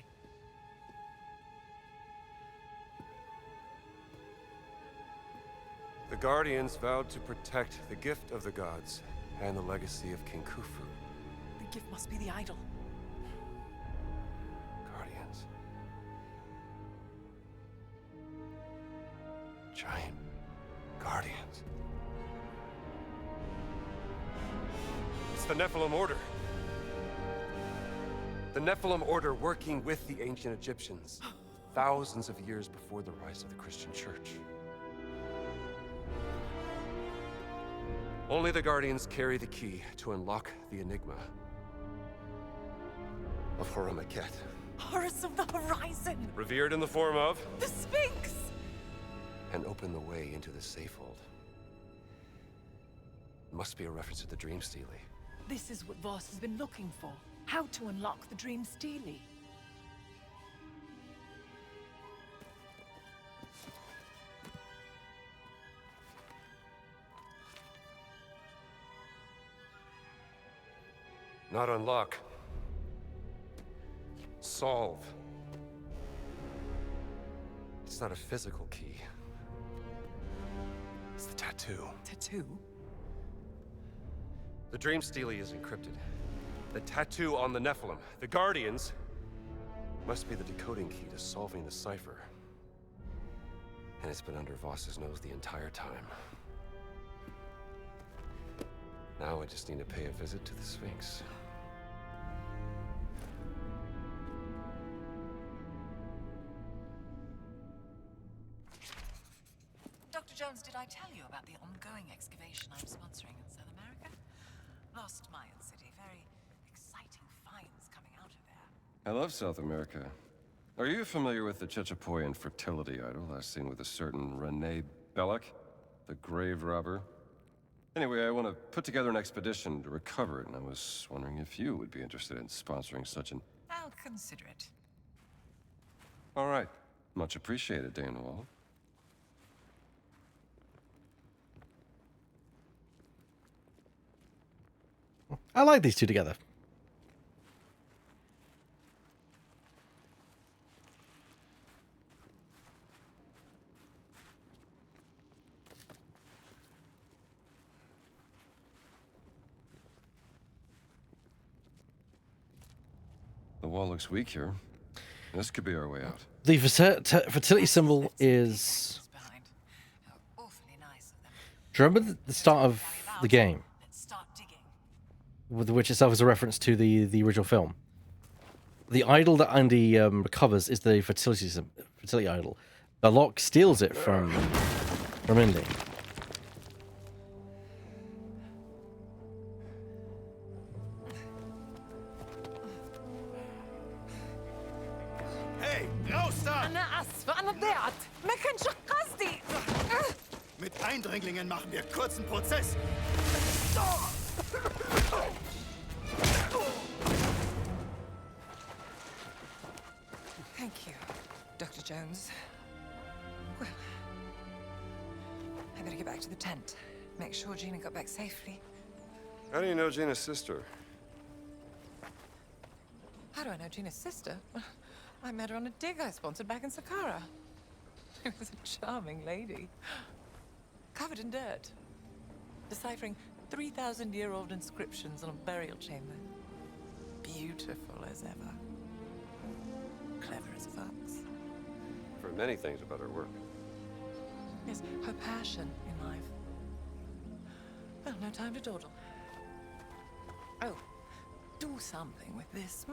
The Guardians vowed to protect the gift of the gods and the legacy of King Khufu. The gift must be the idol. Guardians. Giant Guardians. It's the Nephilim Order. The Nephilim Order working with the ancient Egyptians, thousands of years before the rise of the Christian Church. Only the Guardians carry the key to unlock the enigma of Horamaket. Horus of the Horizon! Revered in the form of... The Sphinx! And open the way into the Safehold. Must be a reference to the Dream Stealie. This is what Voss has been looking for. How to unlock the Dream Stealie. Not unlock. Solve. It's not a physical key. It's the tattoo. Tattoo? The Dream Stealie is encrypted. The tattoo on the Nephilim, the Guardians, must be the decoding key to solving the cipher. And it's been under Voss's nose the entire time. Now I just need to pay a visit to the Sphinx. Dr. Jones, did I tell you about the ongoing excavation I'm sponsoring in South America? Lost Mayan City. Very exciting finds coming out of there. I love South America. Are you familiar with the Chechapoyan fertility idol last seen with a certain Renee Belloc, the grave robber? Anyway, I want to put together an expedition to recover it, and I was wondering if you would be interested in sponsoring such an... I'll consider it. All right. Much appreciated, Dane Wall. I like these two together. The wall looks weak here. This could be our way out. The fertility symbol is... Do you remember the start of the game? With which itself is a reference to the original film. The idol that Andy recovers is the fertility idol. Belloc steals it from Indy. Hey, raus da! أنا آسفة أنا ضيعت ما كانش قصدي. Mit Eindringlingen machen wir kurzen Prozess. Thank you, Dr. Jones. Well, I better get back to the tent. Make sure Gina got back safely. How do you know Gina's sister? How do I know Gina's sister? I met her on a dig I sponsored back in Saqqara. She was a charming lady. Covered in dirt. Deciphering 3,000-year-old inscriptions on a burial chamber. Beautiful as ever. Clever as a fox. For many things about her work. Yes, her passion in life. Well, no time to dawdle. Oh, do something with this.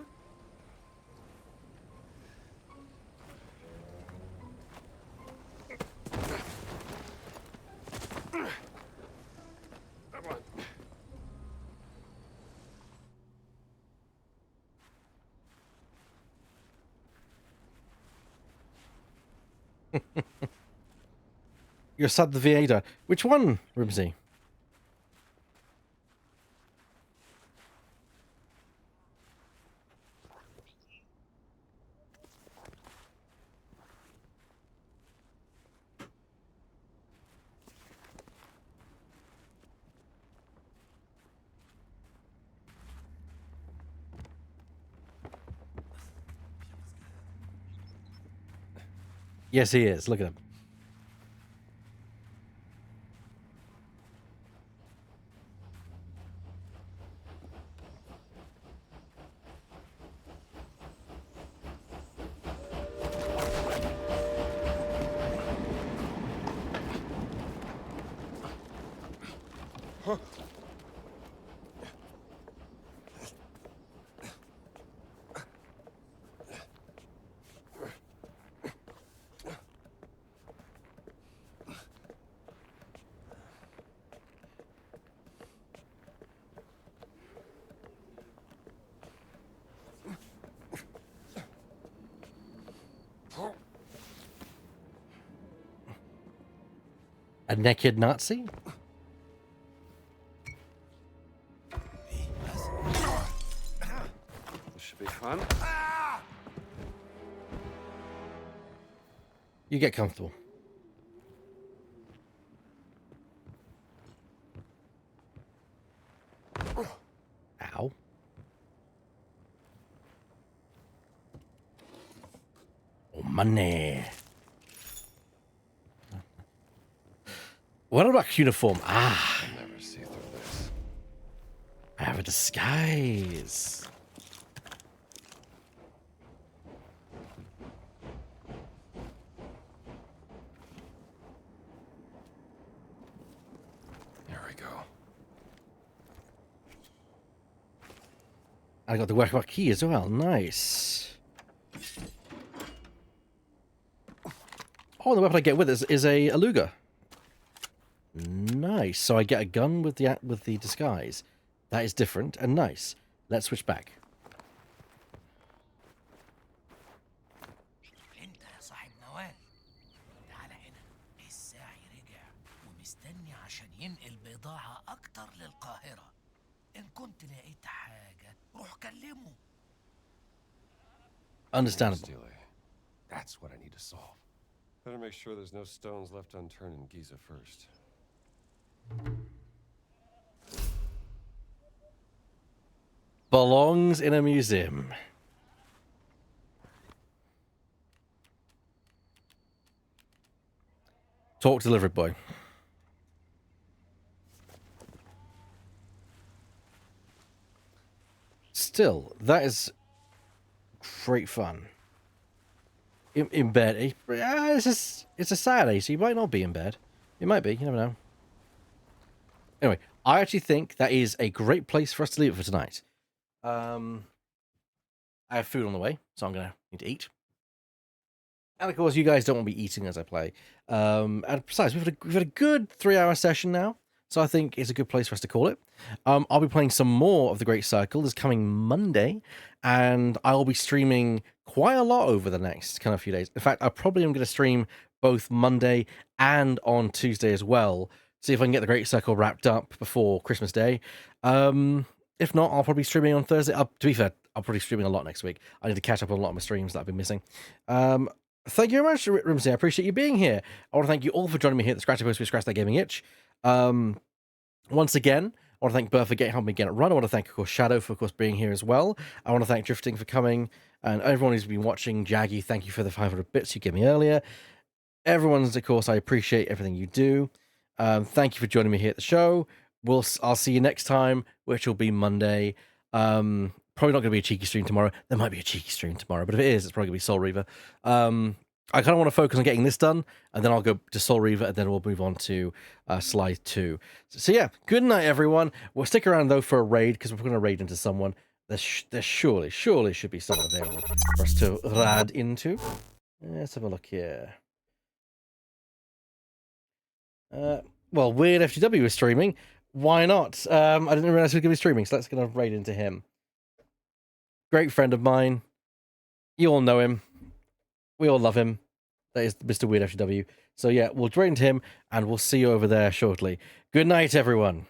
You're sad the VA died. Which one, Rimsey? Yes, he is. Look at him. A naked Nazi? This should be fun. You get comfortable. Ow. Oh, money. What about uniform? Ah. I'll never see through this. I have a disguise. Here we go. I got the workout key as well. Nice. Oh, the weapon I get with it is a Luger. Nice. So I get a gun with the disguise. That is different and nice. Let's switch back. انت يا صاحب نوال تعال هنا الساعي رجع ومستني عشان ينقل بضاعة أكتر للقاهرة إن كنت لقيت حاجة روح كلمه. Understandable. That's what I need to solve. Better make sure there's no stones left unturned in Giza first. Belongs in a museum. Talk delivery boy. Still, that is great fun. in bed. It's a Saturday, so you might not be in bed. It might be. You never know. Anyway, I actually think that is a great place for us to leave it for tonight. I have food on the way, so I'm gonna need to eat. And of course, you guys don't want to be eating as I play. And besides, we've had a good 3-hour session now, so I think it's a good place for us to call it. I'll be playing some more of the Great Circle this coming Monday, and I'll be streaming quite a lot over the next kind of few days. In fact, I probably am going to stream both Monday and on Tuesday as well. See if I can get the Great Circle wrapped up before Christmas Day. If not, I'll probably be streaming on Thursday. To be fair, I'll probably be streaming a lot next week. I need to catch up on a lot of my streams that I've been missing. Thank you very much, Rimsey. I appreciate you being here. I want to thank you all for joining me here at the Scratchy Post. We scratch that gaming itch. Once again, I want to thank Bert for helping me get it run. I want to thank, of course, Shadow for, of course, being here as well. I want to thank Drifting for coming, and everyone who's been watching. Jaggy, thank you for the 500 bits you gave me earlier. Everyone's, of course, I appreciate everything you do. Thank you for joining me here at the show. I'll see you next time, which will be Monday. Probably not going to be a cheeky stream tomorrow. There might be a cheeky stream tomorrow, but if it is, it's probably going to be Soul Reaver. I kind of want to focus on getting this done, and then I'll go to Soul Reaver, and then we'll move on to Sly 2. So yeah, good night, everyone. We'll stick around, though, for a raid, because we're going to raid into someone. There surely should be someone available for us to raid into. Let's have a look here. Well, Weird FGW is streaming. Why not? I didn't realize he was going to be streaming, so let's go raid into him. Great friend of mine. You all know him. We all love him. That is Mr. Weird FGW. So yeah, we'll raid into him, and we'll see you over there shortly. Good night, everyone.